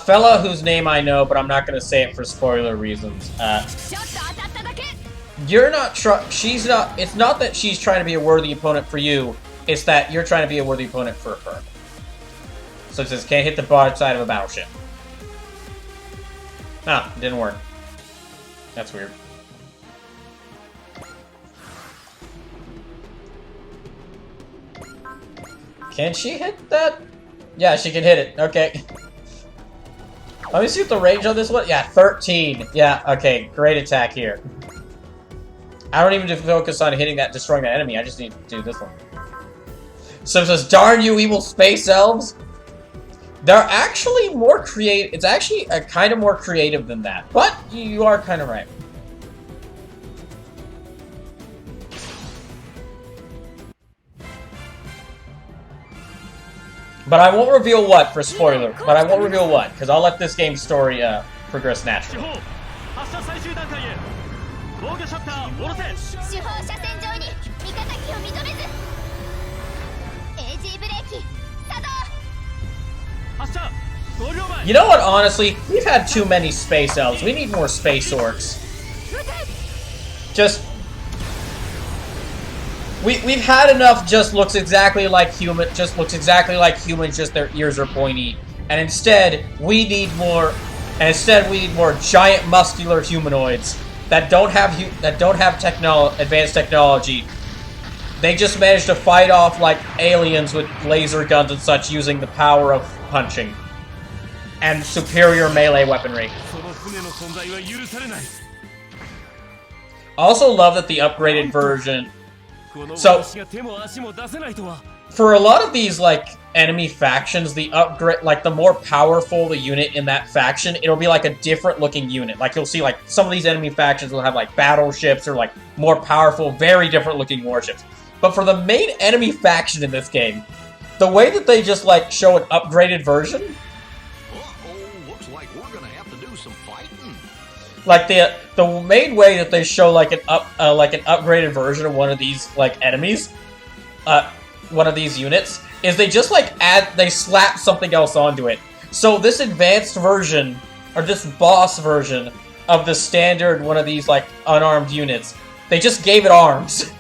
Fella whose name I know, but I'm not gonna say it for spoiler reasons. You're not she's not, it's not that she's trying to be a worthy opponent for you, it's that you're trying to be a worthy opponent for her. So it says, can't hit the broadside of a battleship. Ah, didn't work. That's weird. Can she hit that? Yeah, she can hit it. Okay. Let me see what the range on this one. Yeah, 13. Yeah, okay. Great attack here. I don't even need to focus on hitting that, destroying that enemy. I just need to do this one. So it says, darn you evil space elves. They're actually more creative. It's actually a kind of more creative than that. But you are kind of right. But I won't reveal what for spoiler. But I won't reveal what, because I'll let this game's story progress naturally. You know what, honestly? We've had too many space elves. We need more space orcs. Just... We've had enough just looks exactly like human, just humans, just their ears are pointy. And instead, we need more giant muscular humanoids that don't have advanced technology. They just managed to fight off like aliens with laser guns and such using the power of punching and superior melee weaponry. Also love that the upgraded version. So, for a lot of these, like, enemy factions, the upgrade, like, the more powerful the unit in that faction, it'll be, like, a different looking unit. Like, you'll see, like, some of these enemy factions will have, like, battleships or, like, more powerful, very different looking warships. But for the main enemy faction in this game, the way that they just, like, show an upgraded version Like the main way that they show like an upgraded version of one of these like enemies, one of these units, is they just like they slap something else onto it. So this advanced version, or this boss version of the standard one of these like unarmed units, they just gave it arms.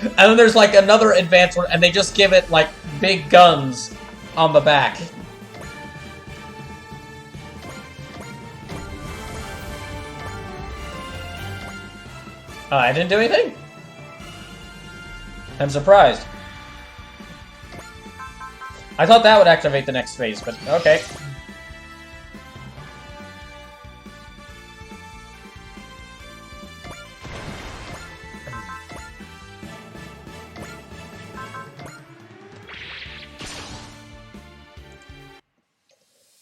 And then there's like another advanced one, and they just give it like big guns on the back. I didn't do anything? I'm surprised. I thought that would activate the next phase, but okay.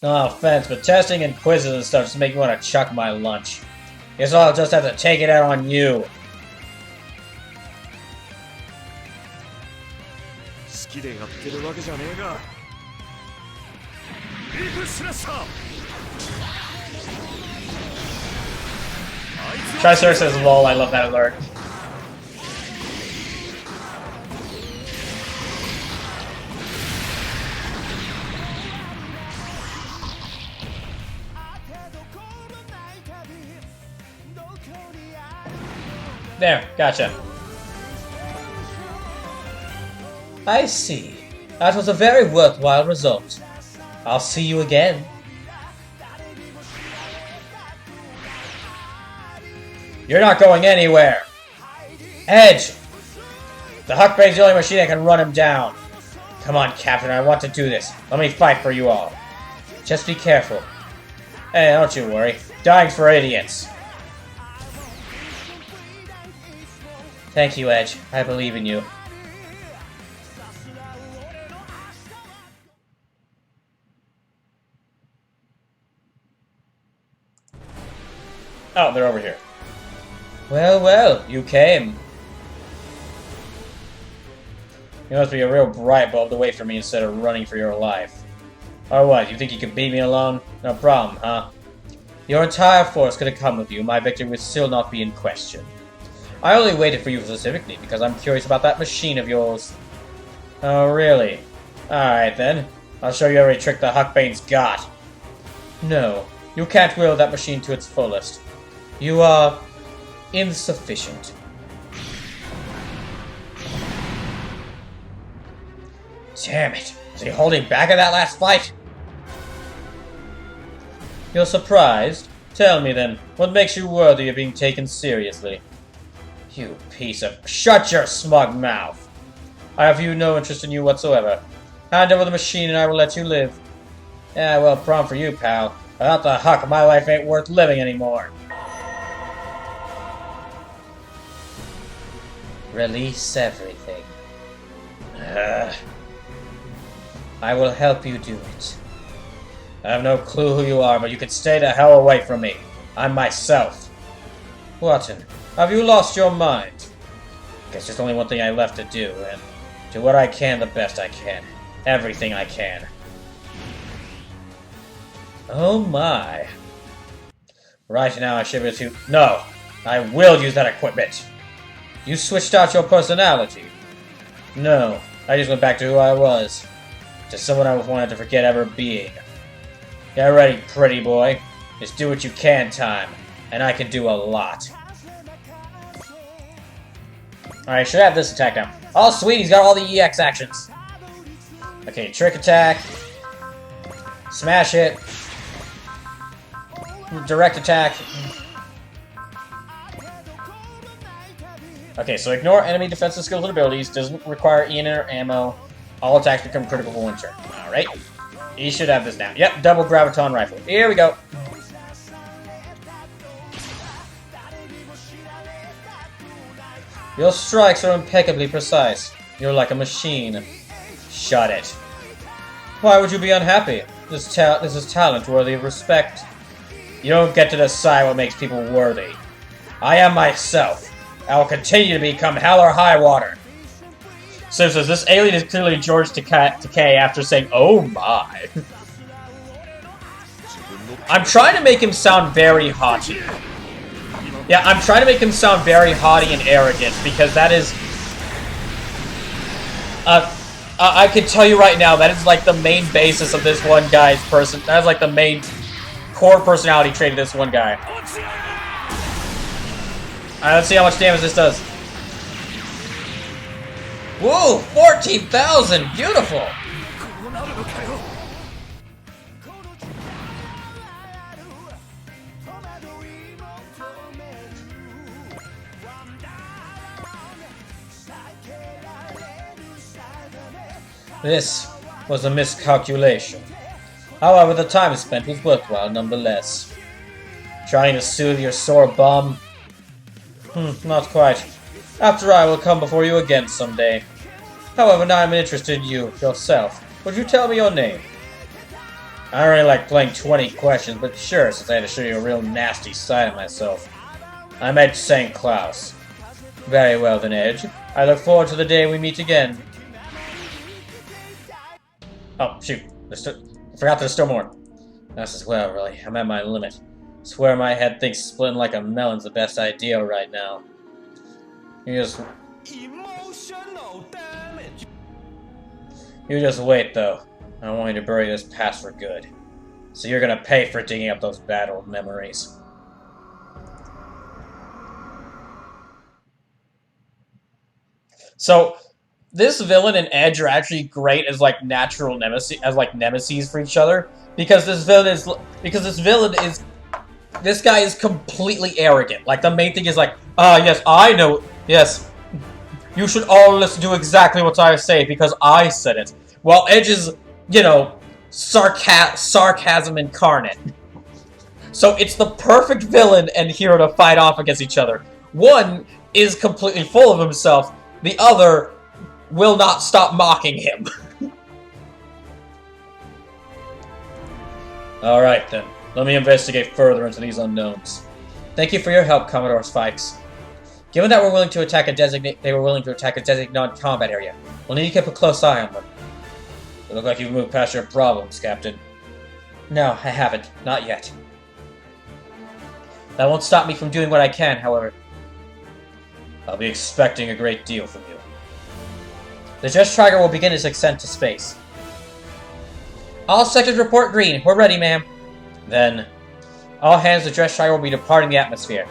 No offense, but testing and quizzes and stuff just make me want to chuck my lunch. Guess I'll just have to take it out on you. Triceratops says lol, I love that alert. There, gotcha. I see. That was a very worthwhile result. I'll see you again. You're not going anywhere. Edge! The Huckbane's the only machine that can run him down. Come on, Captain, I want to do this. Let me fight for you all. Just be careful. Hey, don't you worry. Dying's for idiots. Thank you, Edge. I believe in you. Oh, they're over here. Well, well, you came. You must be a real bright bulb to wait for me instead of running for your life. Or what, you think you can beat me alone? No problem, huh? Your entire force could have come with you, my victory would still not be in question. I only waited for you specifically because I'm curious about that machine of yours. Oh, really? Alright then. I'll show you every trick the Huckbane's got. No, you can't wield that machine to its fullest. You are insufficient. Damn it! Is he holding back in that last fight? You're surprised? Tell me then, what makes you worthy of being taken seriously? You piece of... Shut your smug mouth! I have no interest in you whatsoever. Hand over the machine and I will let you live. Yeah, well, prom for you, pal. Without the Huck, my life ain't worth living anymore. Release everything. I will help you do it. I have no clue who you are, but you can stay the hell away from me. I'm myself. Watson, have you lost your mind? Guess there's only one thing I left to do, and do what I can the best I can. Everything I can. Oh my. Right now I should be able to... No! I will use that equipment! You switched out your personality. No, I just went back to who I was. To someone I wanted to forget ever being. Get ready, pretty boy. Just do what you can, time. And I can do a lot. Alright, should have this attack now. Oh, sweet, he's got all the EX actions. Okay, trick attack. Smash it. Direct attack. Okay, so ignore enemy defensive skills and abilities. Doesn't require E or ammo. All attacks become critical for one turn. Alright. He should have this now. Yep, double graviton rifle. Here we go. Your strikes are impeccably precise. You're like a machine. Shut it. Why would you be unhappy? This is talent worthy of respect. You don't get to decide what makes people worthy. I am myself. I will continue to become hell or high water. So says this alien is clearly George Takei after saying, "Oh my." I'm trying to make him sound very haughty. Yeah, I'm trying to make him sound very haughty and arrogant, because that is... I can tell you right now, that is like the main basis of this one guy's person. That is like the main core personality trait of this one guy. Alright, let's see how much damage this does. Whoa, 14,000! Beautiful! This was a miscalculation. However, the time spent was worthwhile nonetheless. Trying to soothe your sore bum? Not quite. After I will come before you again someday. However, now I'm interested in you, yourself. Would you tell me your name? I don't really like playing 20 questions, but sure, since I had to show you a real nasty side of myself. I'm Edge St. Klaus. Very well then, Edge. I look forward to the day we meet again. Oh, shoot. I forgot there's still more. That's as well, really. I'm at my limit. Swear my head thinks splitting like a melon's the best idea right now. You just wait, though. I want you to bury this past for good. So you're gonna pay for digging up those bad old memories. So, this villain and Edge are actually great as like natural nemesis for each other, because this guy is completely arrogant. Like, the main thing is like, yes, I know, yes, you should all listen to exactly what I say because I said it. While Edge is, you know, sarcasm incarnate. So it's the perfect villain and hero to fight off against each other. One is completely full of himself, the other will not stop mocking him. Alright then, let me investigate further into these unknowns. Thank you for your help, Commodore Spikes. Given that they were willing to attack a designated non-combat area, we'll need to keep a close eye on them. You look like you've moved past your problems, Captain. No, I haven't. Not yet. That won't stop me from doing what I can, however. I'll be expecting a great deal from you. The Jet Tracker will begin its ascent to space. All sectors report green. We're ready, ma'am. Then, all hands, the Jet Tracker will be departing the atmosphere.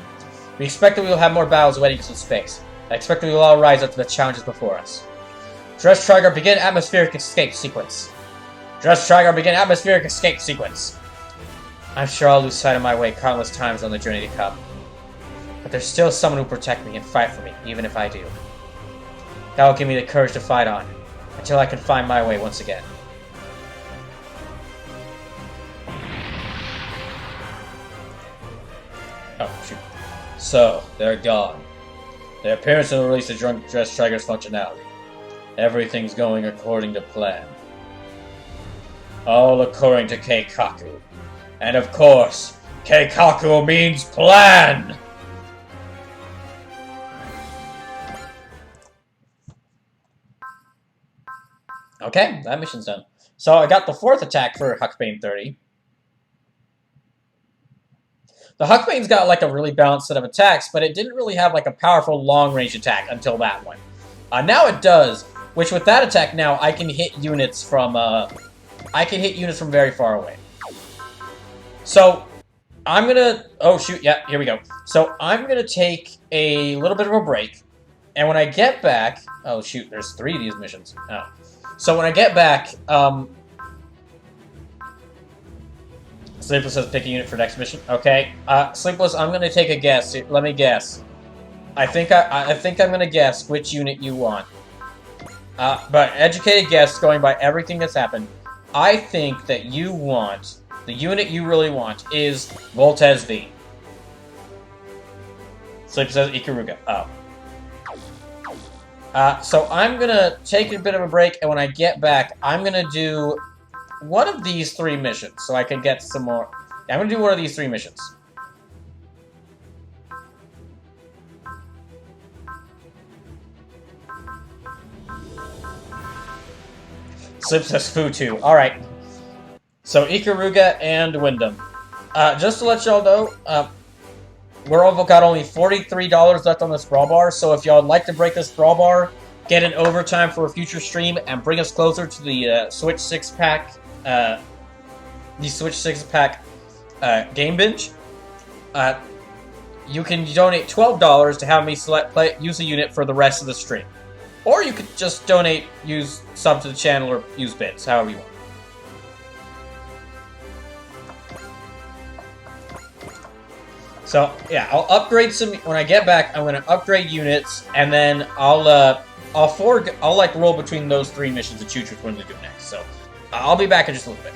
We expect that we will have more battles waiting us in space. I expect that we will all rise up to the challenges before us. Dress Tracker, begin atmospheric escape sequence. Dress Tracker, begin atmospheric escape sequence. I'm sure I'll lose sight of my way countless times on the journey to come. But there's still someone who will protect me and fight for me, even if I do. That will give me the courage to fight on, until I can find my way once again. Oh, shoot. So, they're gone. Their appearance will release the Dress Trigger's functionality. Everything's going according to plan. All according to Keikaku. And of course, Keikaku means plan! Okay, that mission's done. So I got the 4th attack for Huckbane 30. The Huckbane's got like a really balanced set of attacks, but it didn't really have like a powerful long-range attack until that one. Now it does, which with that attack now I can hit units from very far away. So I'm gonna here we go. So I'm gonna take a little bit of a break, and when I get back, oh shoot, there's 3 of these missions. Oh. So when I get back, Sleepless says pick a unit for next mission. Okay, Sleepless, I'm gonna take a guess. Let me guess. I think I'm gonna guess which unit you want. But educated guess, going by everything that's happened, I think that you want the unit you really want is Voltez V. Sleepless says Ikaruga. Oh. So I'm gonna take a bit of a break, and when I get back, I'm gonna do one of these 3 missions, so I can get some more. I'm gonna do one of these 3 missions. Slip says Fu too. Alright. So Ikaruga and Wyndham. Just to let y'all know, we've got only $43 left on this Brawl Bar, so if y'all would like to break this Brawl Bar, get an overtime for a future stream, and bring us closer to the Switch 6-pack, game binge, you can donate $12 to have me use a unit for the rest of the stream. Or you could just donate, use sub to the channel, or use bits, however you want. So yeah, I'll upgrade some when I get back. I'm gonna upgrade units, and then I'll like roll between those 3 missions to choose which one to do next. So I'll be back in just a little bit.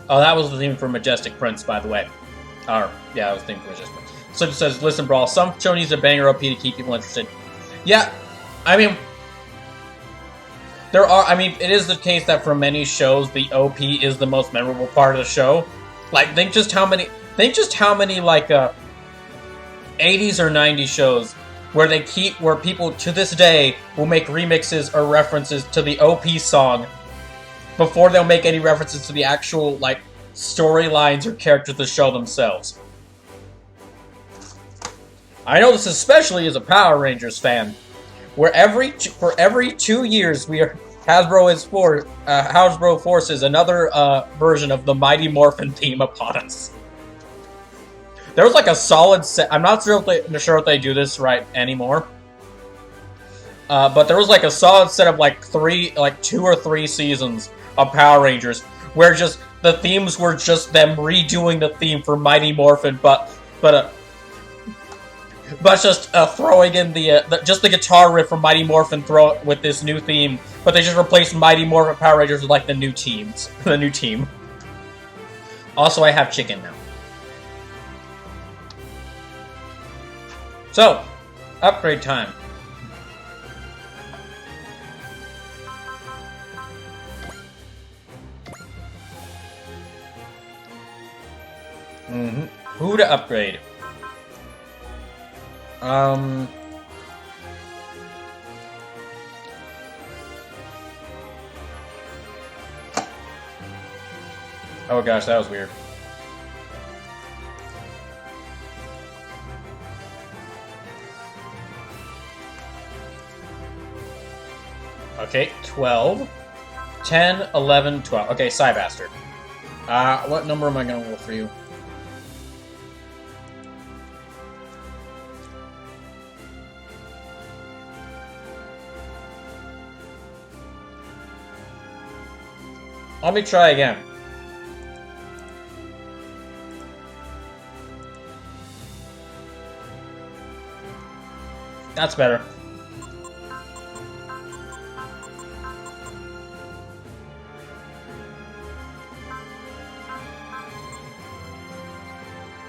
Oh, that was the theme for Majestic Prince, by the way. Or, yeah, that was the theme for Majestic Prince. Slip says, listen, Brawl, some show needs a banger OP to keep people interested. Yeah, I mean, it is the case that for many shows, the OP is the most memorable part of the show. Like, think just how many, like, 80s or 90s shows where people, to this day, will make remixes or references to the OP song before they'll make any references to the actual, like, storylines or characters of the show themselves. I know this especially as a Power Rangers fan, where for every 2 years Hasbro forces another version of the Mighty Morphin theme upon us. There was like a solid set. I'm not sure if they do this right anymore. But there was like a solid set of like 2 or 3 seasons of Power Rangers where just the themes were just them redoing the theme for Mighty Morphin, but just throwing in just the guitar riff from Mighty Morphin with this new theme, but they just replaced Mighty Morphin Power Rangers with like the new team. Also, I have chicken now. So, upgrade time. Who to upgrade? Oh gosh, that was weird. Okay, 12, 10, 11, 12. Okay, Psybastard. What number am I gonna roll for you? Let me try again. That's better.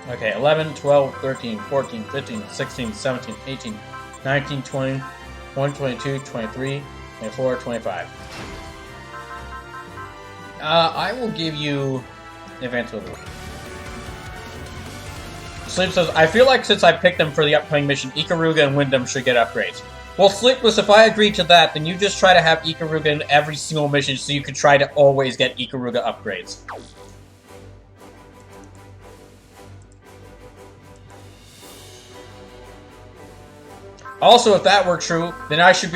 Okay, 11, 12, 13, 14, 15, 16, 17, 18, 19, 20, 21, 22, 23, 24, 25. I will give you Advanced Ability. Sleep says, I feel like since I picked them for the upcoming mission, Ikaruga and Wyndham should get upgrades. Well, Sleepless, if I agree to that, then you just try to have Ikaruga in every single mission so you can try to always get Ikaruga upgrades. Also, if that were true, then I should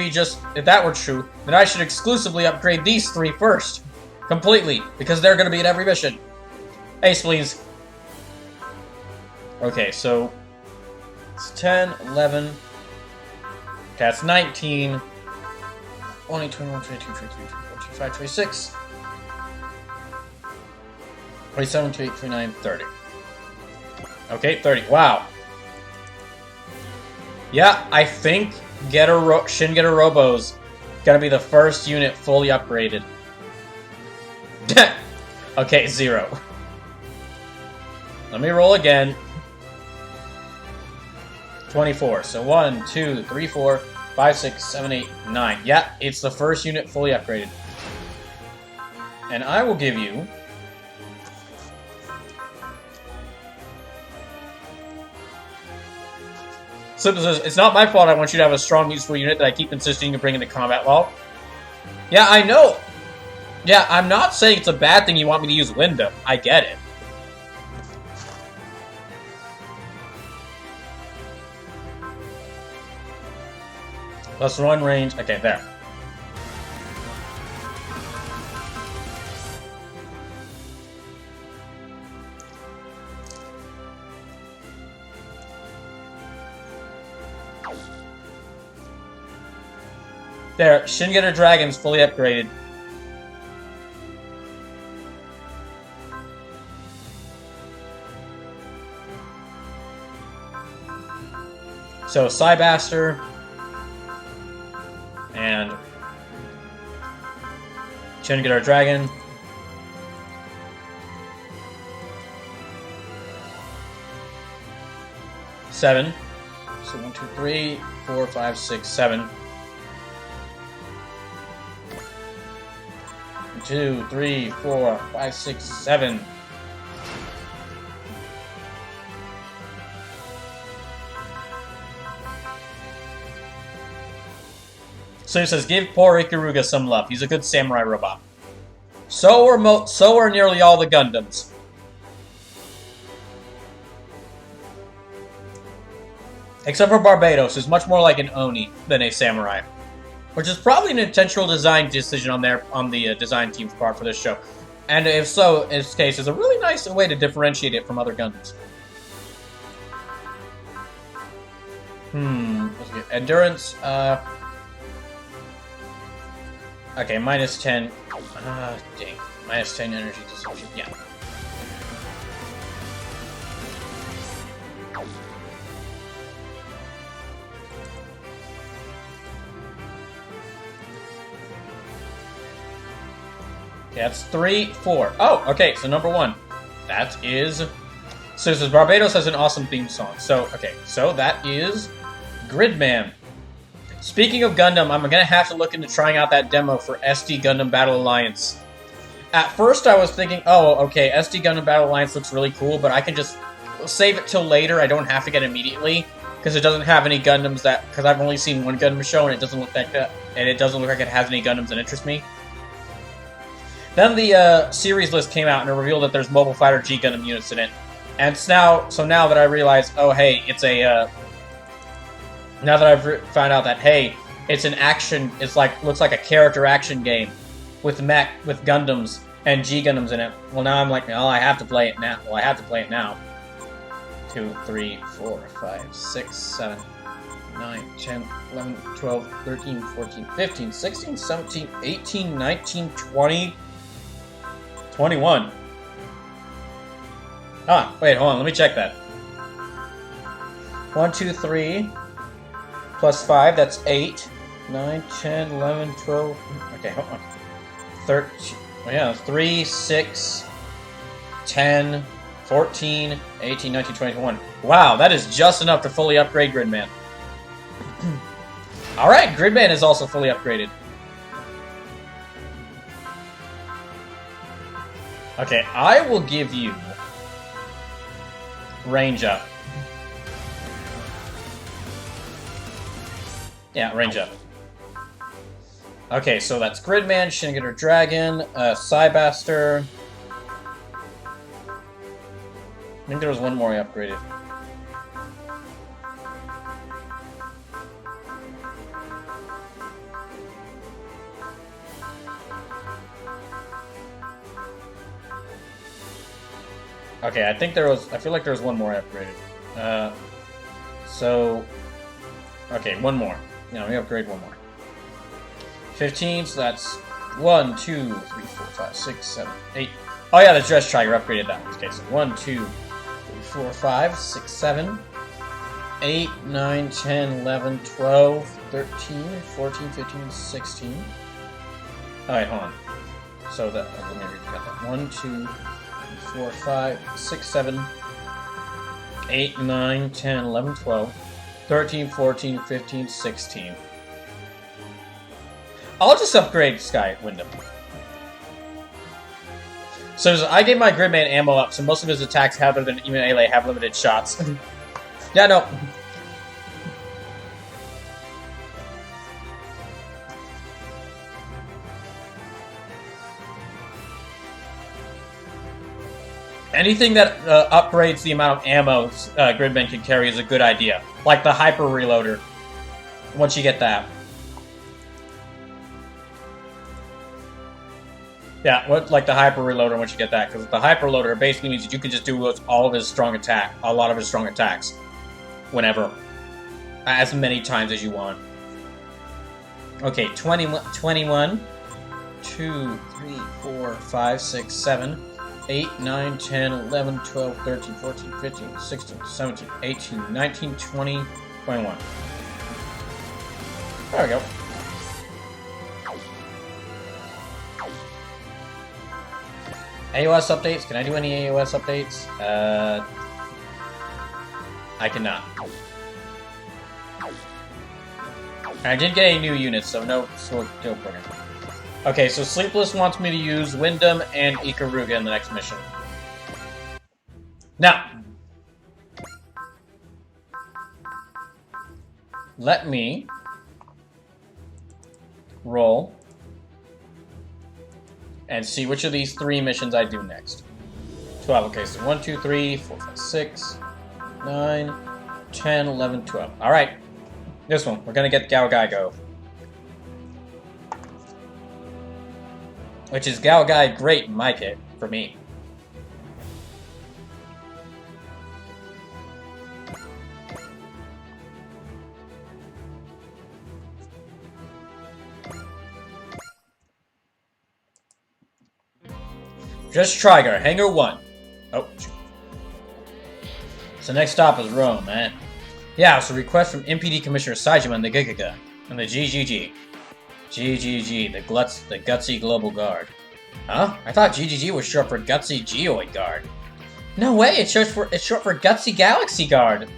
exclusively upgrade these 3 first. Completely, because they're going to be in every mission. Ace, please. Okay, so it's 10, 11, that's 19, 20, 21, 22, 23, 24, 25, 26, 27, 28, 29, 30. Okay, 30. Wow. Yeah, I think Shin Getter Robo's gonna be the first unit fully upgraded. Okay, 0. Let me roll again. 24. So 1, 2, 3, 4, 5, 6, 7, 8, 9. Yeah, it's the first unit fully upgraded. And I will give you... Slip says, it's not my fault I want you to have a strong, useful unit that I keep insisting to bring into combat. Well, yeah, I know. Yeah, I'm not saying it's a bad thing you want me to use Wyndham. I get it. +1 range. Okay, there. There, Shin Getter Dragon's fully upgraded. So, Psybaster and Shin Getter Dragon. 7. So 1, 2, 3, 4, 5, 6, 7. 1, 2, 3, 4, 5, 6, 7. So he says, give poor Ikaruga some love. He's a good samurai robot. So are nearly all the Gundams. Except for Barbados, who's much more like an Oni than a samurai. Which is probably an intentional design decision on the design team's part for this show. And if so, in this case, it's a really nice way to differentiate it from other Gundams. Endurance, okay, minus 10. Dang. Minus 10 energy disruption. Yeah. Okay, that's 3, 4. Oh, okay, so number 1. That is... So this is Barbados has an awesome theme song. So, okay, so that is Gridman. Speaking of Gundam, I'm gonna have to look into trying out that demo for SD Gundam Battle Alliance. At first I was thinking, oh, okay, SD Gundam Battle Alliance looks really cool, but I can just save it till later. I don't have to get it immediately, because it doesn't have any Gundams that... Because I've only seen one Gundam show, and it doesn't look like that, and it doesn't look like it has any Gundams that interest me. Then the series list came out, and it revealed that there's Mobile Fighter G Gundam units in it. And it's now that I realize, oh, hey, it's a... Now that I've found out that, hey, it's an action, it's like, looks like a character action game with with Gundams and G Gundams in it. Well, now I'm like, well, I have to play it now. Well, I have to play it now. 2, 3, 4, 5, 6, 7, 9, 10, 11, 12, 13, 14, 15, 16, 17, 18, 19, 20, 21. Ah, wait, hold on, let me check that. 1, 2, 3... Plus 5, that's 8. 9, 10, 11, 12... Okay, hold on. 13... Yeah, 3, 6, 10, 14, 18, 19, 20, 21. Wow, that is just enough to fully upgrade Gridman. Alright, Gridman is also fully upgraded. Okay, I will give you... range up. Yeah, range up. Okay, so that's Gridman, Shinigami Dragon, Cybaster. I think there was one more I upgraded. Okay, I think there was... I feel like there was one more I upgraded. Okay, one more. No, let me upgrade one more. 15, so that's 1, 2, 3, 4, 5, 6, 7, 8. Oh yeah, the Dress Trigger upgraded that one. Okay, so 1, 2, 3, 4, 5, 6, 7, 8, 9, 10, 11, 12, 13, 14, 15, 16. Alright, hold on. So that, let me read that. 1, 2, 3, 4, 5, 6, 7, 8, 9, 10, 11, 12. 13, 14, 15, 16. I'll just upgrade Sky Wyndham. So I gave my Gridman ammo up, so most of his attacks have limited shots. Yeah, no. Anything that upgrades the amount of ammo Gridman can carry is a good idea. Like the Hyper Reloader, once you get that. Yeah, like the Hyper Reloader once you get that, because the Hyper Reloader basically means that you can just do all of his strong attack, a lot of his strong attacks, whenever. As many times as you want. Okay, 21. 2, 3, 4, 5, 6, 7... 8, 9, 10, 11, 12, 13, 14, 15, 16, 17, 18, 19, 20, 21. There we go. AOS updates? Can I do any AOS updates? I cannot. And I didn't get any new units, so no sword deal breaker. Okay, so Sleepless wants me to use Wyndham and Ikaruga in the next mission. Now, let me roll and see which of these 3 missions I do next. 12, okay, so 1, 2, 3, 4, 5, 6, 9, 10, 11, 12. Alright, this one, we're gonna get Gao Gai Go. Which is Gao Gai great in my kit, for me. Just Trigar, Hangar 1. Oh, so next stop is Rome, man. Yeah, it's a request from MPD Commissioner Saijima and the Gigaga, and the GGG. GGG, the Gutsy Global Guard. Huh? I thought GGG was short for Gutsy Geoid Guard. No way, it's short for Gutsy Galaxy Guard.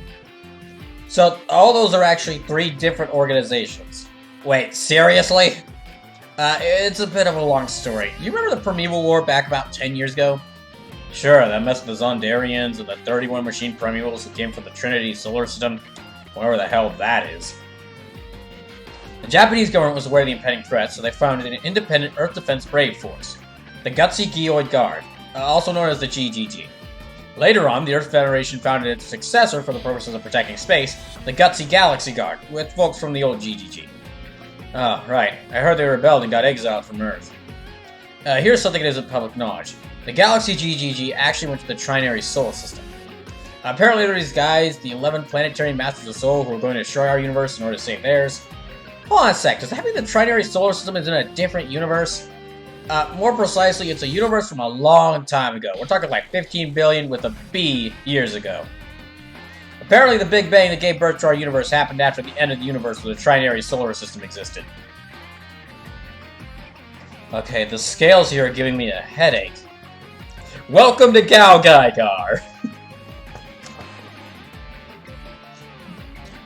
So, all those are actually 3 different organizations. Wait, seriously? It's a bit of a long story. You remember the Primeval War back about 10 years ago? Sure, that messed with the Zondarians and the 31 machine Primevals that came from the Trinity solar system, whatever the hell that is. The Japanese government was aware of the impending threat, so they founded an independent Earth Defense Brave Force, the Gutsy Geoid Guard, also known as the GGG. Later on, the Earth Federation founded its successor for the purposes of protecting space, the Gutsy Galaxy Guard, with folks from the old GGG. Oh, right. I heard they rebelled and got exiled from Earth. Here's something that isn't public knowledge. The Galaxy GGG actually went to the Trinary solar system. Apparently there are these guys, the 11 planetary masters of soul, who are going to destroy our universe in order to save theirs. Hold on a sec, does that mean the Trinary solar system is in a different universe? More precisely, it's a universe from a long time ago. We're talking like 15 billion with a B years ago. Apparently the Big Bang that gave birth to our universe happened after the end of the universe where the Trinary solar system existed. Okay, the scales here are giving me a headache. Welcome to Gao Gai Gar!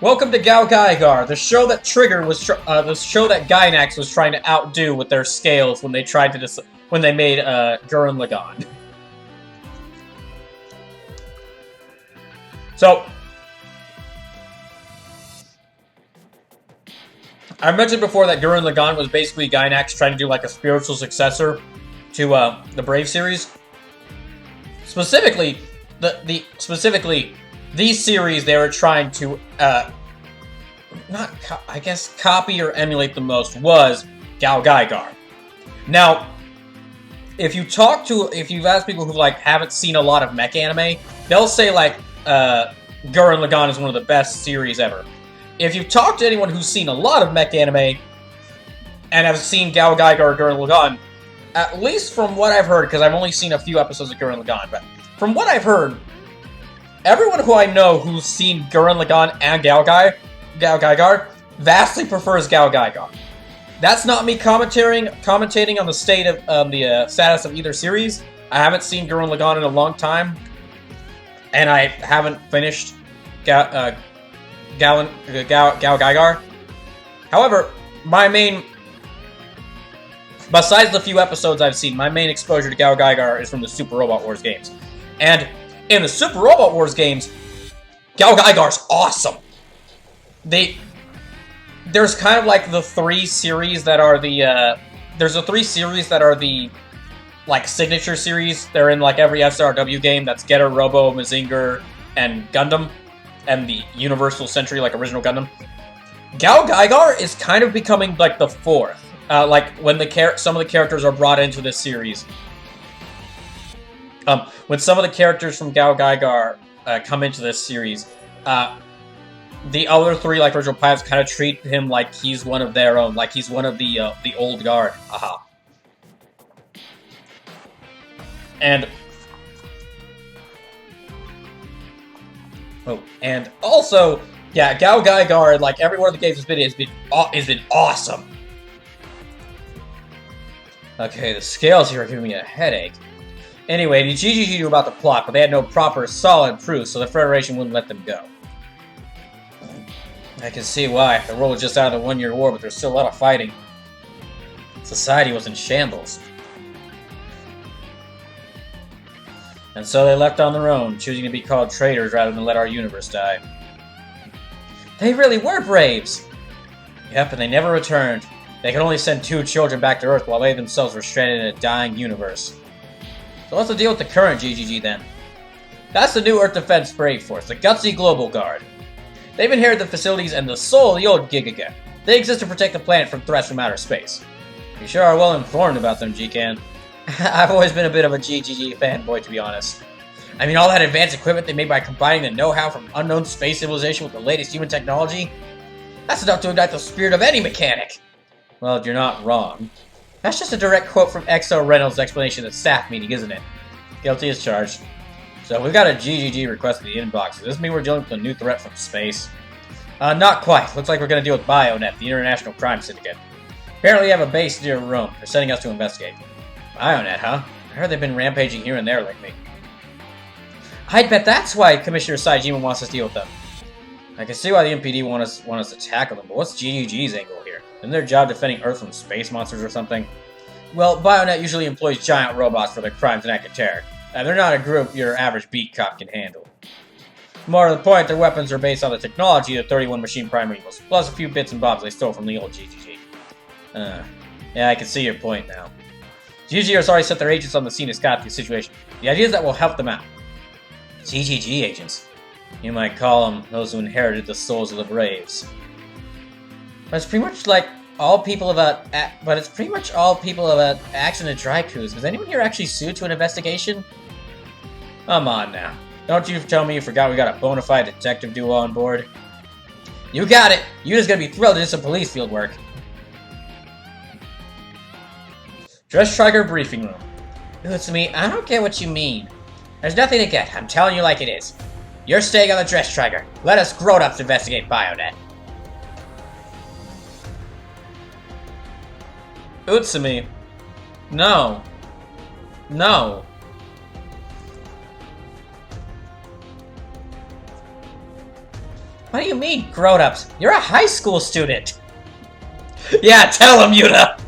Welcome to Gao Gai Gar, the show that Trigger was the show that Gynax was trying to outdo with their scales when they tried to when they made Gurren Lagann. So I mentioned before that Gurren Lagann was basically Gynax trying to do like a spiritual successor to the Brave series. Specifically, these series they were trying to copy or emulate the most was Gao Gai Gar. Now, if you've asked people who like haven't seen a lot of mech anime, they'll say like Gurren Lagann is one of the best series ever. If you've talked to anyone who's seen a lot of mech anime and have seen Gao Gai Gar or Gurren Lagann, at least from what I've heard, because I've only seen a few episodes of Gurren Lagann, but from what I've heard, everyone who I know who's seen Gurren Lagann and Gao Gai Gar vastly prefers Gao Gai Gar. That's not me commentating on the state of the status of either series. I haven't seen Gurren Lagann in a long time, and I haven't finished Gao Gai Gar. However, besides the few episodes I've seen, my main exposure to Gao Gai Gar is from the Super Robot Wars games. And in the Super Robot Wars games, Gao Gai Gar's awesome. There's kind of like the 3 series that are the, there's the 3 series that are the, like, signature series. They're in, like, every SRW game. That's Getter, Robo, Mazinger, and Gundam. And the Universal Century, like, original Gundam. Gao Gai Gar is kind of becoming, like, the 4th. Like, when some of the characters are brought into this series. When some of the characters from Gao Gai Gar come into this series, the other 3, like, original pilots kind of treat him like he's one of their own. Like, he's one of the old guard. Aha. And... oh, and also, yeah, Gao Gai Gar, like, everywhere the game has been awesome. Okay, the scales here are giving me a headache. Anyway, the GGG knew about the plot, but they had no proper, solid proof, so the Federation wouldn't let them go. I can see why. The world was just out of the 1-year war, but there's still a lot of fighting. Society was in shambles. And so they left on their own, choosing to be called traitors rather than let our universe die. They really were braves! Yep, and they never returned. They could only send 2 children back to Earth while they themselves were stranded in a dying universe. So what's the deal with the current GGG then? That's the new Earth Defense Brave Force, the Gutsy Global Guard. They've inherited the facilities and the soul of the old Gigaga. They exist to protect the planet from threats from outer space. You sure are well informed about them, G-Can. I've always been a bit of a GGG fanboy, to be honest. I mean, all that advanced equipment they made by combining the know-how from unknown space civilization with the latest human technology? That's enough to ignite the spirit of any mechanic! Well, you're not wrong. That's just a direct quote from XO Reynolds' explanation at staff meeting, isn't it? Guilty as charged. So we've got a GGG request in the inbox. Does this mean we're dealing with a new threat from space? Not quite. Looks like we're going to deal with BioNet, the International Crime Syndicate. Apparently they have a base near Rome. They're sending us to investigate. BioNet, huh? I heard they've been rampaging here and there lately. I'd bet that's why Commissioner Saejima wants us to deal with them. I can see why the MPD want us to tackle them, but what's GGG's angle here? Isn't their job defending Earth from space monsters or something? Well, BioNet usually employs giant robots for their crimes and act of terror. They're not a group your average beat cop can handle. More to the point, their weapons are based on the technology of 31 machine prime evils, plus a few bits and bobs they stole from the old GGG. Yeah, I can see your point now. GGG has already set their agents on the scene to scout the situation. The idea is that will help them out. GGG agents. You might call them those who inherited the souls of the Braves. But it's pretty much like all people about action and dry crews. Was anyone here actually sued to an investigation? Come on now. Don't you tell me you forgot we got a bona fide detective duo on board? You got it! You're just gonna be thrilled to do some police field work. Dress Trigger briefing room. It's me. I don't get what you mean. There's nothing to get. I'm telling you like it is. You're staying on the Dress Trigger. Let us grown-ups investigate BioNet. Utsumi. No. No. What do you mean, grown-ups? You're a high school student. Yeah, tell him, Yuta!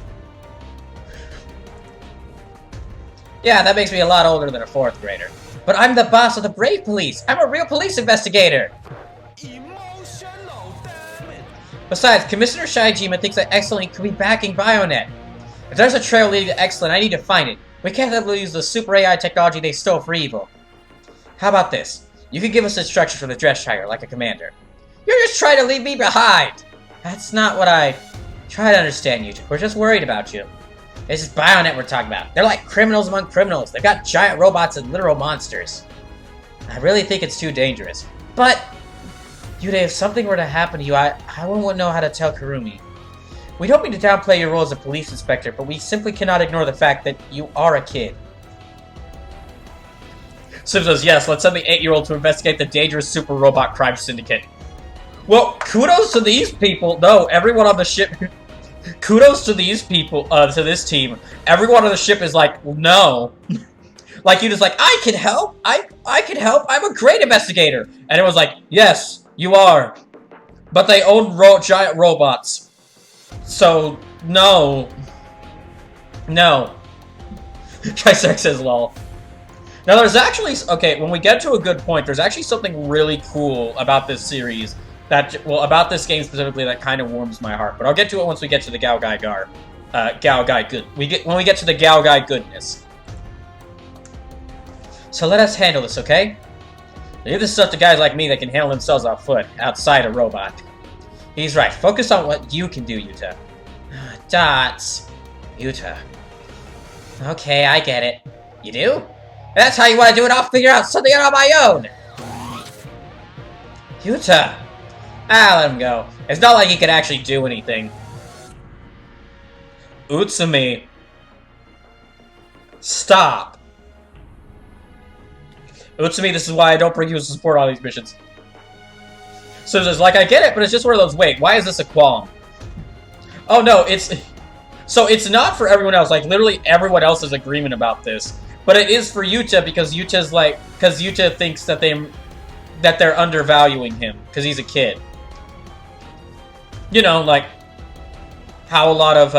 Yeah, that makes me a lot older than a 4th grader. But I'm the boss of the Brave Police! I'm a real police investigator! Besides, Commissioner Saejima thinks that Excellent could be backing BioNet. If there's a trail leading to Excellent, I need to find it. We can't let them use the super AI technology they stole for evil. How about this? You can give us instructions from the Dress Trigger, like a commander. You're just trying to leave me behind! That's not what I... Try to understand, you two. We're just worried about you. This is BioNet we're talking about. They're like criminals among criminals. They've got giant robots and literal monsters. I really think it's too dangerous. But, Yuta, if something were to happen to you, I wouldn't know how to tell Kurumi. We don't mean to downplay your role as a police inspector, but we simply cannot ignore the fact that you are a kid. Sim says, yes, let's send the 8-year-old to investigate the dangerous super robot crime syndicate. Well, kudos to these people. No, everyone on the ship... Kudos to these people, to this team. Everyone on the ship is like, no. Like, you just like, I can help. I can help. I'm a great investigator. And it was like, yes, you are. But they own giant robots. So, no. No. Triceratops says lol. Now, there's actually, okay, when we get to a good point, there's actually something really cool about this series. About this game specifically, that kind of warms my heart. But I'll get to it once we get to the When we get to the Galgai goodness. So let us handle this, okay? Leave this stuff to guys like me that can handle themselves on foot, outside a robot. He's right. Focus on what you can do, Yuta. Dots. Yuta. Okay, I get it. You do? If that's how you want to do it, I'll figure out something on my own! Yuta! Let him go. It's not like he can actually do anything. Utsumi. Stop. Utsumi, this is why I don't bring you as support on these missions. So it's like, I get it, but it's just one of those, wait, why is this a qualm? Oh no, it's... So it's not for everyone else, like literally everyone else has agreement about this. But it is for Yuta because Yuta's like... Because Yuta thinks that they're undervaluing him, because he's a kid. You know, like how a lot of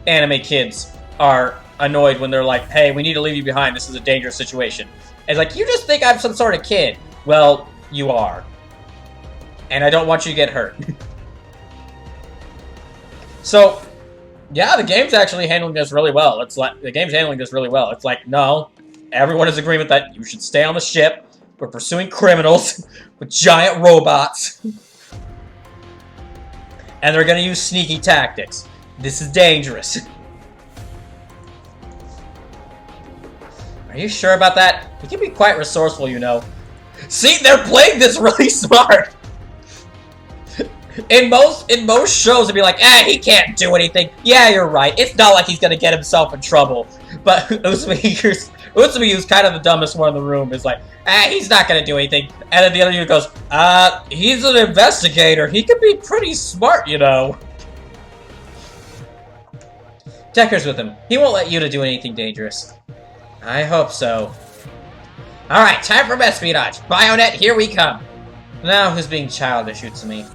anime kids are annoyed when they're like, hey, we need to leave you behind. This is a dangerous situation. And it's like, you just think I'm some sort of kid. Well, you are. And I don't want you to get hurt. So, yeah, the game's actually handling this really well. It's like, the game's handling this really well. It's like, no, everyone is in agreement that you should stay on the ship. We're pursuing criminals with giant robots. And they're gonna use sneaky tactics. This is dangerous. Are you sure about that? You can be quite resourceful, you know. See, they're playing this really smart. In most shows, it'd be like, he can't do anything. Yeah, you're right. It's not like he's gonna get himself in trouble. But Utsumi, who's kind of the dumbest one in the room, is like, he's not gonna do anything. And then the other dude goes, he's an investigator. He could be pretty smart, you know. Decker's with him. He won't let you to do anything dangerous. I hope so. Alright, time for espionage. Bayonet, here we come. Now who's being childish, Utsumi?